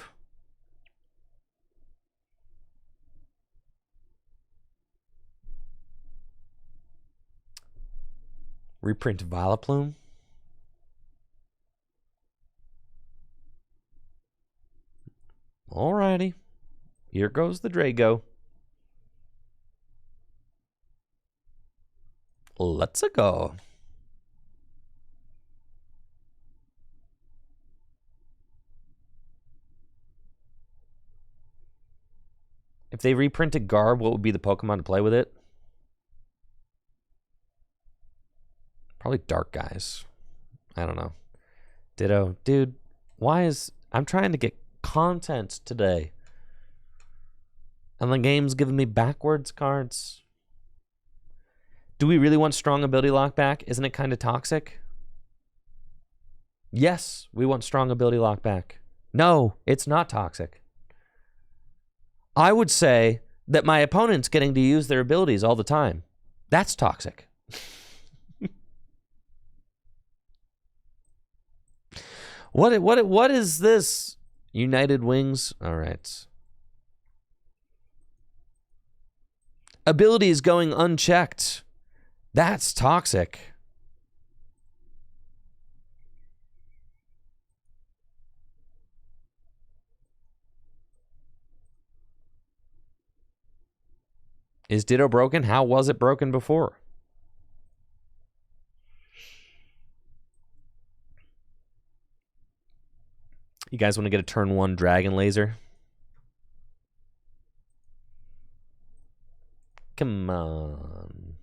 Reprint Vileplume. Alrighty. Here goes the Drago. Let's go. If they reprinted Garb, what would be the Pokemon to play with it? Probably Dark Guys. I don't know. Ditto. Dude, why is... I'm trying to get content today. And the game's giving me backwards cards. Do we really want strong ability lock back? Isn't it kind of toxic? Yes, we want strong ability lock back. No, it's not toxic. I would say that my opponent's getting to use their abilities all the time. That's toxic. What is this? United Wings? All right. Abilities going unchecked. That's toxic. Is Ditto broken? How was it broken before? You guys want to get a turn 1 Dragon Laser? Come on.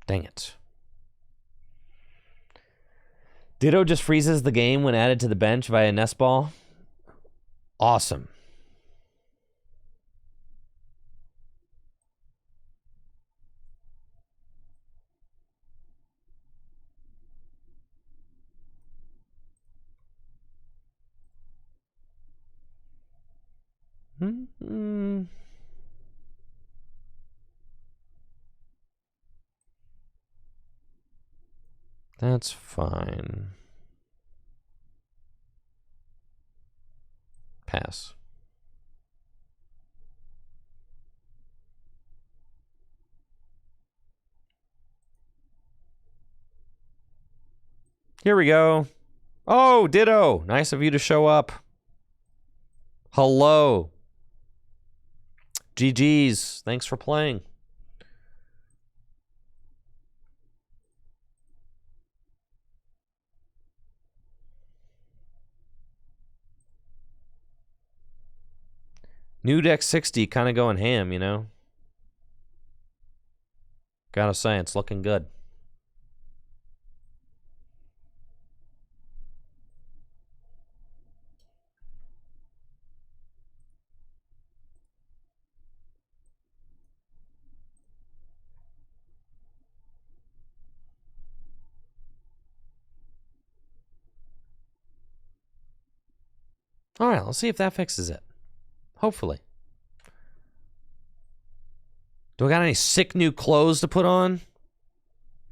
Dang it. Ditto just freezes the game when added to the bench via nest ball. Awesome. That's fine. Pass. Here we go. Oh, ditto. Nice of you to show up. Hello. GG's. Thanks for playing. New deck 60 kind of going ham, you know? Gotta say, it's looking good. All right, let's see if that fixes it. Hopefully. Do I got any sick new clothes to put on?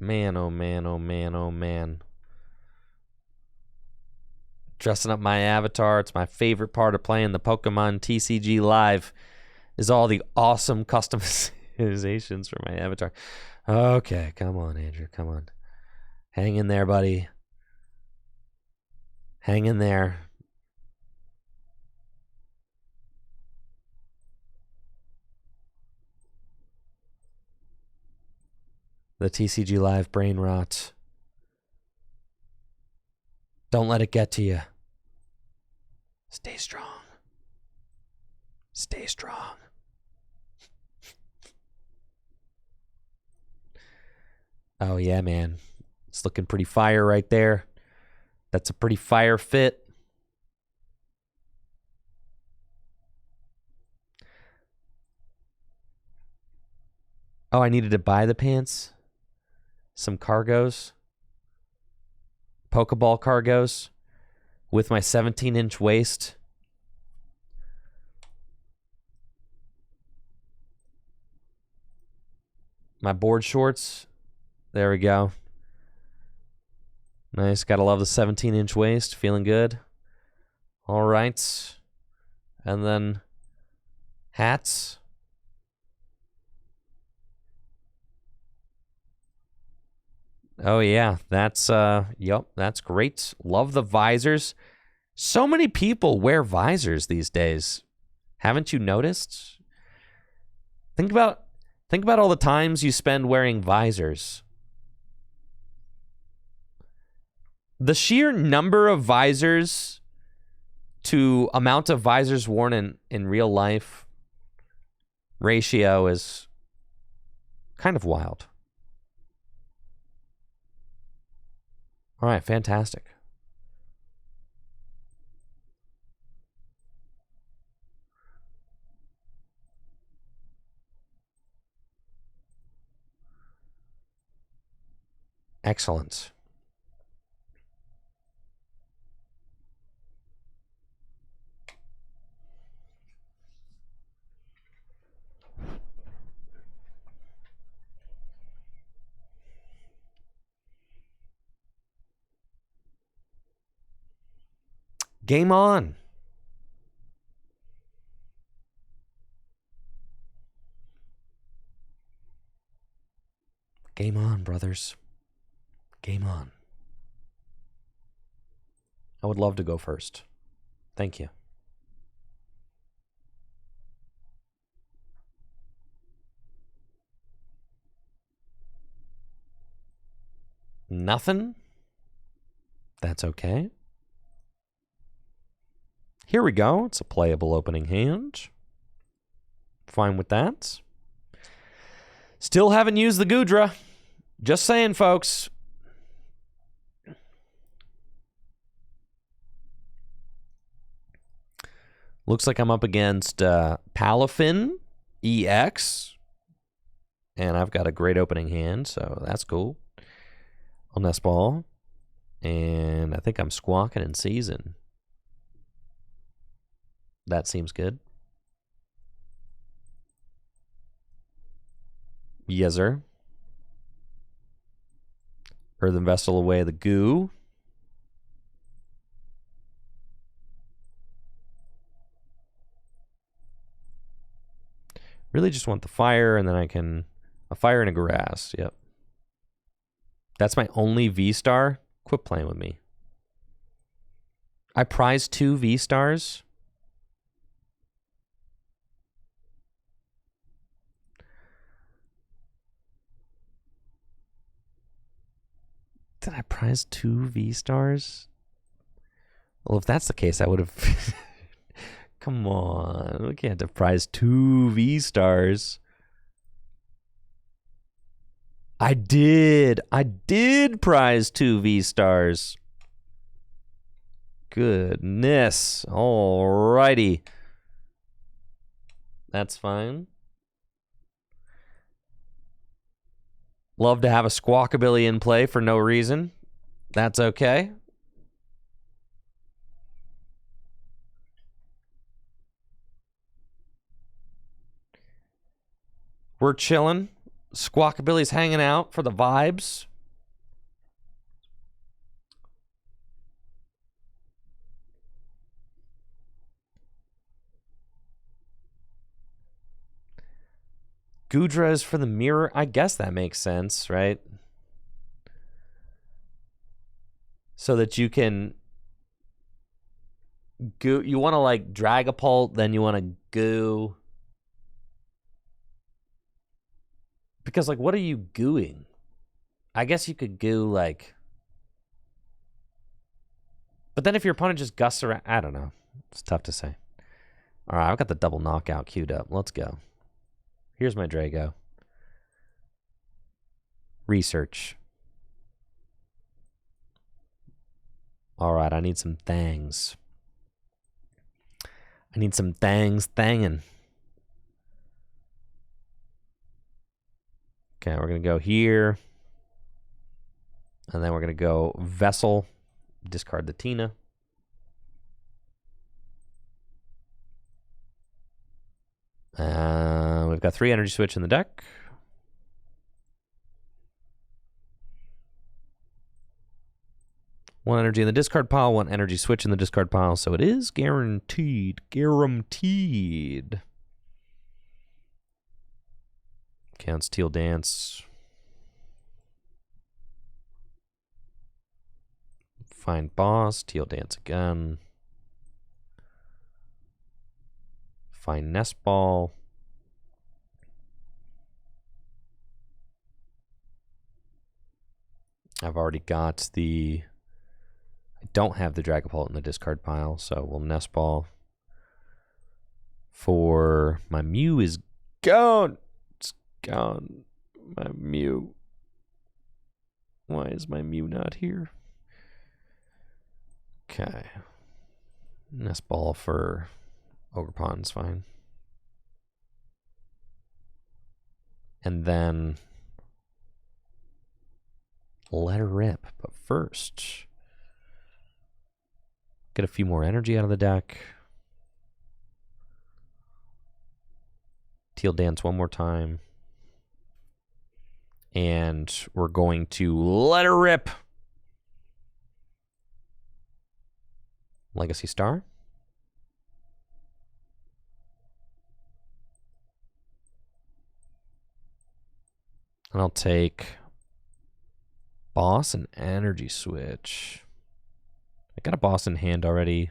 Man, oh man, oh man, oh man. Dressing up my avatar. It's my favorite part of playing the Pokémon TCG Live is all the awesome customizations for my avatar. Okay, come on, Andrew, come on. Hang in there, buddy. Hang in there. The TCG Live brain rot. Don't let it get to you. Stay strong. Stay strong. Oh, yeah, man. It's looking pretty fire right there. That's a pretty fire fit. Oh, I needed to buy the pants. Some cargos. Pokeball cargos. With my 17-inch waist. My board shorts. There we go. Nice. Gotta love the 17-inch waist. Feeling good. All right. And then hats. Oh, yeah. That's, yep, that's great. Love the visors. So many people wear visors these days. Haven't you noticed? Think about all the times you spend wearing visors. The sheer number of visors to amount of visors worn in real life ratio is kind of wild. All right, fantastic. Excellent. Game on. Game on, brothers. Game on. I would love to go first. Thank you. Nothing? That's okay. Here we go. It's a playable opening hand. Fine with that. Still haven't used the Gudra. Just saying, folks. Looks like I'm up against Palafin EX. And I've got a great opening hand, so that's cool. On this ball. And I think I'm squawking in season. That seems good. Yes, sir. Earthen Vessel away the goo. Really just want the fire, and then I can... A fire and a grass, yep. That's my only V-Star. Quit playing with me. I prize 2 V-Stars. Did I prize 2 V-Stars? Well, if that's the case, I would have... Come on. We can't have prize 2 V-Stars. I did prize 2 V-Stars. Goodness. Alrighty. That's fine. Love to have a Squawkabilly in play for no reason. That's okay. We're chilling. Squawkabilly's hanging out for the vibes. Gudra is for the mirror. I guess that makes sense, right? So that you can goo. You want to like Dragapult, then you want to goo. Because like, what are you gooing? I guess you could goo like. But then if your opponent just gusts around, I don't know. It's tough to say. All right, I've got the double knockout queued up. Let's go. Here's my Drago. Research. All right, I need some thangs. I need some thangs thangin'. Okay, we're going to go here. And then we're going to go Vessel. Discard the Tina. We've got 3 energy switch in the deck. One energy in the discard pile, 1 energy switch in the discard pile. So it is guaranteed. Guaranteed. Count Steel Dance. Find Boss. Teal Dance again. Find Nest Ball. I've already got the... I don't have the Dragapult in the discard pile, so we'll Nest Ball. For my Mew is gone. It's gone. My Mew. Why is my Mew not here? Okay. Nest Ball for Ogerpon's fine. And then let her rip. But first, get a few more energy out of the deck. Teal Dance one more time. And we're going to let her rip. Legacy Star. And I'll take Boss and Energy Switch. I got a Boss in hand already.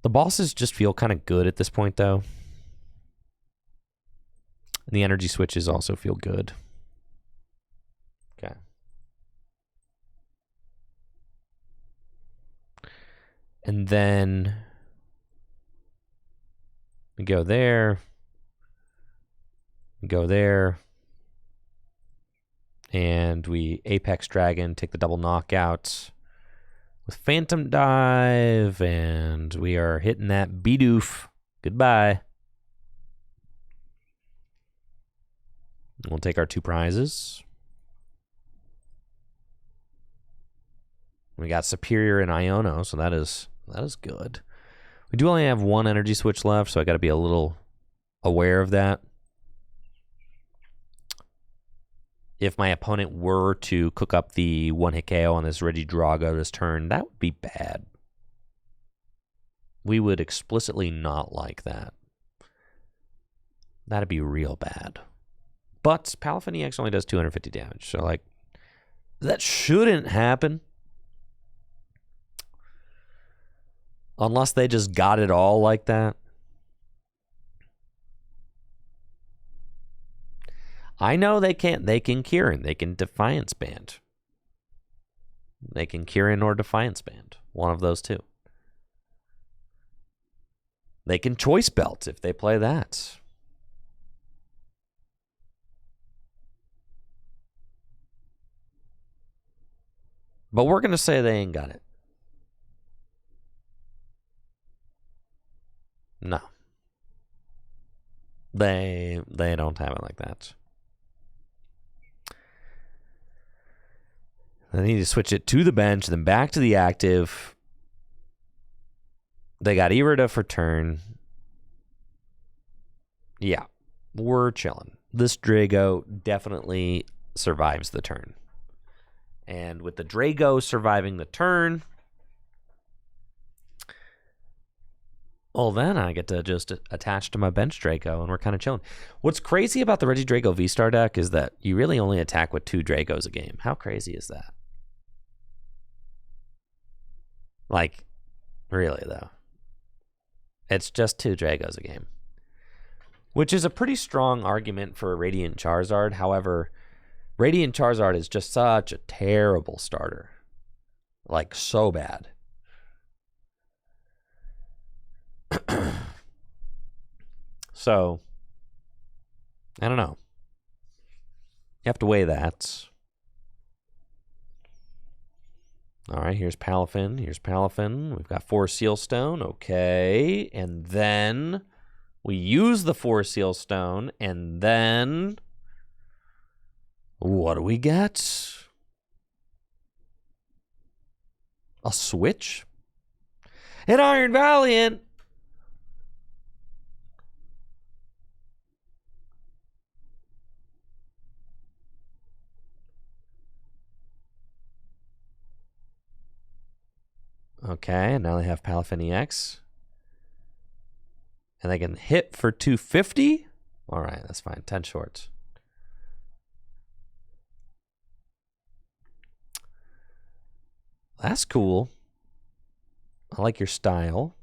The bosses just feel kind of good at this point, though. And the Energy Switches also feel good. Okay. And then we go there. We go there. And we Apex Dragon, take the double knockout with Phantom Dive. And we are hitting that Bidoof. Goodbye. We'll take our 2 prizes. We got Superior and Iono, so that is good. We do only have 1 energy switch left, so I got to be a little aware of that. If my opponent were to cook up the 1-hit KO on this Regidrago this turn, that would be bad. We would explicitly not like that. That'd be real bad. But Palafin EX only does 250 damage, so like That shouldn't happen. Unless they just got it all like that. I know they can't. They can Kieran. They can Defiance Band. They can Kieran or Defiance Band. One of those two. They can Choice Belt if they play that. But we're going to say they ain't got it. No. They don't have it like that. They need to switch it to the bench, then back to the active. They got Irida for turn. Yeah, we're chilling. This Drago definitely survives the turn. And with the Drago surviving the turn, well, then I get to just attach to my bench Drago, and we're kind of chilling. What's crazy about the Regidrago VSTAR deck is that you really only attack with 2 Dragos a game. How crazy is that? Like, really, though. It's just 2 Dragos a game. Which is a pretty strong argument for Radiant Charizard. However, Radiant Charizard is just such a terrible starter. Like, so bad. So, I don't know. You have to weigh that. All right, here's Palafin. Here's Palafin. We've got 4 Sealstone. Okay. And then we use the 4 Sealstone. And then what do we get? A switch? An Iron Valiant! Okay, and now they have Palafin EX. And they can hit for 250? All right, that's fine. 10 shorts. That's cool. I like your style.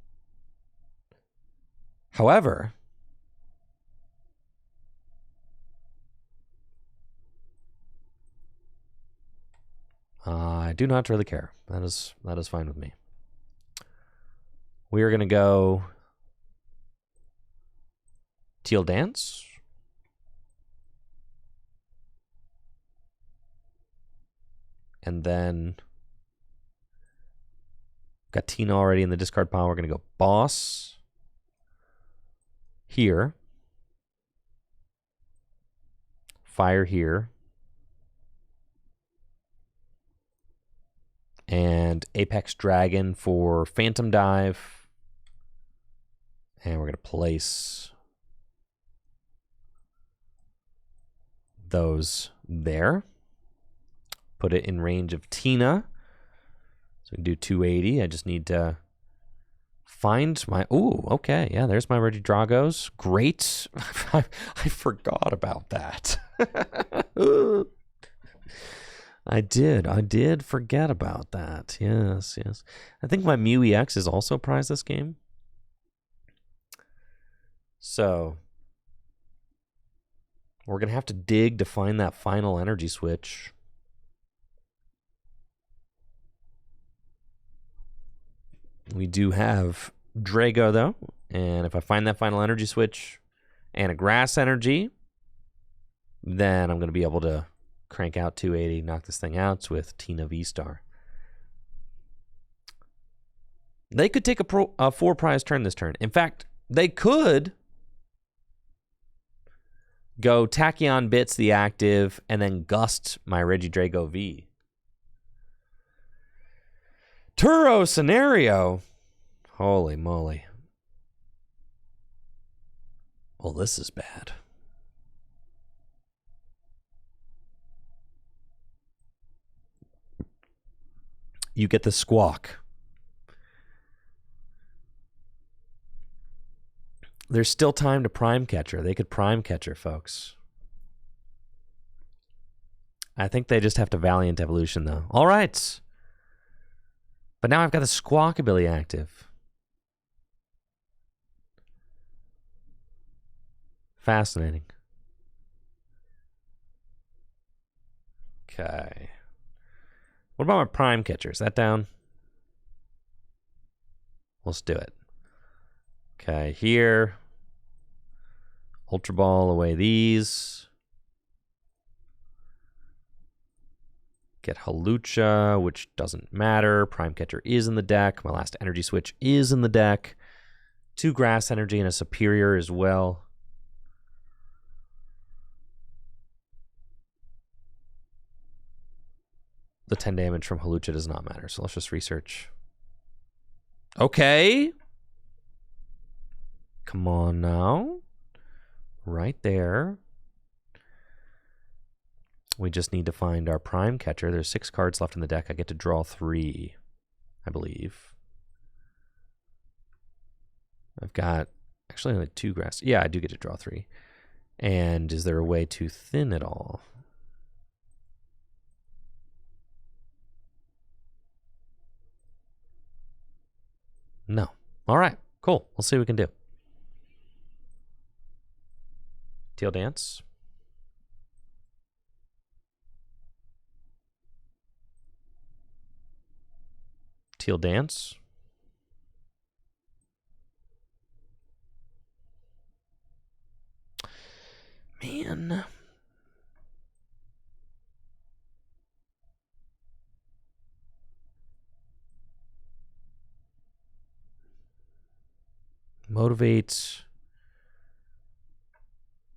However, I do not really care. That is fine with me. We are going to go Teal Dance. And then got Tina already in the discard pile. We're going to go Boss here. Fire here. And Apex Dragon for Phantom Dive. And we're going to place those there. Put it in range of Tina. So we can do 280. I just need to find my... Ooh, okay. Yeah, there's my Regidragos. Great. I forgot about that. I did forget about that. Yes. I think my Mew EX is also prized this game. So we're going to have to dig to find that final energy switch. We do have Drago, though. And if I find that final energy switch and a grass energy, then I'm going to be able to crank out 280, knock this thing out with Tina VSTAR. They could take a 4-prize turn this turn. In fact, they could go Tachyon Bits the active and then Gust my Regidrago V. Turo scenario. Holy moly. Well, this is bad. You get the Squawk. There's still time to Prime Catcher. They could Prime Catcher, folks. I think they just have to Valiant Evolution, though. All right. But now I've got the Squawk ability active. Fascinating. Okay. What about my Prime Catcher? Is that down? Let's do it. Okay, here. Ultra Ball away these. Get Halucha, which doesn't matter. Prime Catcher is in the deck. My last energy switch is in the deck. 2 grass energy and a superior as well. The 10 damage from Halucha does not matter, so let's just research. Okay. Come on now. Right there. We just need to find our Prime Catcher. There's 6 cards left in the deck. I get to draw 3, I believe. I've got actually only 2 grass. Yeah, I do get to draw 3. And is there a way to thin it all? No. All right, cool. We'll see what we can do. Teal Dance. Teal Dance. Man. Motivate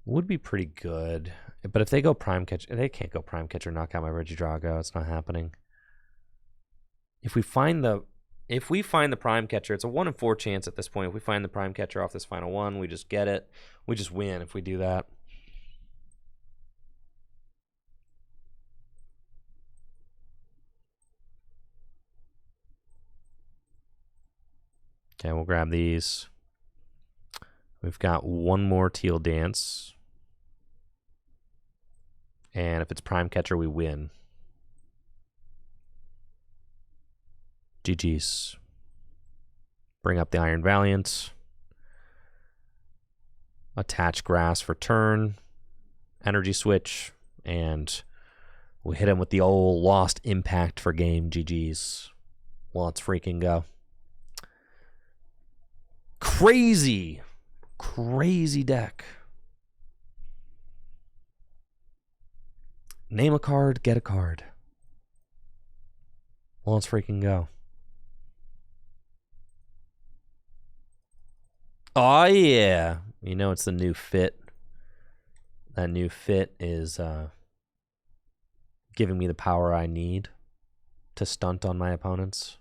would be pretty good. But if they go Prime Catcher, they can't go Prime Catcher, knock out my Regidrago. It's not happening. If we find the Prime Catcher, it's a 1 in 4 chance at this point. If we find the Prime Catcher off this final one, we just get it. We just win if we do that. Okay, we'll grab these. We've got 1 more Teal Dance. And if it's Prime Catcher, we win. GG's. Bring up the Iron Valiant. Attach Grass for turn. Energy switch. And we hit him with the old Lost Impact for game. GG's. Well, let's freaking go. Crazy. Crazy deck. Name a card, get a card. Well, let's freaking go. Oh, yeah. You know it's the new fit. That new fit is giving me the power I need to stunt on my opponents.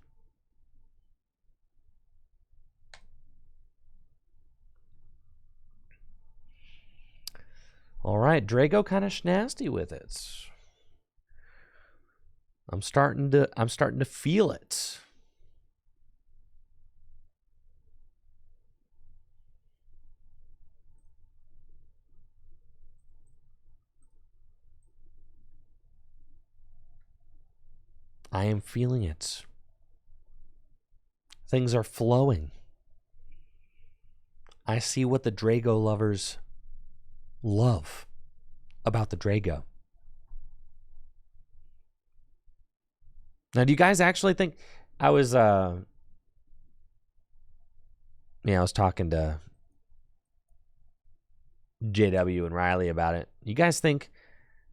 All right, Drago kind of schnasty with it. I'm starting to feel it. I am feeling it. Things are flowing. I see what the Drago lovers love about the Drago. Now, do you guys actually think I was I was talking to JW and Riley about it. You guys think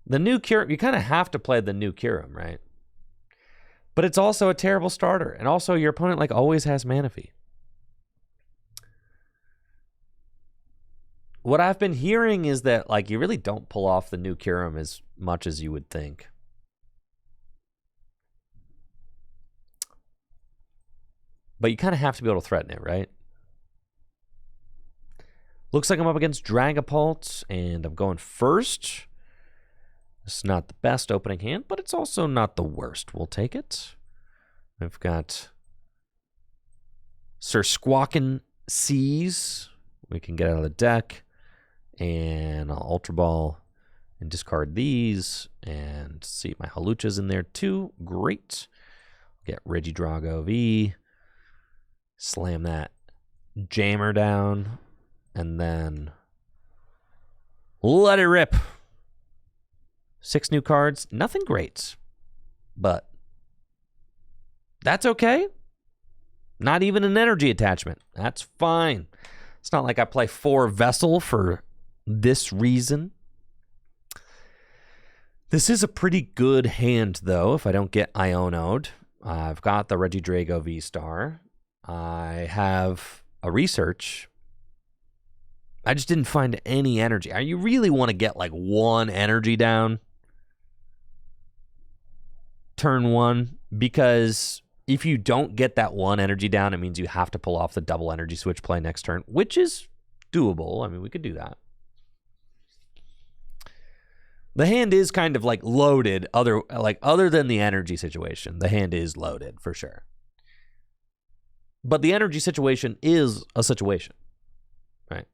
the new Kyurem, you kind of have to play the new Kyurem, right? But it's also a terrible starter, and also your opponent like always has Manaphy. What I've been hearing is that like you really don't pull off the new Kyurem as much as you would think. But you kind of have to be able to threaten it, right? Looks like I'm up against Dragapult, and I'm going first. It's not the best opening hand, but it's also not the worst. We'll take it. I've got Sir Squawkin' Seas. We can get out of the deck. And I'll Ultra Ball and discard these. And see, my Hawlucha's in there too. Great. Get Regidrago V. Slam that jammer down. And then let it rip. 6 new cards. Nothing great. But that's okay. Not even an energy attachment. That's fine. It's not like I play 4 Vessel for this reason. This is a pretty good hand, though, if I don't get Iono'd. I've got the Regidrago VSTAR. I have a research. I just didn't find any energy. You really want to get like 1 energy down turn 1, because if you don't get that 1 energy down, it means you have to pull off the double energy switch play next turn, which is doable. I mean, we could do that. The hand is kind of like loaded, other than the energy situation. The hand is loaded for sure. But the energy situation is a situation, right?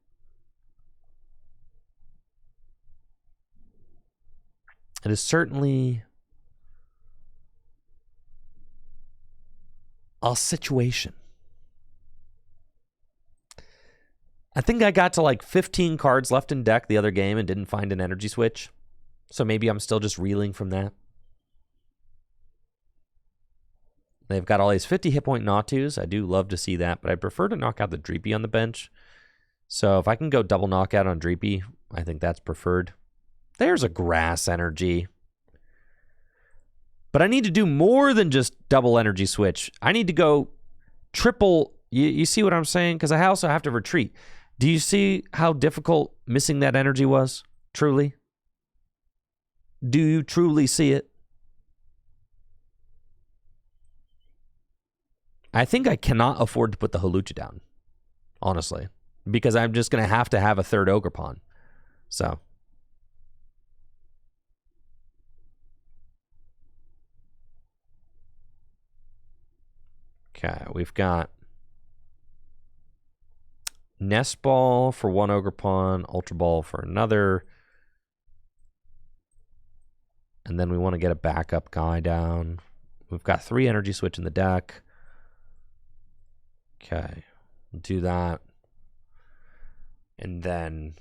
It is certainly a situation. I think I got to like 15 cards left in deck the other game and didn't find an energy switch. So maybe I'm still just reeling from that. They've got all these 50 hit point Nautus. I do love to see that, but I prefer to knock out the Dreepy on the bench. So if I can go double knockout on Dreepy, I think that's preferred. There's a grass energy. But I need to do more than just double energy switch. I need to go triple. You see what I'm saying? Because I also have to retreat. Do you see how difficult missing that energy was? Truly? Do you truly see it? I think I cannot afford to put the Hawlucha down, honestly, because I'm just going to have a 3rd Ogerpon. So. Okay, we've got Nest Ball for 1 Ogerpon, Ultra Ball for another. And then we want to get a backup guy down. We've got 3 energy switch in the deck. Okay, we'll do that. And then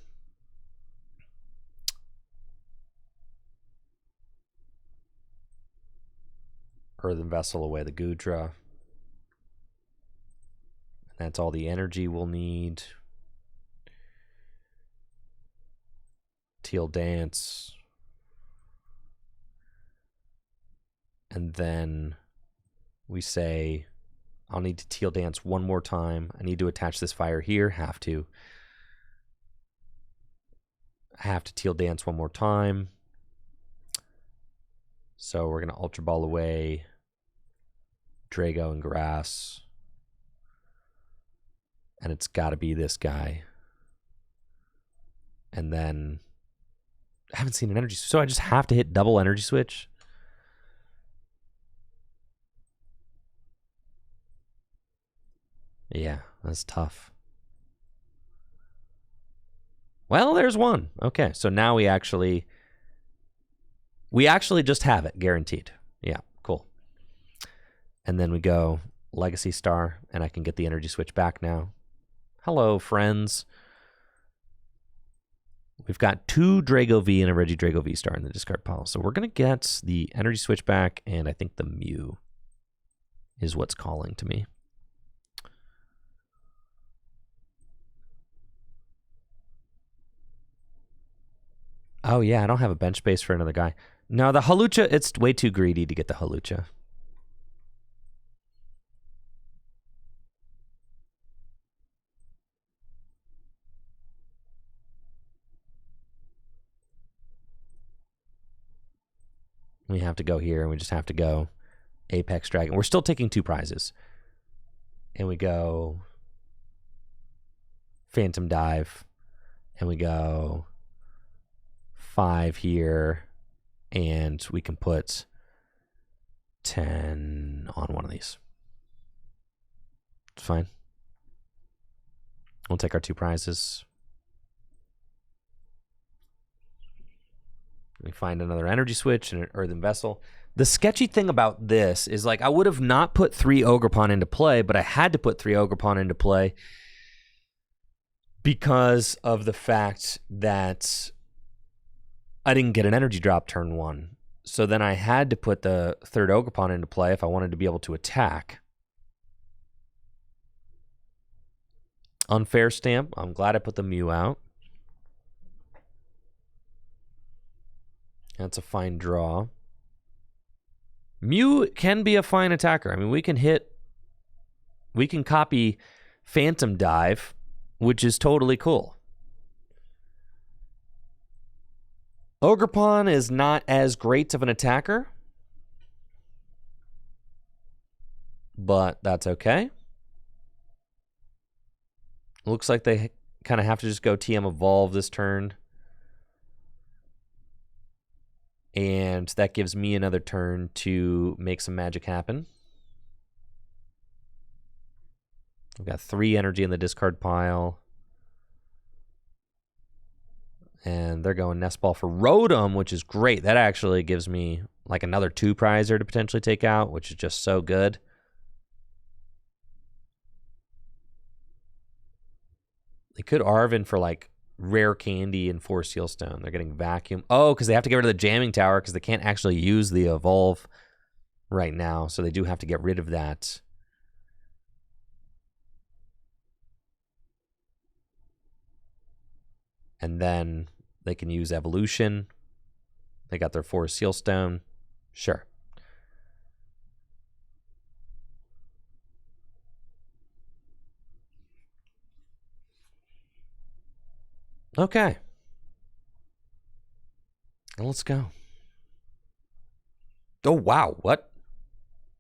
Earthen Vessel away the Gudra. That's all the energy we'll need. Teal Dance. And then we say, I'll need to Teal Dance 1 more time. I need to attach this fire here. Have to. I have to Teal Dance 1 more time. So we're going to Ultra Ball away Drago and Grass. And it's got to be this guy. And then I haven't seen an energy, so I just have to hit double energy switch. Yeah, that's tough. Well, there's 1. Okay, so now we actually just have it guaranteed. Yeah, cool. And then we go Legacy Star, and I can get the energy switch back now. Hello, friends. We've got 2 Drago V and a Regidrago VSTAR in the discard pile. So we're going to get the energy switch back, and I think the Mew is what's calling to me. Oh, yeah, I don't have a bench space for another guy. No, the Hawlucha, it's way too greedy to get the Hawlucha. We have to go here, and we just have to go Apex Dragon. We're still taking 2 prizes. And we go Phantom Dive, and we go 5 here, and we can put 10 on one of these. It's fine. We'll take our 2 prizes. We find another energy switch and an earthen vessel. The sketchy thing about this is, like, I would have not put 3 Ogerpon into play, but I had to put 3 Ogerpon into play because of the fact that I didn't get an energy drop turn 1. So then I had to put the 3rd Ogerpon into play if I wanted to be able to attack. Unfair stamp. I'm glad I put the Mew out. That's a fine draw. Mew can be a fine attacker. I mean, we can copy Phantom Dive, which is totally cool. Ogerpon is not as great of an attacker, but that's okay. Looks like they kind of have to just go TM Evolve this turn. And that gives me another turn to make some magic happen. I've got 3 energy in the discard pile. And they're going Nest Ball for Rotom, which is great. That actually gives me like another 2 prizer to potentially take out, which is just so good. They could Arven for like Rare Candy and 4 Sealstone. They're getting Vacuum. Oh, because they have to get rid of the Jamming Tower because they can't actually use the Evolve right now. So they do have to get rid of that. And then they can use Evolution. They got their 4 Sealstone. Sure. Okay. Let's go. Oh, wow. What?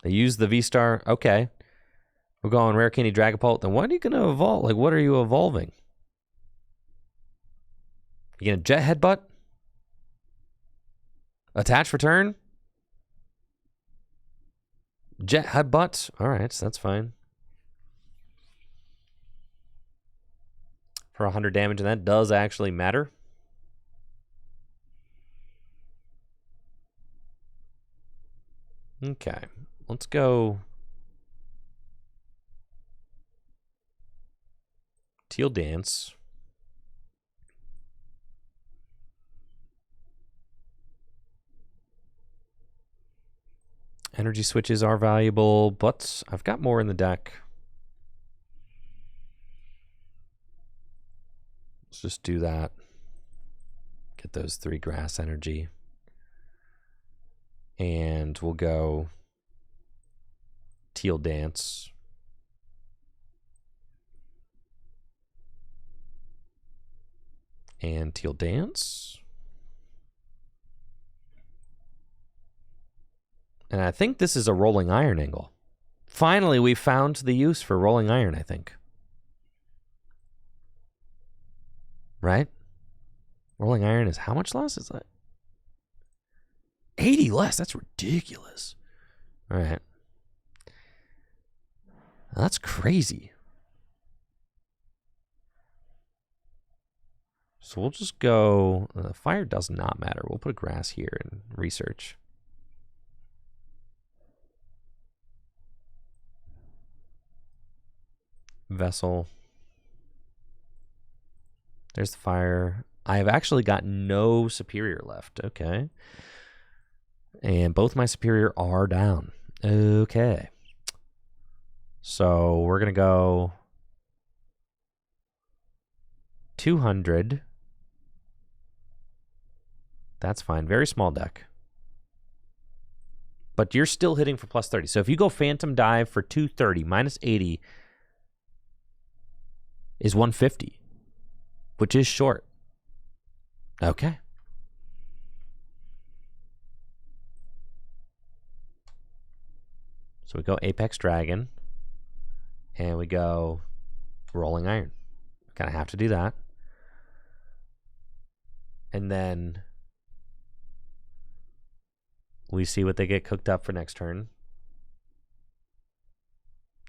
They used the VSTAR. Okay. We're going Rare Candy Dragapult. Then what are you going to evolve? Like, what are you evolving? You going to Jet Headbutt? Attach Return? Jet Headbutt? All right, so that's fine. For 100 damage, and that does actually matter. Okay, let's go Teal Dance. Energy switches are valuable, but I've got more in the deck. Let's just do that. Get those 3 grass energy. And we'll go Teal Dance. And Teal Dance. And I think this is a Rolling Iron angle. Finally, we found the use for Rolling Iron, I think. Right? Rolling Iron is how much less? Is that 80 less? That's ridiculous. All right. That's crazy. So we'll just go... fire does not matter. We'll put a grass here and research. Vessel. There's the fire. I have actually got no superior left. Okay. And both my superior are down. Okay. So we're going to go 200. That's fine. Very small deck. But you're still hitting for plus 30. So if you go Phantom Dive for 230, minus 80 is 150. Which is short. Okay. So we go Apex Dragon. And we go Rolling Iron. Kind of have to do that. And then we see what they get cooked up for next turn.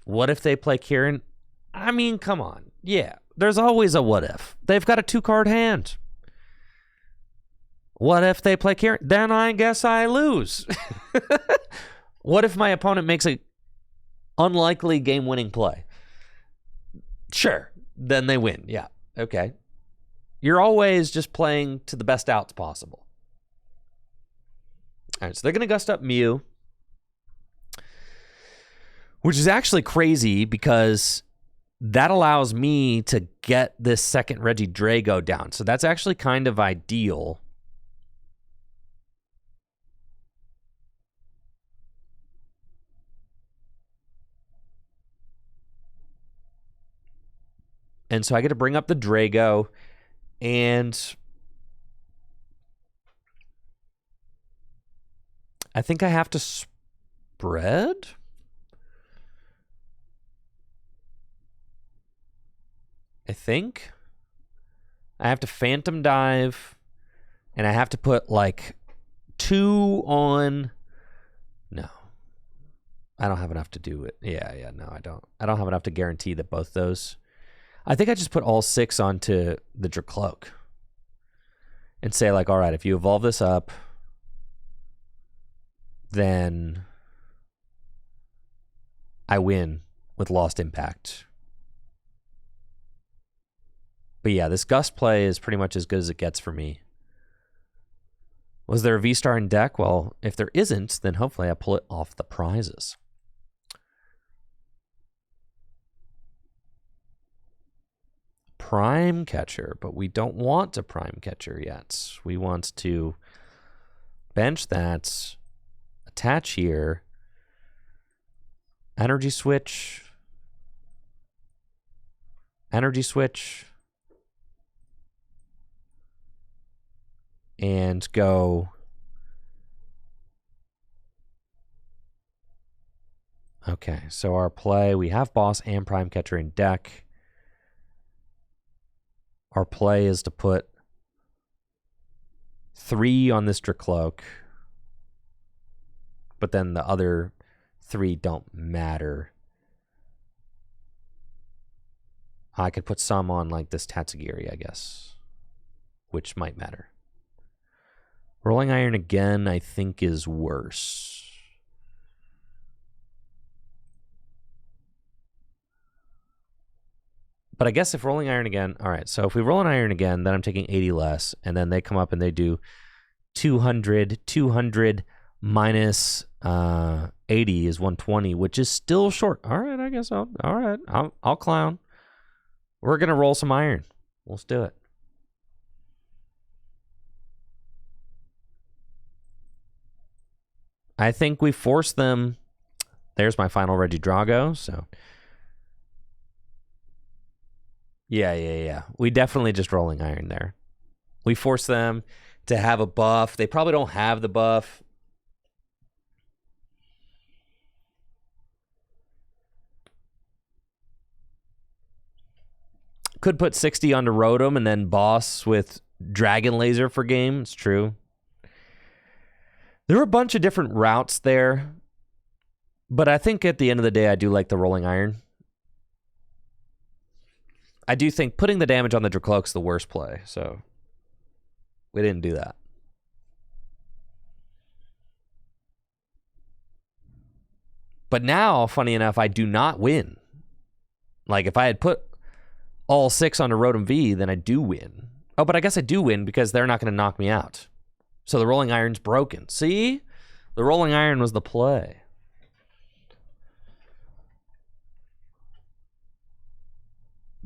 What if they play Kieran? I mean, come on. Yeah. There's always a what if. They've got a 2-card hand. What if they play Kieran? Then I guess I lose. What if my opponent makes a unlikely game-winning play? Sure, then they win. Yeah, okay. You're always just playing to the best outs possible. All right, so they're going to gust up Mew, which is actually crazy because that allows me to get this second Regidrago down. So that's actually kind of ideal. And so I get to bring up the Drago, and I think I have to spread? I think. I have to Phantom Dive, and I have to put like 2 on... No. I don't have enough to do it. Yeah, no, I don't. I don't have enough to guarantee that both those... I think I just put all 6 onto the Dracloak and say, like, all right, if you evolve this up, then I win with Lost Impact. But yeah, this Gust play is pretty much as good as it gets for me. Was there a V-Star in deck? Well, if there isn't, then hopefully I pull it off the prizes. Prime Catcher, but we don't want a Prime Catcher yet. We want to bench that, attach here, energy switch, and go. Okay, so our play, we have Boss and Prime Catcher in deck. Our play is to put 3 on this Dracloak, but then the other 3 don't matter. I could put some on like this Tatsugiri, I guess, which might matter. Rolling Iron again, I think, is worse. But I guess if Rolling Iron again, all right, so if we roll an Iron again, then I'm taking 80 less, and then they come up and they do 200 minus 80 is 120, which is still short. All right, I guess I'll clown. We're going to roll some Iron. Let's do it. I think we force them. There's my final Regidrago, so... Yeah. We definitely just Rolling Iron there. We force them to have a buff. They probably don't have the buff. Could put 60 onto Rotom and then Boss with Dragon Laser for game. It's true. There were a bunch of different routes there. But I think at the end of the day, I do like the Rolling Iron. I do think putting the damage on the Dracloak's the worst play, so we didn't do that. But now, funny enough, I do not win. Like, if I had put all 6 onto Rotom V, then I do win. Oh, but I guess I do win because they're not going to knock me out. So the Rolling Iron's broken. See? The Rolling Iron was the play.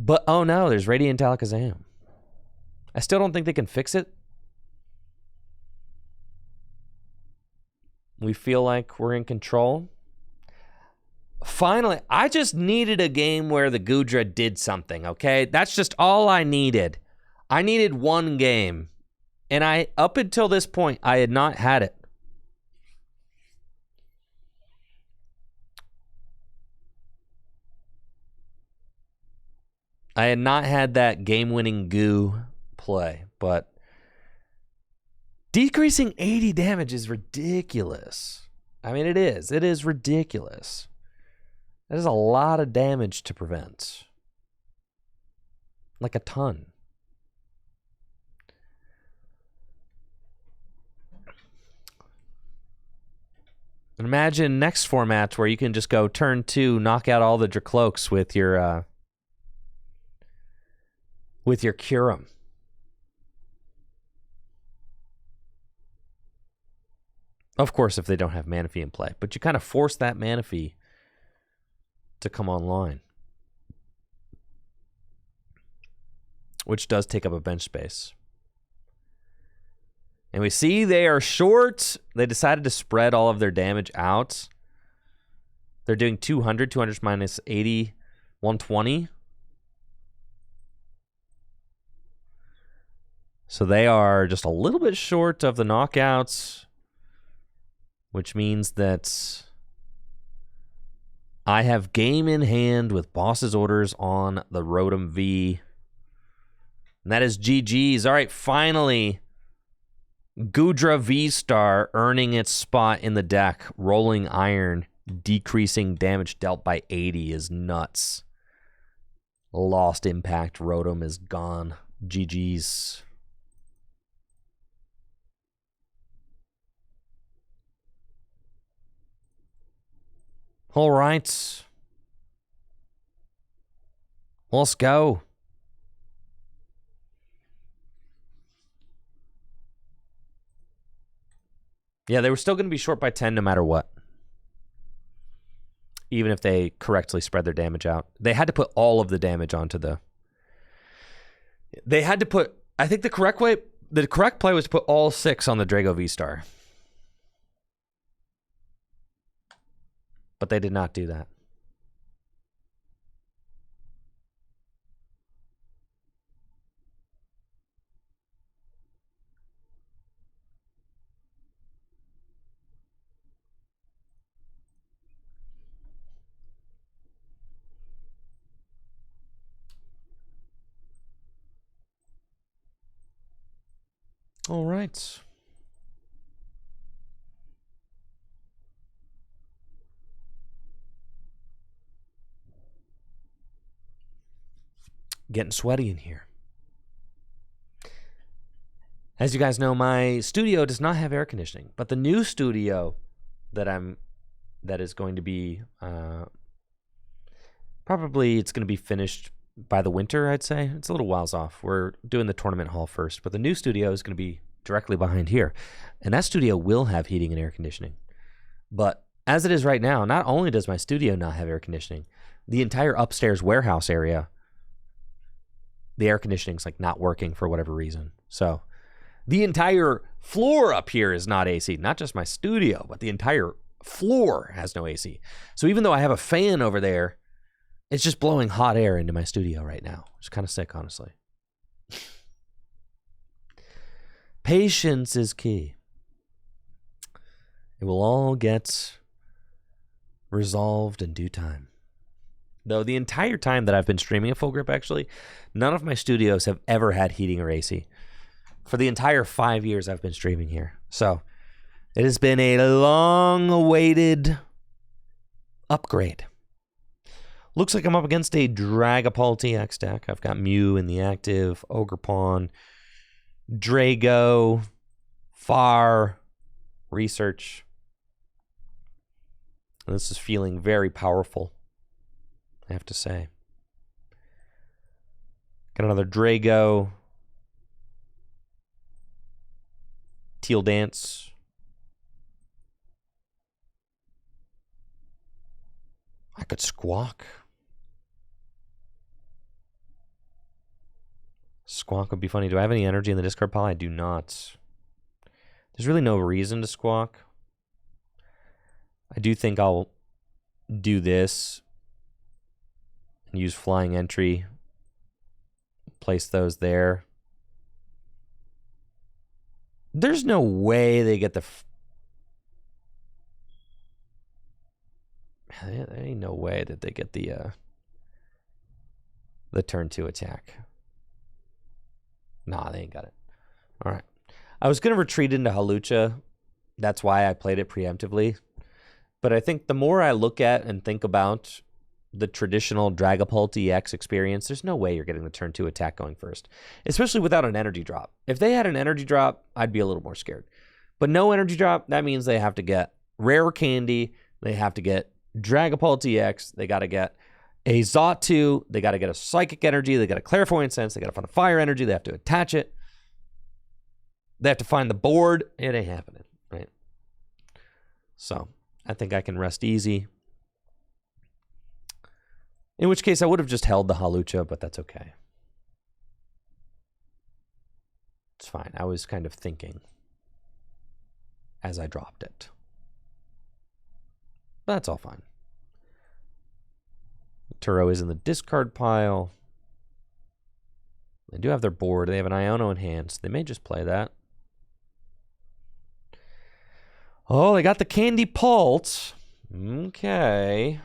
But, oh no, there's Radiant Alakazam. I still don't think they can fix it. We feel like we're in control. Finally, I just needed a game where the Goodra did something, okay? That's just all I needed. I needed one game. And up until this point, I had not had it. I had not had that game-winning goo play, but decreasing 80 damage is ridiculous. I mean, it is. It is ridiculous. That is a lot of damage to prevent. Like a ton. Imagine next format where you can just go turn 2, knock out all the Dracloaks with your Curum. Of course, if they don't have Manaphy in play. But you kind of force that Manaphy to come online. Which does take up a bench space. And we see they are short. They decided to spread all of their damage out. They're doing 200. 200 minus 80. 120. So they are just a little bit short of the knockouts. Which means that I have game in hand with Boss's Orders on the Rotom V. And that is GG's. All right, finally... Gudra VSTAR earning its spot in the deck. Rolling Iron, decreasing damage dealt by 80 is nuts. Lost Impact Rotom is gone. GG's. All right. Let's go. Yeah, they were still going to be short by 10 no matter what. Even if they correctly spread their damage out. They had to put all of the damage onto the... They had to put... I think the correct play was to put all 6 on the Drago VSTAR. But they did not do that. All right. Getting sweaty in here. As you guys know, my studio does not have air conditioning, but the new studio that is going to be probably it's going to be finished by the winter, I'd say. It's a little whiles off. We're doing the tournament hall first, but the new studio is going to be directly behind here. And that studio will have heating and air conditioning. But as it is right now, not only does my studio not have air conditioning, the entire upstairs warehouse area, the air conditioning's like not working for whatever reason. So the entire floor up here is not AC, not just my studio, but the entire floor has no AC. So even though I have a fan over there, it's just blowing hot air into my studio right now. It's kind of sick, honestly. Patience is key. It will all get resolved in due time. Though the entire time that I've been streaming a Full Grip, actually, none of my studios have ever had heating or AC. For the entire 5 years I've been streaming here. So it has been a long-awaited upgrade. Looks like I'm up against a Dragapult EX deck. I've got Mew in the active, Ogerpon, Drago, Far, Research. This is feeling very powerful, I have to say. Got another Drago, Teal Dance. I could Squawk. Squawk would be funny. Do I have any energy in the discard pile? I do not. There's really no reason to Squawk. I do think I'll do this and use Flying Entry. Place those there. There's no way they get the... There ain't no way that they get the turn 2 attack. Nah, they ain't got it. All right. I was going to retreat into Halucha. That's why I played it preemptively. But I think the more I look at and think about the traditional Dragapult EX experience, there's no way you're getting the turn 2 attack going first. Especially without an energy drop. If they had an energy drop, I'd be a little more scared. But no energy drop, that means they have to get rare candy. They have to get Dragapult EX. They got to get a Xatu. They got to get a Psychic Energy. They got a Clairvoyant Sense. They got to find a Fire Energy. They have to attach it. They have to find the board. It ain't happening, right? So I think I can rest easy. In which case I would have just held the Hawlucha, but that's okay. It's fine. I was kind of thinking as I dropped it. But that's all fine. Turo is in the discard pile. They do have their board. They have an Iono in hand, so they may just play that. Oh, they got the Candy Pult. Okay.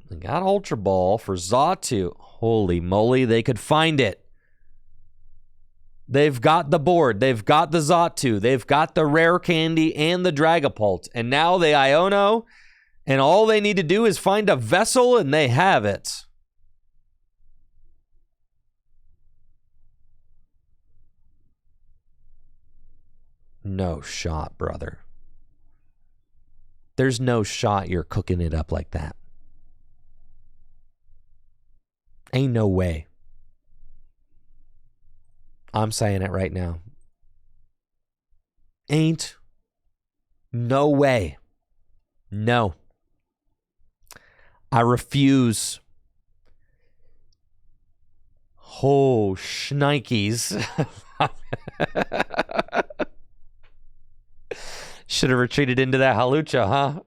They got Ultra Ball for Xatu. Holy moly, they could find it. They've got the board. They've got the Xatu. They've got the rare candy and the Dragapult. And now they Iono. And all they need to do is find a vessel and they have it. No shot, brother. There's no shot you're cooking it up like that. Ain't no way. I'm saying it right now. Ain't no way. No. I refuse. Oh, shnikes. Should have retreated into that Hawlucha, huh?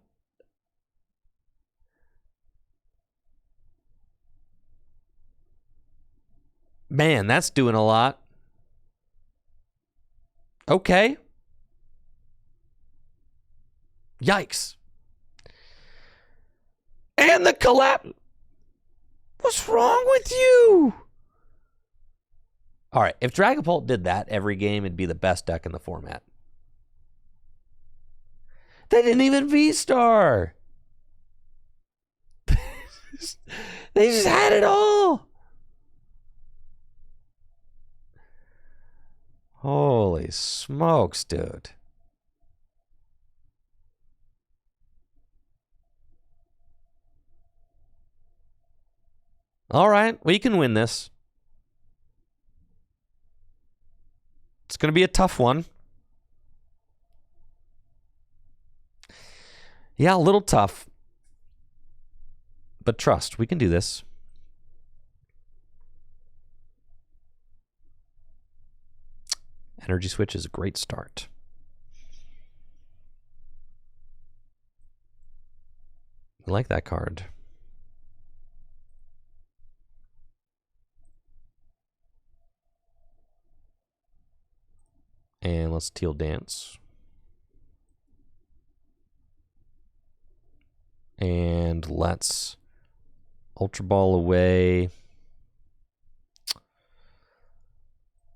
Man, that's doing a lot. Okay. Yikes. And the collapse. What's wrong with you? All right, if Dragapult did that every game, it'd be the best deck in the format. They didn't even V-Star. They just had it all. Holy smokes, dude. All right, we can win this. It's going to be a tough one. Yeah, a little tough. But trust, we can do this. Energy Switch is a great start. I like that card. And let's Teal Dance. And let's Ultra Ball away.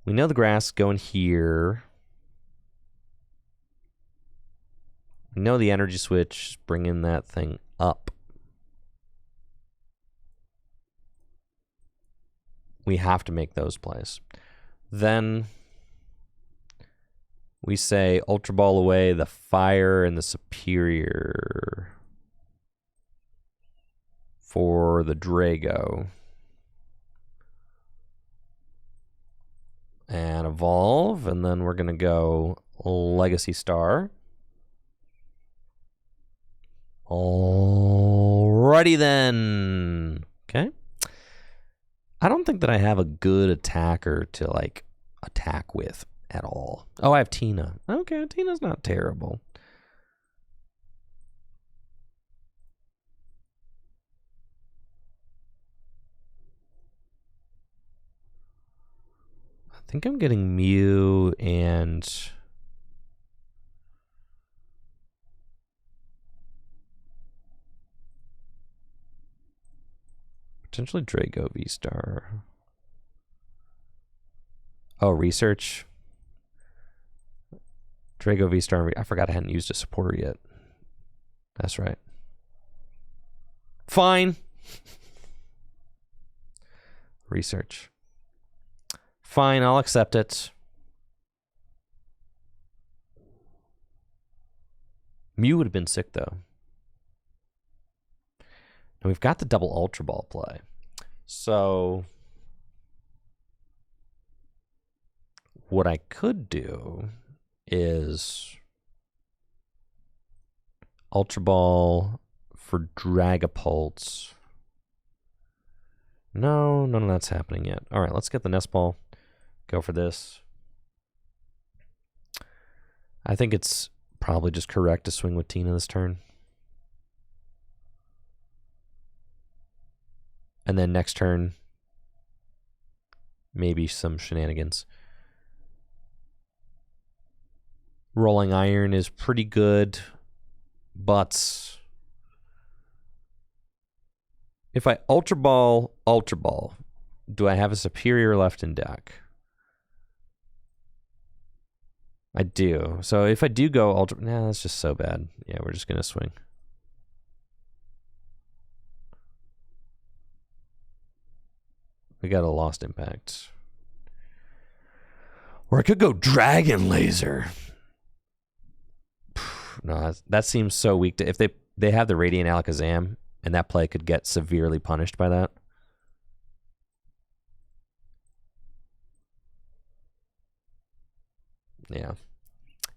We know the grass going here. We know the Energy Switch, bringing that thing up. We have to make those plays. Then we say Ultra Ball away, the Fire and the Superior for the Drago. And evolve, and then we're going to go Legacy Star. Alrighty then. Okay. I don't think that I have a good attacker to, like, attack with at all. Oh, I have Tina. Okay, Tina's not terrible. I think I'm getting Mew and potentially Drago VSTAR. Oh, research. Drago VSTAR. I forgot I hadn't used a supporter yet. That's right. Fine. Research. Fine, I'll accept it. Mew would have been sick, though. And we've got the double Ultra Ball play. So what I could do is Ultra Ball for Dragapult. No, none of that's happening yet. All right, let's get the Nest Ball. Go for this. I think it's probably just correct to swing with Tina this turn. And then next turn, maybe some shenanigans. Rolling Iron is pretty good, but if I Ultra Ball, do I have a superior left in deck? I do. So if I do go Ultra... Nah, that's just so bad. Yeah, we're just going to swing. We got a Lost Impact. Or I could go Dragon Laser. No, that seems so weak. If they have the Radiant Alakazam, and that play could get severely punished by that. Yeah.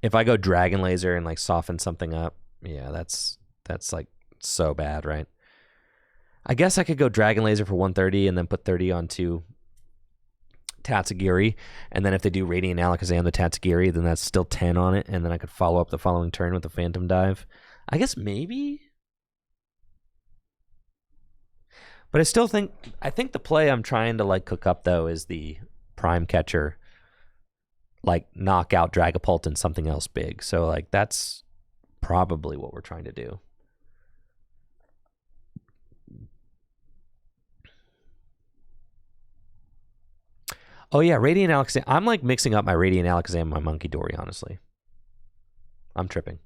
If I go Dragon Laser and like soften something up, yeah, that's like so bad, right? I guess I could go Dragon Laser for 130 and then put 30 onto Tatsugiri. And then if they do Radiant Alakazam, the Tatsugiri, then that's still 10 on it. And then I could follow up the following turn with the Phantom Dive. I guess maybe. But I still think, the play I'm trying to like cook up though is the Prime Catcher, like knock out Dragapult and something else big. So like that's probably what we're trying to do. Oh yeah, Radiant Alakazam. I'm like mixing up my Radiant Alakazam and my Monkey Dory, honestly. I'm tripping.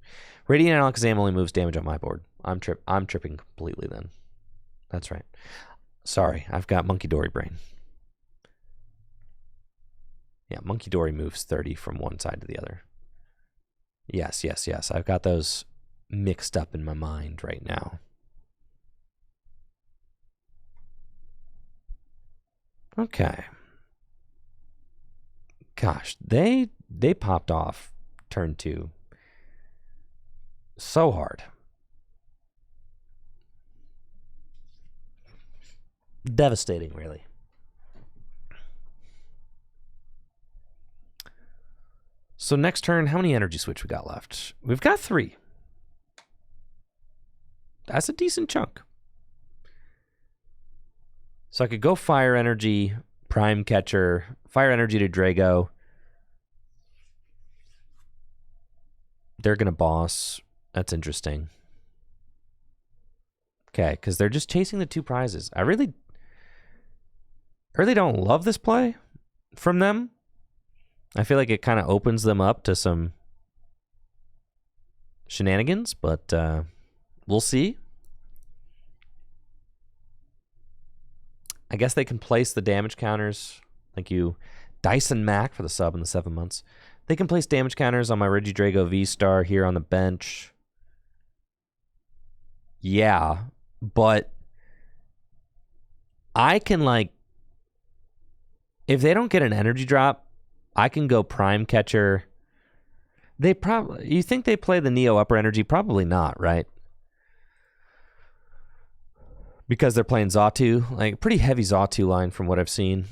Radiant Alakazam only moves damage on my board. I'm tripping completely then. That's right. Sorry, I've got Monkey Dory brain. Yeah, Monkey Dory moves 30 from one side to the other. Yes. I've got those mixed up in my mind right now. Okay. Gosh, they popped off turn 2 so hard. Devastating, really. So next turn, how many energy switch we got left? We've got 3. That's a decent chunk. So I could go Fire Energy, Prime Catcher, Fire Energy to Drago. They're going to boss. That's interesting. Okay, because they're just chasing the 2 prizes. I really don't love this play from them. I feel like it kind of opens them up to some shenanigans, but we'll see. I guess they can place the damage counters. Thank you, Dyson Mac, for the sub in the 7 months. They can place damage counters on my Regidrago VSTAR here on the bench. Yeah, but I can, like, if they don't get an energy drop, I can go Prime Catcher. You think they play the Neo Upper Energy? Probably not, right? Because they're playing Xatu, like pretty heavy Xatu line from what I've seen.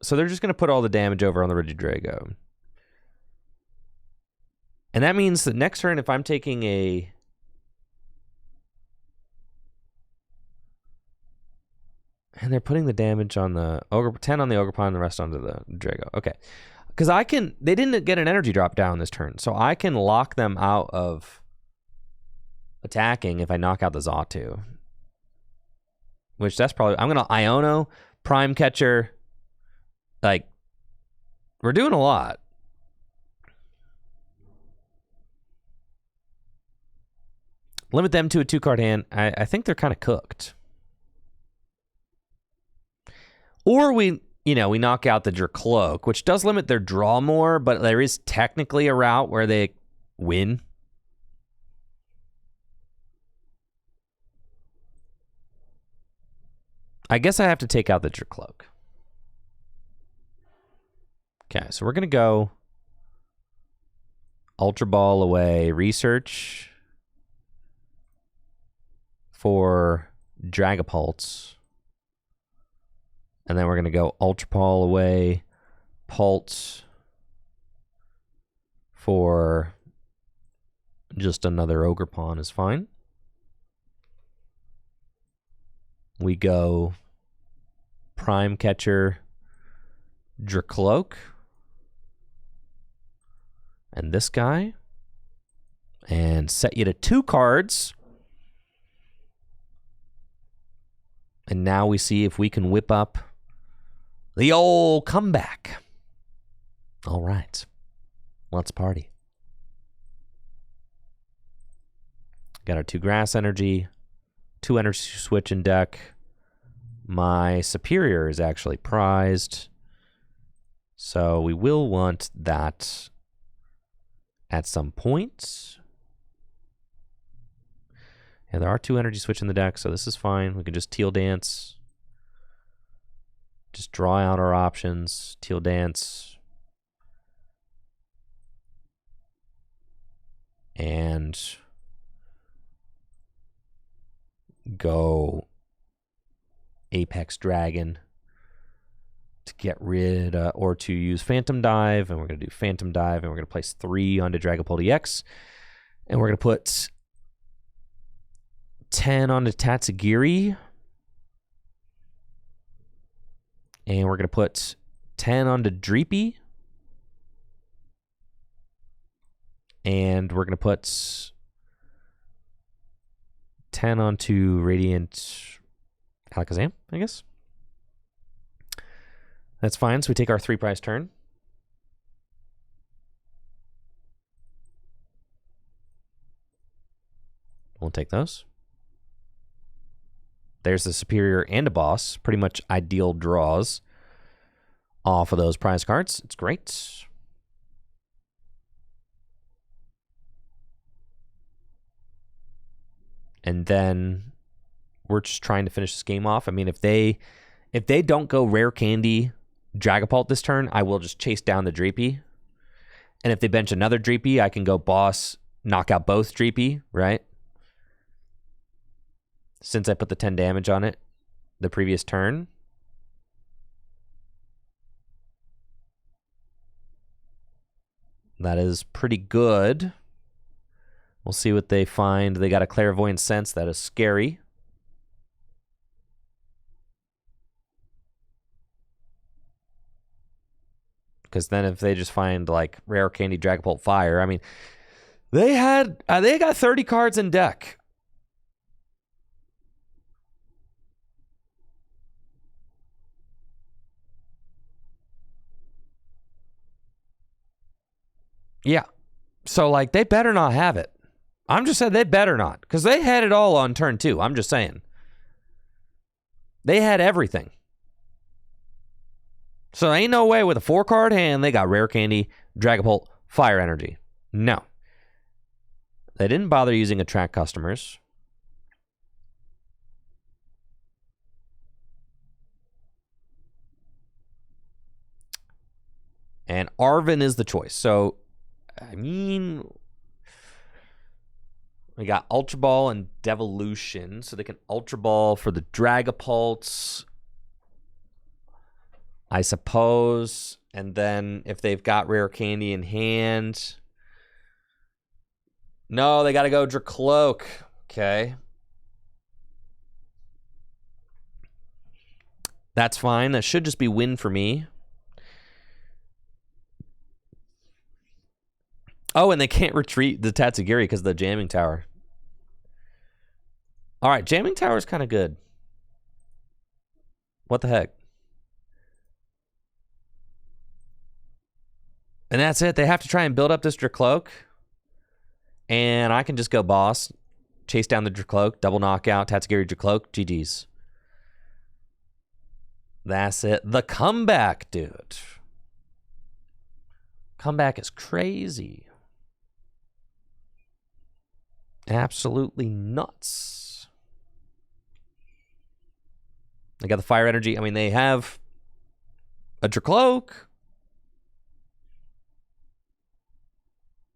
So they're just going to put all the damage over on the Regidrago. And that means that next turn, if I'm taking a... And they're putting the damage on the 10 on the Ogerpon and the rest onto the Drago. Okay. Because they didn't get an energy drop down this turn. So I can lock them out of attacking if I knock out the Xatu. Which that's probably... I'm going to Iono, Prime Catcher. Like, we're doing a lot. Limit them to a 2-card hand. I think they're kind of cooked. Or we you know, we knock out the Dracloak, which does limit their draw more, but there is technically a route where they win. I guess I have to take out the Dracloak. Okay, so we're going to go Ultra Ball away, research for Dragapults. And then we're going to go Ultra Ball away, Pulse for just another Ogerpon is fine. We go Prime Catcher, Dracloak, and this guy, and set you to 2 cards. And now we see if we can whip up the old comeback. All right, let's party. Got our 2 grass energy, 2 energy switch in deck. My superior is actually prized, so we will want that at some point. And there are 2 energy switch in the deck, so this is fine. We can just Teal Dance. Just draw out our options. Teal Dance. And go Apex Dragon to get rid or to use Phantom Dive. And we're going to do Phantom Dive, and we're going to place 3 onto Dragapult EX. And we're going to put 10 onto Tatsugiri. And we're going to put 10 onto Dreepy. And we're going to put 10 onto Radiant Alakazam, I guess. That's fine. So we take our 3 prize turn. We'll take those. There's the superior and a boss. Pretty much ideal draws off of those prize cards. It's great. And then we're just trying to finish this game off. I mean, if they don't go Rare Candy Dragapult this turn, I will just chase down the Dreepy. And if they bench another Dreepy, I can go boss, knock out both Dreepy, right? Since I put the 10 damage on it the previous turn. That is pretty good. We'll see what they find. They got a Clairvoyant Sense. That is scary. Because then if they just find like Rare Candy Dragapult Fire, I mean, they got 30 cards in deck. Yeah. So, like, they better not have it. I'm just saying they better not. Because they had it all on turn 2. I'm just saying. They had everything. So, ain't no way with a 4-card hand they got Rare Candy, Dragapult, Fire Energy. No. They didn't bother using Attract Customers. And Arven is the choice. So, I mean, we got Ultra Ball and Devolution, so they can Ultra Ball for the Dragapults, I suppose. And then if they've got Rare Candy in hand, no, they got to go Dracloak. Okay. That's fine. That should just be win for me. Oh, and they can't retreat the Tatsugiri because of the Jamming Tower. All right, Jamming Tower is kind of good. What the heck? And that's it. They have to try and build up this Dracloak. And I can just go boss, chase down the Dracloak, double knockout, Tatsugiri Dracloak, GG's. That's it. The comeback, dude. Comeback is crazy. Absolutely nuts. They got the fire energy. I mean, they have a Dracloak.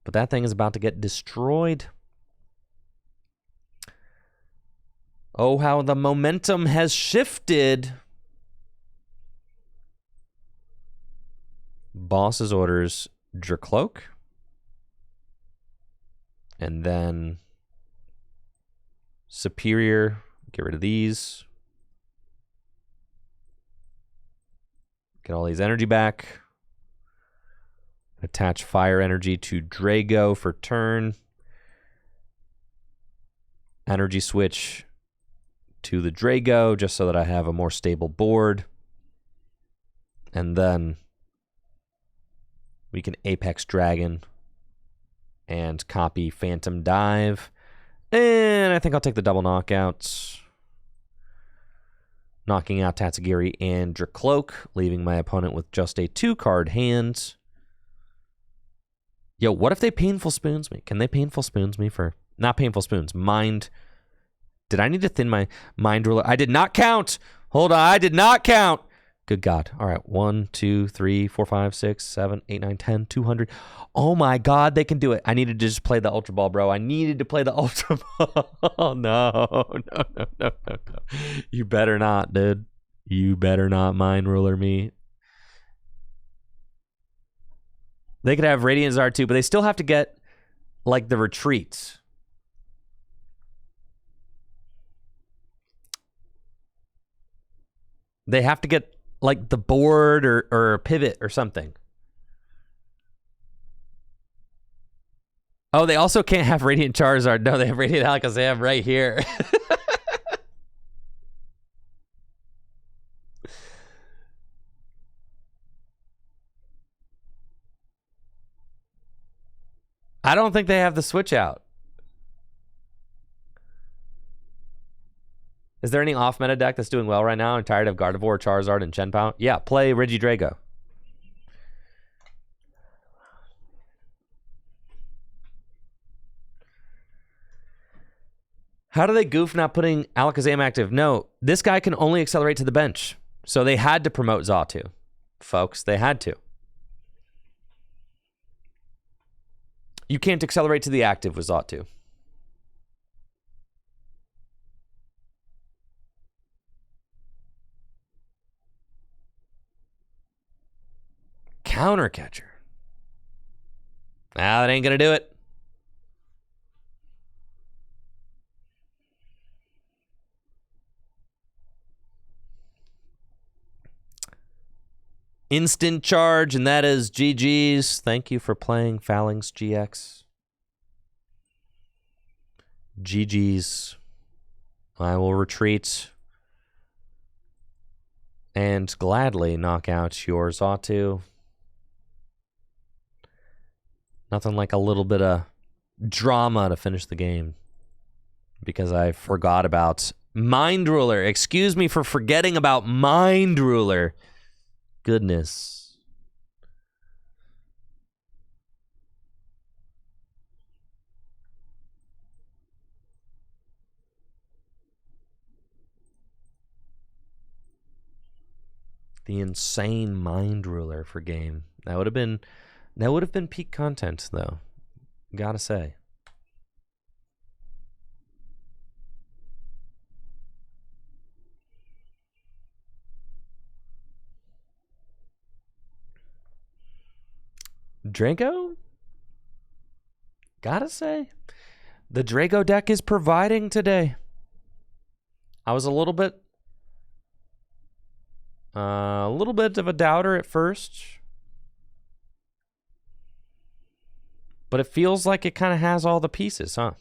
But that thing is about to get destroyed. Oh, how the momentum has shifted. Boss's orders, Dracloak. And then Superior. Get rid of these. Get all these energy back. Attach fire energy to Drago for turn. Energy switch to the Drago just so that I have a more stable board. And then we can Apex Dragon and copy Phantom Dive. And I think I'll take the double knockouts. Knocking out Tatsugiri and Dracloak, leaving my opponent with just a 2-card hand. Yo, what if they Painful Spoons me? Can they Painful Spoons me for... Not Painful Spoons, Mind... Did I need to thin my Mind Ruler? I did not count! Hold on, I did not count! Good God. All right, 1, 2, 3, 4, 5, 6, 7, 8, 9, 10, 200. Oh my God, they can do it. I needed to just play the Ultra Ball, bro. I needed to play the Ultra Ball. No. You better not, dude. You better not Mind Ruler me. They could have Radiant Czar too, but they still have to get, like, the retreats. They have to get, like, the board or a pivot or something. Oh, they also can't have Radiant Charizard. No, they have Radiant Alakazam right here. I don't think they have the switch out. Is there any off-meta deck that's doing well right now? I'm tired of Gardevoir, Charizard, and Chenpao. Yeah, play Regidrago. How do they goof not putting Alakazam active? No, this guy can only accelerate to the bench. So they had to promote Xatu. Folks, they had to. You can't accelerate to the active with Xatu. Counter catcher. Nah, that ain't gonna do it. Instant charge, and that is GG's. Thank you for playing Phalanx GX. GG's. I will retreat and gladly knock out your Xatu. Nothing like a little bit of drama to finish the game because I forgot about Mind Ruler. Excuse me for forgetting about Mind Ruler. Goodness. The insane Mind Ruler for game. That would have been peak content though. Gotta say. Drago? Gotta say. The Drago deck is providing today. I was a little bit of a doubter at first. But it feels like it kind of has all the pieces, huh?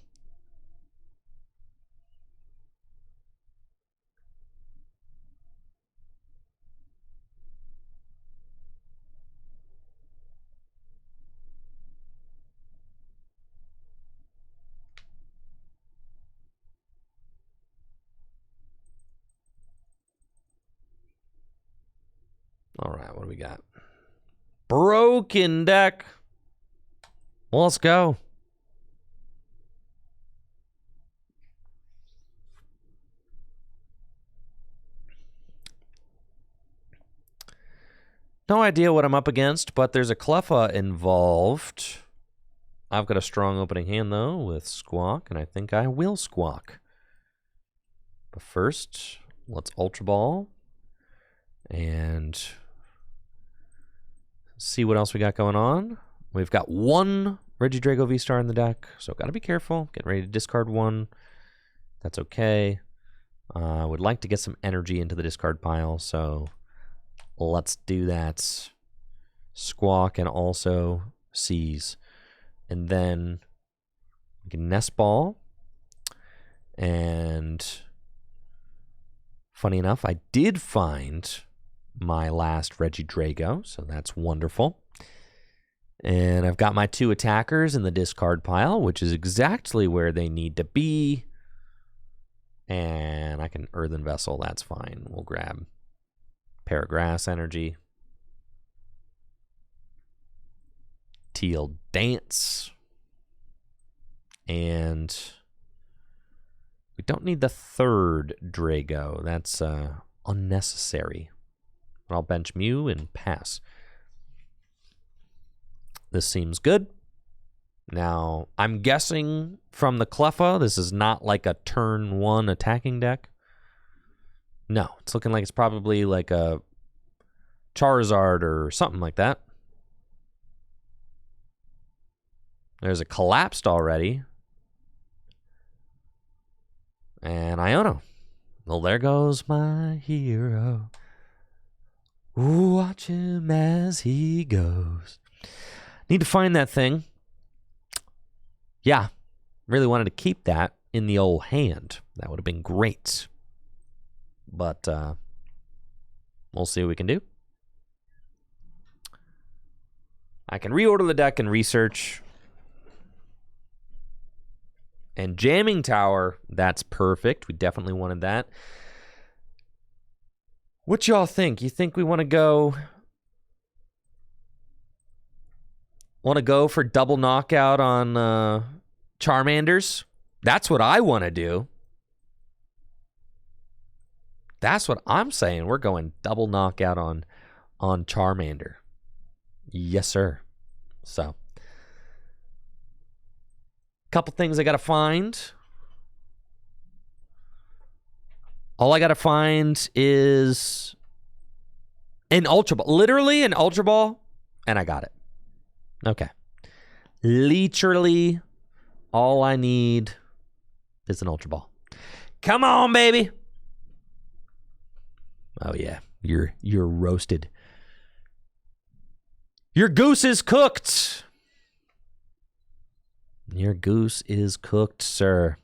right, what do we got? Broken deck. Well, let's go. No idea what I'm up against, but there's a Cleffa involved. I've got a strong opening hand, though, with Squawk, and I think I will Squawk. But first, let's Ultra Ball and see what else we got going on. We've got one Regidrago VSTAR in the deck, so got to be careful. Getting ready to discard one. That's okay. I would like to get some energy into the discard pile, so let's do that. Squawk and also Seize. And then we can Nest Ball. And funny enough, I did find my last Regidrago, so that's wonderful. And I've got my 2 attackers in the discard pile, which is exactly where they need to be. And I can Earthen Vessel, that's fine. We'll grab Paragrass Energy. Teal Dance. And we don't need the 3rd Drago. That's unnecessary. I'll bench Mew and pass. This seems good. Now, I'm guessing from the Cleffa, this is not like a turn 1 attacking deck. No, it's looking like it's probably like a Charizard or something like that. There's a Collapsed already. And Iono. Well, there goes my hero. Watch him as he goes. Need to find that thing. Yeah, really wanted to keep that in the old hand. That would have been great. But we'll see what we can do. I can reorder the deck and research. And Jamming Tower, that's perfect. We definitely wanted that. What y'all think? You think we want to go for double knockout on Charmanders? That's what I want to do. That's what I'm saying. We're going double knockout on Charmander. Yes, sir. So, couple things I got to find. All I got to find is an Ultra Ball. Literally an Ultra Ball, and I got it. Okay. Literally all I need is an Ultra Ball. Come on, baby. Oh yeah, you're roasted. Your goose is cooked. Your goose is cooked, sir.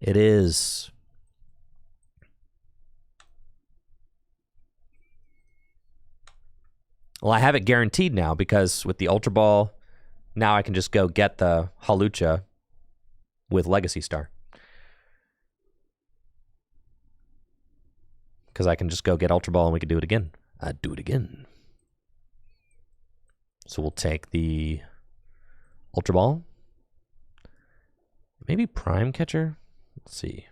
It is. Well, I have it guaranteed now because with the Ultra Ball, now I can just go get the Hawlucha with Legacy Star. Because I can just go get Ultra Ball and we can do it again. I'd do it again. So we'll take the Ultra Ball. Maybe Prime Catcher? Let's see.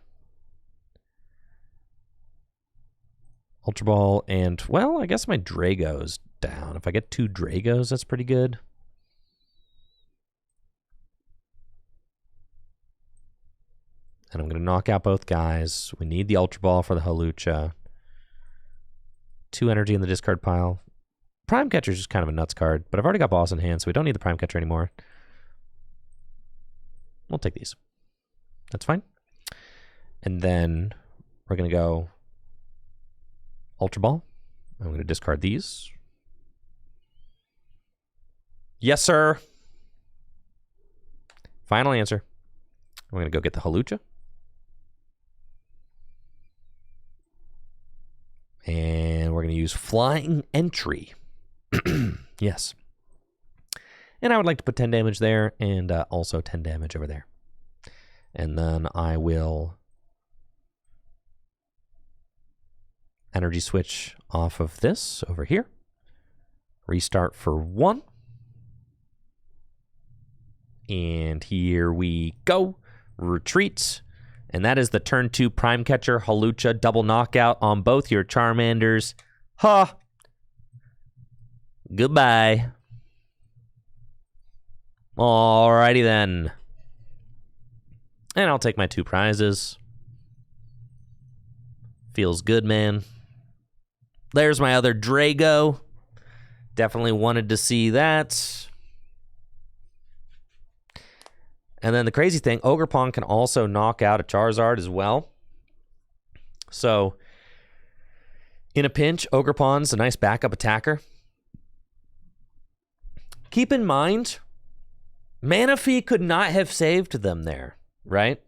Ultra Ball and, well, I guess my Drago's down. If I get 2 Dragos, that's pretty good. And I'm going to knock out both guys. We need the Ultra Ball for the Hawlucha. 2 energy in the discard pile. Prime Catcher is just kind of a nuts card, but I've already got Boss in hand, so we don't need the Prime Catcher anymore. We'll take these. That's fine. And then we're going to go Ultra Ball. I'm going to discard these. Yes, sir. Final answer. I'm going to go get the Hawlucha. And we're going to use Flying Entry. Yes. And I would like to put 10 damage there and also 10 damage over there. And then I will energy switch off of this over here. Restart for 1. And here we go. Retreats. And that is the turn 2 Prime Catcher Hawlucha double knockout on both your Charmanders. Ha! Goodbye. Alrighty then. And I'll take my 2 prizes. Feels good, man. There's my other Drago. Definitely wanted to see that. And then the crazy thing, Ogerpon can also knock out a Charizard as well. So, in a pinch, Ogerpon's a nice backup attacker. Keep in mind, Manaphy could not have saved them there, right?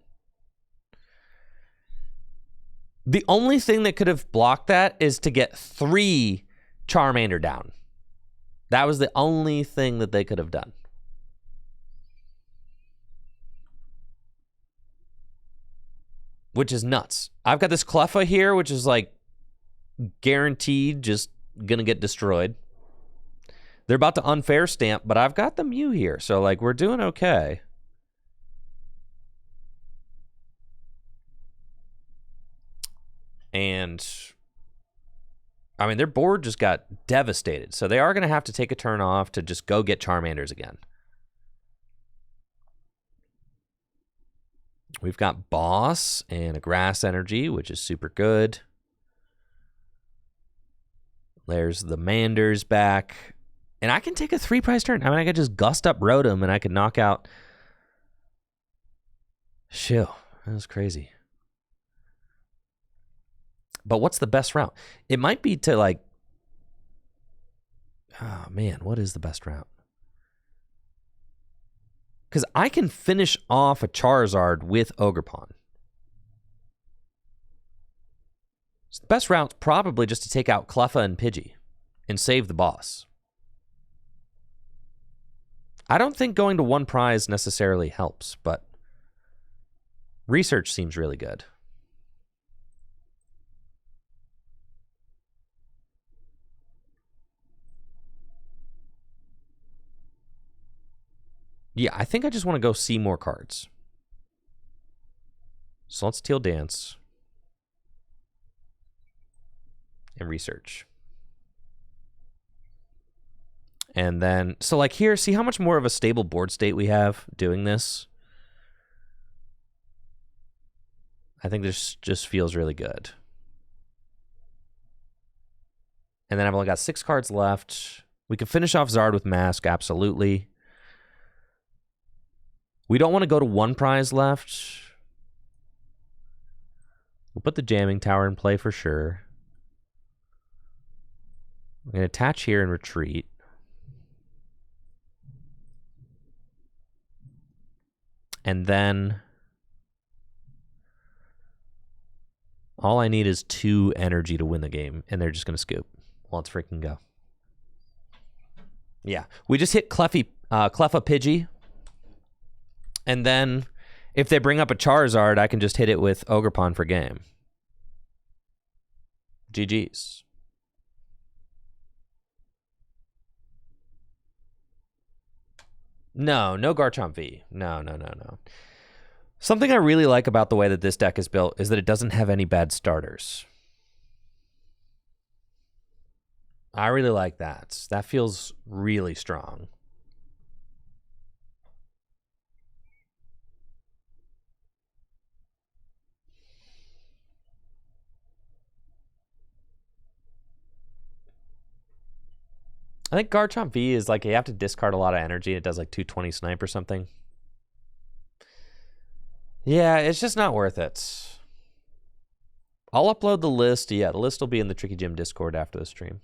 The only thing that could have blocked that is to get 3 Charmander down. That was the only thing that they could have done. Which is nuts. I've got this Cleffa here, which is like guaranteed just gonna get destroyed. They're about to unfair stamp, but I've got the Mew here, so like we're doing okay. And I mean, their board just got devastated, so they are going to have to take a turn off to just go get Charmanders again. We've got Boss and a Grass Energy, which is super good. There's the Manders back. And I can take a 3-prize turn. I mean, I could just gust up Rotom and I could knock out... Shoo, that was crazy. But what's the best route? It might be to like... Oh, man, what is the best route? Because I can finish off a Charizard with Ogerpon. So the best route's probably just to take out Cleffa and Pidgey and save the boss. I don't think going to 1 prize necessarily helps, but research seems really good. Yeah, I think I just want to go see more cards. So let's Teal Dance and research. And then, so like here, see how much more of a stable board state we have doing this? I think this just feels really good. And then I've only got 6 cards left. We can finish off Zard with Mask, absolutely. We don't want to go to 1 prize left. We'll put the Jamming Tower in play for sure. I'm going to attach here and retreat. And then all I need is 2 energy to win the game, and they're just going to scoop. Let's freaking go. Yeah, we just hit Cleffa Pidgey. And then if they bring up a Charizard, I can just hit it with Ogerpon for game. GG's. No Garchomp V. No. Something I really like about the way that this deck is built is that it doesn't have any bad starters. I really like that. That feels really strong. I think Garchomp V is like you have to discard a lot of energy. It does like 220 snipe or something. Yeah, it's just not worth it. I'll upload the list. Yeah, the list will be in the Tricky Gym Discord after the stream.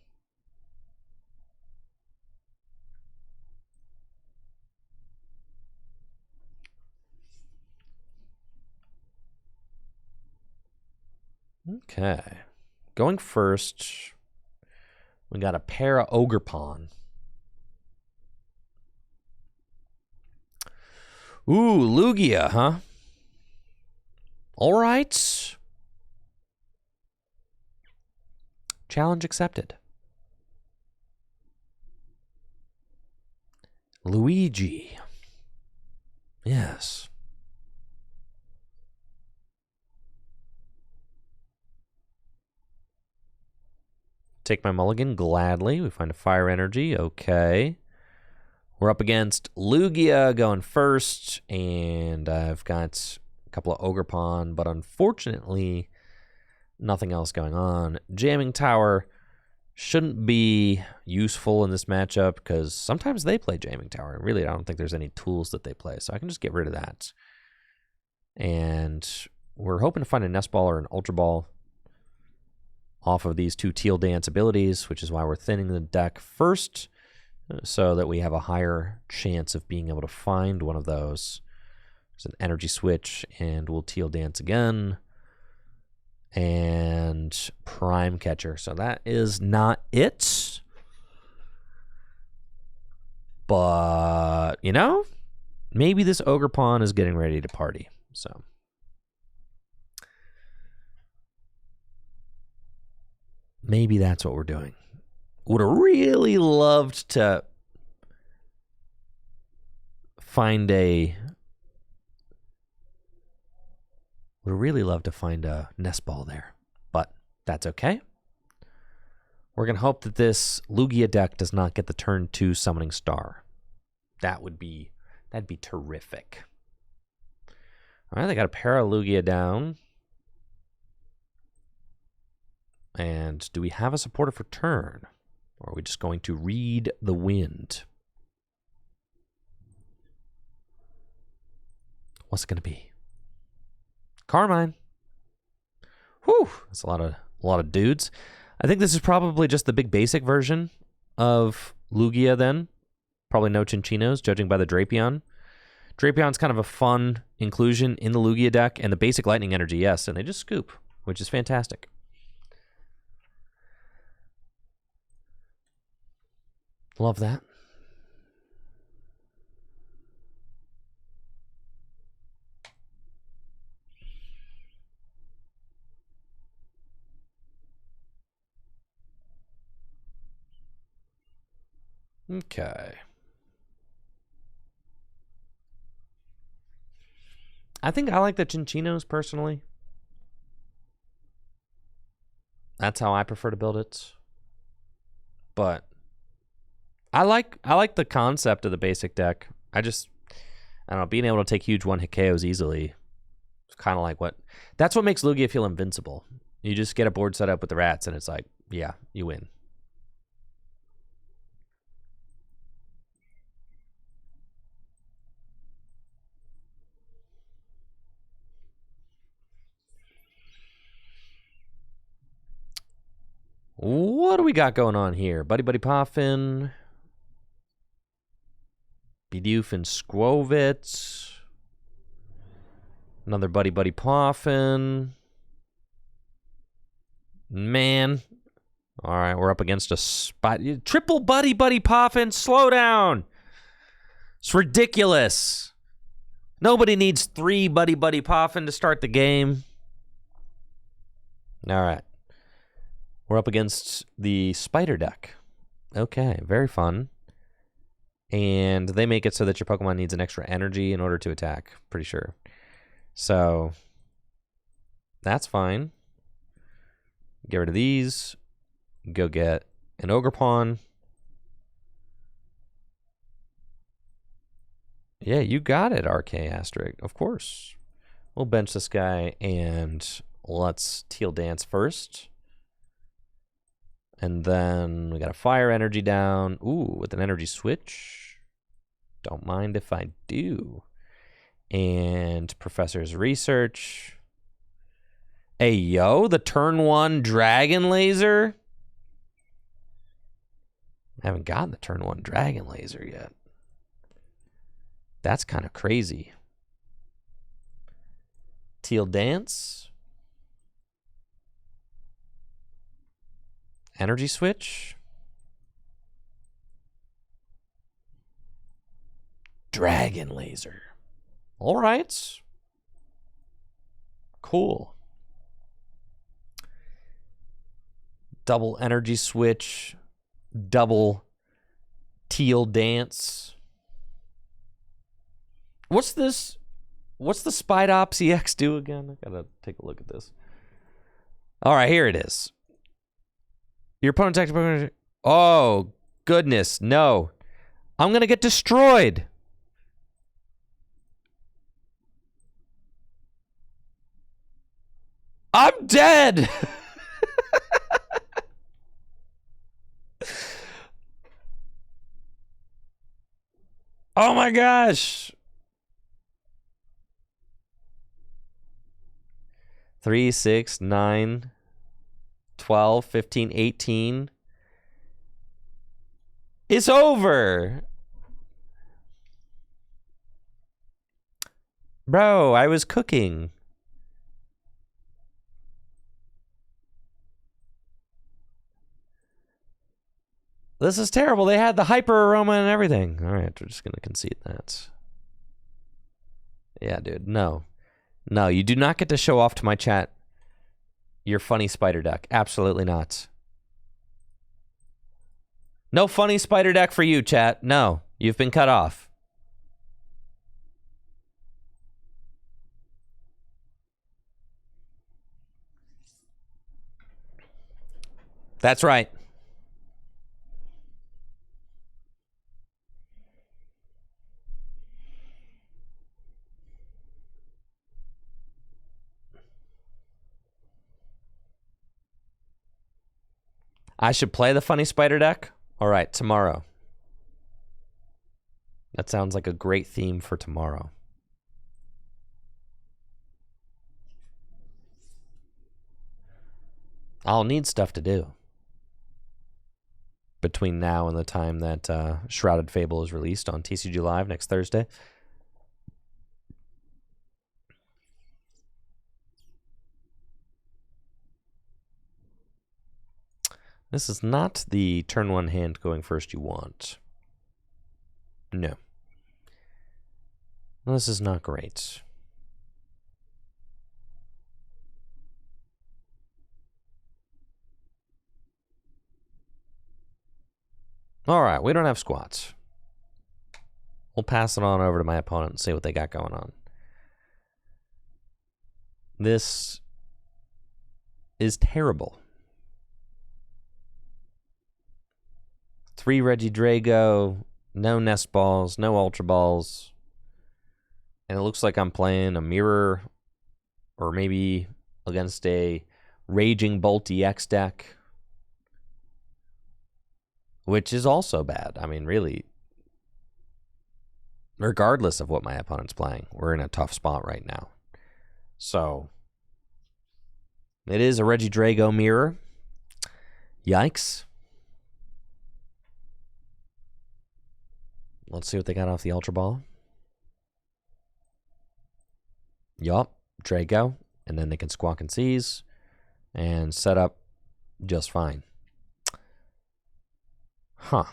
Okay. Going first, we got a pair of Ogerpon. Ooh, Lugia, huh? All right. Challenge accepted. Luigi. Yes. Take my mulligan gladly. We find a fire energy. Okay. We're up against Lugia going first, and I've got a couple of Ogerpon, but unfortunately, nothing else going on. Jamming Tower shouldn't be useful in this matchup because sometimes they play Jamming Tower. Really, I don't think there's any tools that they play, so I can just get rid of that. And we're hoping to find a Nest Ball or an Ultra Ball off of these two Teal Dance abilities, which is why we're thinning the deck first, so that we have a higher chance of being able to find one of those. There's an energy switch, and we'll Teal Dance again. And Prime Catcher. So that is not it. But, you know, maybe this Ogerpon is getting ready to party. So maybe that's what we're doing. Would have really loved to find a... Would really love to find a Nest Ball there, but that's okay. We're going to hope that this Lugia deck does not get the turn 2 Summoning Star. That'd be terrific. All right, they got a Paralugia down. And do we have a supporter for turn? Or are we just going to read the wind? What's it going to be? Carmine. Whew, that's a lot of dudes. I think this is probably just the big basic version of Lugia then. Probably no Chinchinos, judging by the Drapion. Drapion's kind of a fun inclusion in the Lugia deck, and the basic lightning energy, yes, and they just scoop, which is fantastic. Love that. Okay. I think I like the Chinchinos personally. That's how I prefer to build it. But I like the concept of the basic deck. I don't know, being able to take huge one-hit KOs easily. It's kind of like that's what makes Lugia feel invincible. You just get a board set up with the rats, and it's like, yeah, you win. What do we got going on here? Buddy Buddy Poffin. Bidoof and Squovitz. Another Buddy Buddy Poffin. Man. All right, we're up against a spot. Triple Buddy Buddy Poffin. Slow down. It's ridiculous. Nobody needs 3 Buddy Buddy Poffin to start the game. All right. We're up against the Spider deck. Okay, very fun. And they make it so that your Pokemon needs an extra energy in order to attack, pretty sure. So, that's fine. Get rid of these. Go get an Ogerpon. Yeah, you got it, RK Asterisk. Of course. We'll bench this guy, and let's Teal Dance first. And then we got a fire energy down. Ooh, with an energy switch. Don't mind if I do. And Professor's Research. Hey, yo, the turn 1 Dragon Laser. I haven't gotten the turn 1 Dragon Laser yet. That's kind of crazy. Teal Dance. Energy switch. Dragon Laser. All right. Cool. double energy switch, double teal dance. What's this? What's the Spide Ops EX do again? I gotta take a look at this. All right, here it is. Your opponent's active. Oh, goodness, no. I'm going to get destroyed. I'm dead. Oh my gosh. 3, 6, 9, 12, 15, 18. It's over. Bro, I was cooking. This is terrible. They had the hyper aroma and everything. All right, we're just going to concede that. Yeah, dude. No. No, you do not get to show off to my chat your funny spider deck. Absolutely not. No funny spider deck for you, chat. No, you've been cut off. That's right. I should play the funny spider deck? All right, tomorrow. That sounds like a great theme for tomorrow. I'll need stuff to do between now and the time that Shrouded Fable is released on TCG Live next Thursday. This is not the turn one hand going first you want. No. This is not great. All right, we don't have squats. We'll pass it on over to my opponent and see what they got going on. This is terrible. 3 Regidrago, no Nest Balls, no Ultra Balls. And it looks like I'm playing a Mirror or maybe against a Raging Bolt EX deck, which is also bad. I mean, really, regardless of what my opponent's playing, we're in a tough spot right now. So, it is a Regidrago Mirror. Yikes. Let's see what they got off the Ultra Ball. Yup, Drago. And then they can Squawk and Seize and set up just fine. Huh.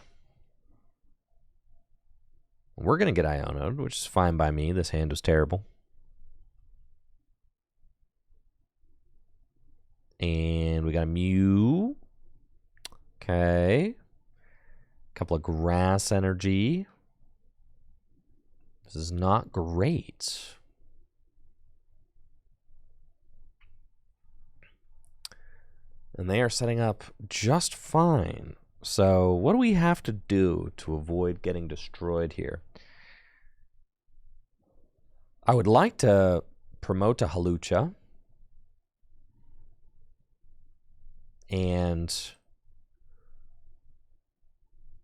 We're going to get Iono'd, which is fine by me. This hand was terrible. And we got a Mew. Okay. Couple of Grass Energy. This is not great. And they are setting up just fine. So what do we have to do to avoid getting destroyed here? I would like to promote a Halucha. And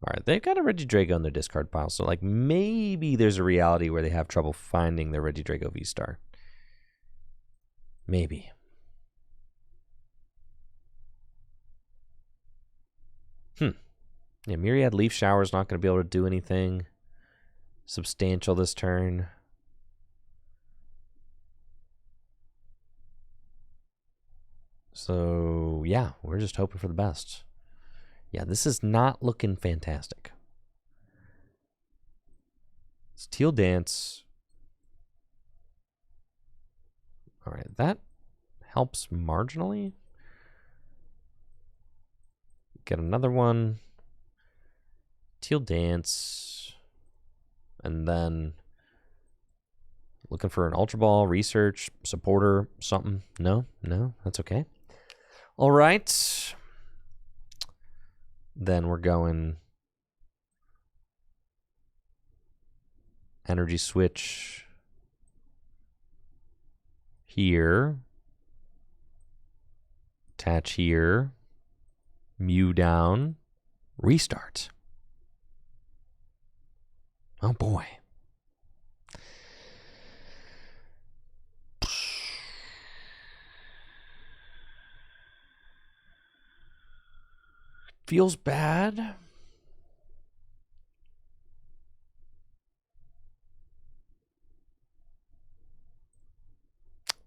all right, they've got a Regidrago in their discard pile, so like maybe there's a reality where they have trouble finding their Regidrago VSTAR. Maybe. Yeah, Myriad Leaf Shower is not going to be able to do anything substantial this turn. So, yeah, we're just hoping for the best. Yeah, this is not looking fantastic. It's Teal Dance. All right, that helps marginally. Get another one. Teal Dance. And then looking for an Ultra Ball, Research, Supporter, something. No, that's okay. All right. Then we're going Energy Switch here. Attach here. Mew down. Restart. Oh boy. Feels bad.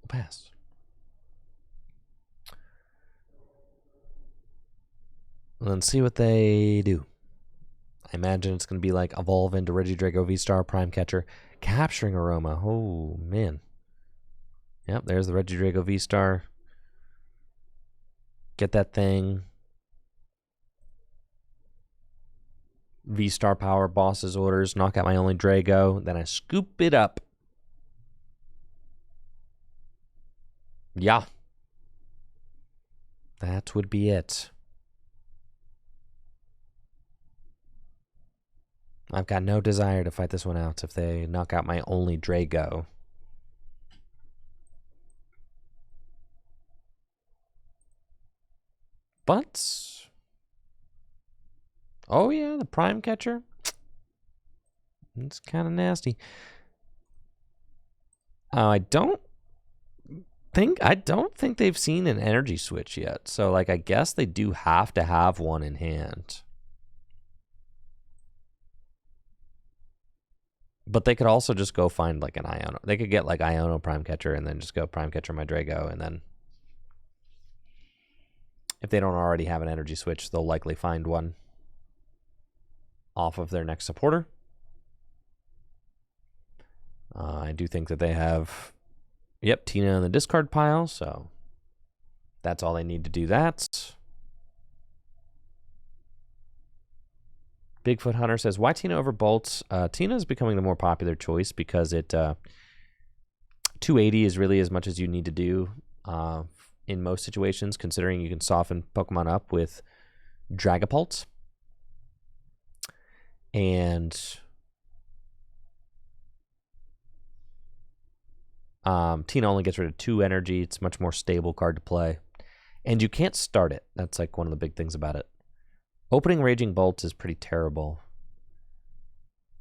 Pass. Let's see what they do. I imagine it's going to be like evolve into Regidrago VSTAR Prime Catcher. Capturing Aroma. Oh, man. Yep, there's the Regidrago VSTAR. Get that thing. VSTAR power, boss's orders, knock out my only Drago. Then I scoop it up. Yeah. That would be it. I've got no desire to fight this one out if they knock out my only Drago. But, oh yeah, the Prime Catcher. It's kind of nasty. I don't think they've seen an energy switch yet. So, like, I guess they do have to have one in hand. But they could also just go find, like, an Iono. They could get, like, Iono Prime Catcher and then just go Prime Catcher my Drago. And then, if they don't already have an energy switch, they'll likely find one off of their next supporter. I do think that they have, yep, Tina in the discard pile, so that's all they need to do that. Bigfoot Hunter says, why Tina over Bolt? Tina is becoming the more popular choice because it 280 is really as much as you need to do in most situations, considering you can soften Pokemon up with Dragapult. And Tina only gets rid of 2 energy. It's a much more stable card to play. And you can't start it. That's like one of the big things about it. Opening Raging Bolt is pretty terrible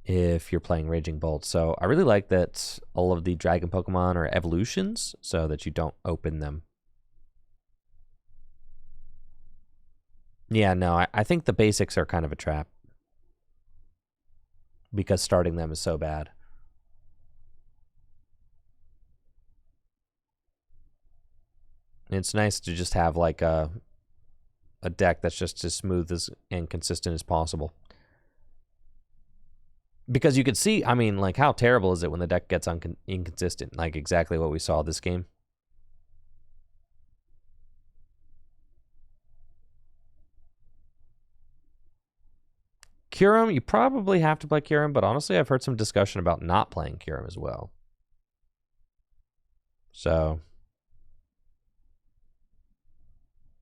if you're playing Raging Bolt. So I really like that all of the Dragon Pokemon are evolutions so that you don't open them. Yeah, no, I think the basics are kind of a trap because starting them is so bad. It's nice to just have like a deck that's just as smooth and consistent as possible. Because you could see, I mean, like, how terrible is it when the deck gets inconsistent? Like, exactly what we saw this game. Kyurem, you probably have to play Kyurem, but honestly, I've heard some discussion about not playing Kyurem as well. So,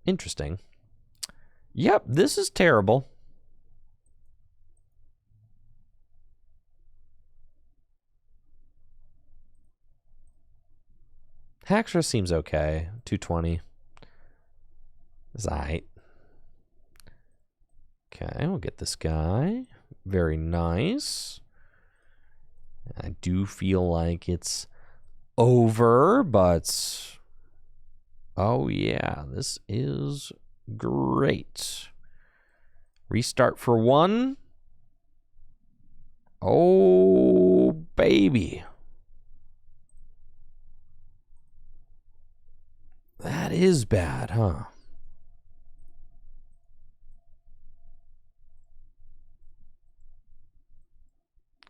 interesting. Yep, this is terrible. Haxorus seems okay. 220. Is alright. Okay, we'll get this guy. Very nice. I do feel like it's over, but oh yeah, this is great. Restart for 1. Oh, baby. That is bad, huh?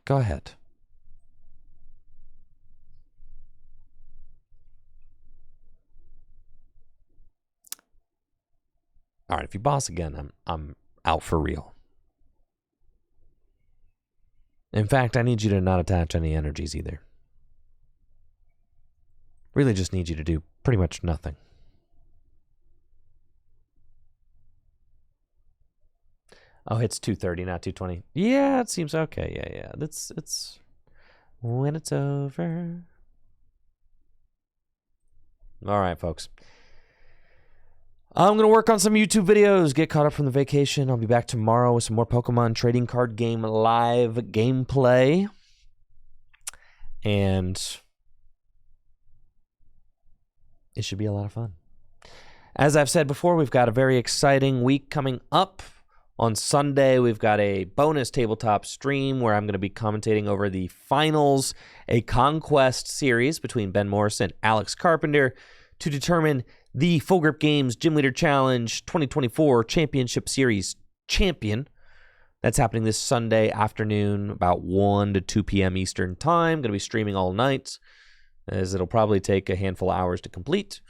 Go ahead. All right, if you boss again, I'm out for real. In fact, I need you to not attach any energies either. Really just need you to do pretty much nothing. Oh, it's 2:30, not 2:20. Yeah, it seems okay. Yeah. It's when it's over. All right, folks. I'm going to work on some YouTube videos, get caught up from the vacation. I'll be back tomorrow with some more Pokemon trading card game live gameplay. And it should be a lot of fun. As I've said before, we've got a very exciting week coming up. On Sunday, we've got a bonus tabletop stream where I'm going to be commentating over the finals, a Conquest series between Ben Morris and Alex Carpenter to determine the Full Grip Games Gym Leader Challenge 2024 Championship Series champion. That's happening this Sunday afternoon, about 1 to 2 p.m. Eastern Time. Going to be streaming all night, as it'll probably take a handful of hours to complete.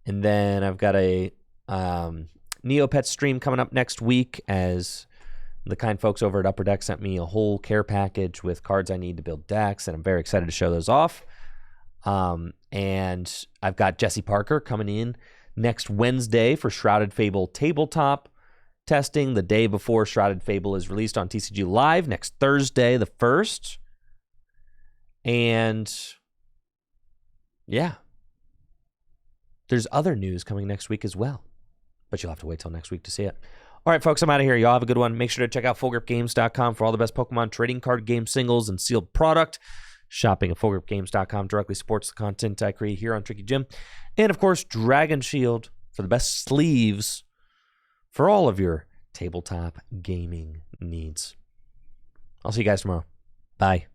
And then I've got a Neopet stream coming up next week, as the kind folks over at Upper Deck sent me a whole care package with cards I need to build decks, and I'm very excited to show those off. And I've got Jesse Parker coming in next Wednesday for Shrouded Fable tabletop testing, the day before Shrouded Fable is released on TCG Live, next Thursday, the 1st. And yeah, there's other news coming next week as well, but you'll have to wait till next week to see it. All right, folks, I'm out of here. Y'all have a good one. Make sure to check out FullGripGames.com for all the best Pokemon trading card game singles and sealed product. Shopping at FullGripGames.com directly supports the content I create here on Tricky Jim. And, of course, Dragon Shield for the best sleeves for all of your tabletop gaming needs. I'll see you guys tomorrow. Bye.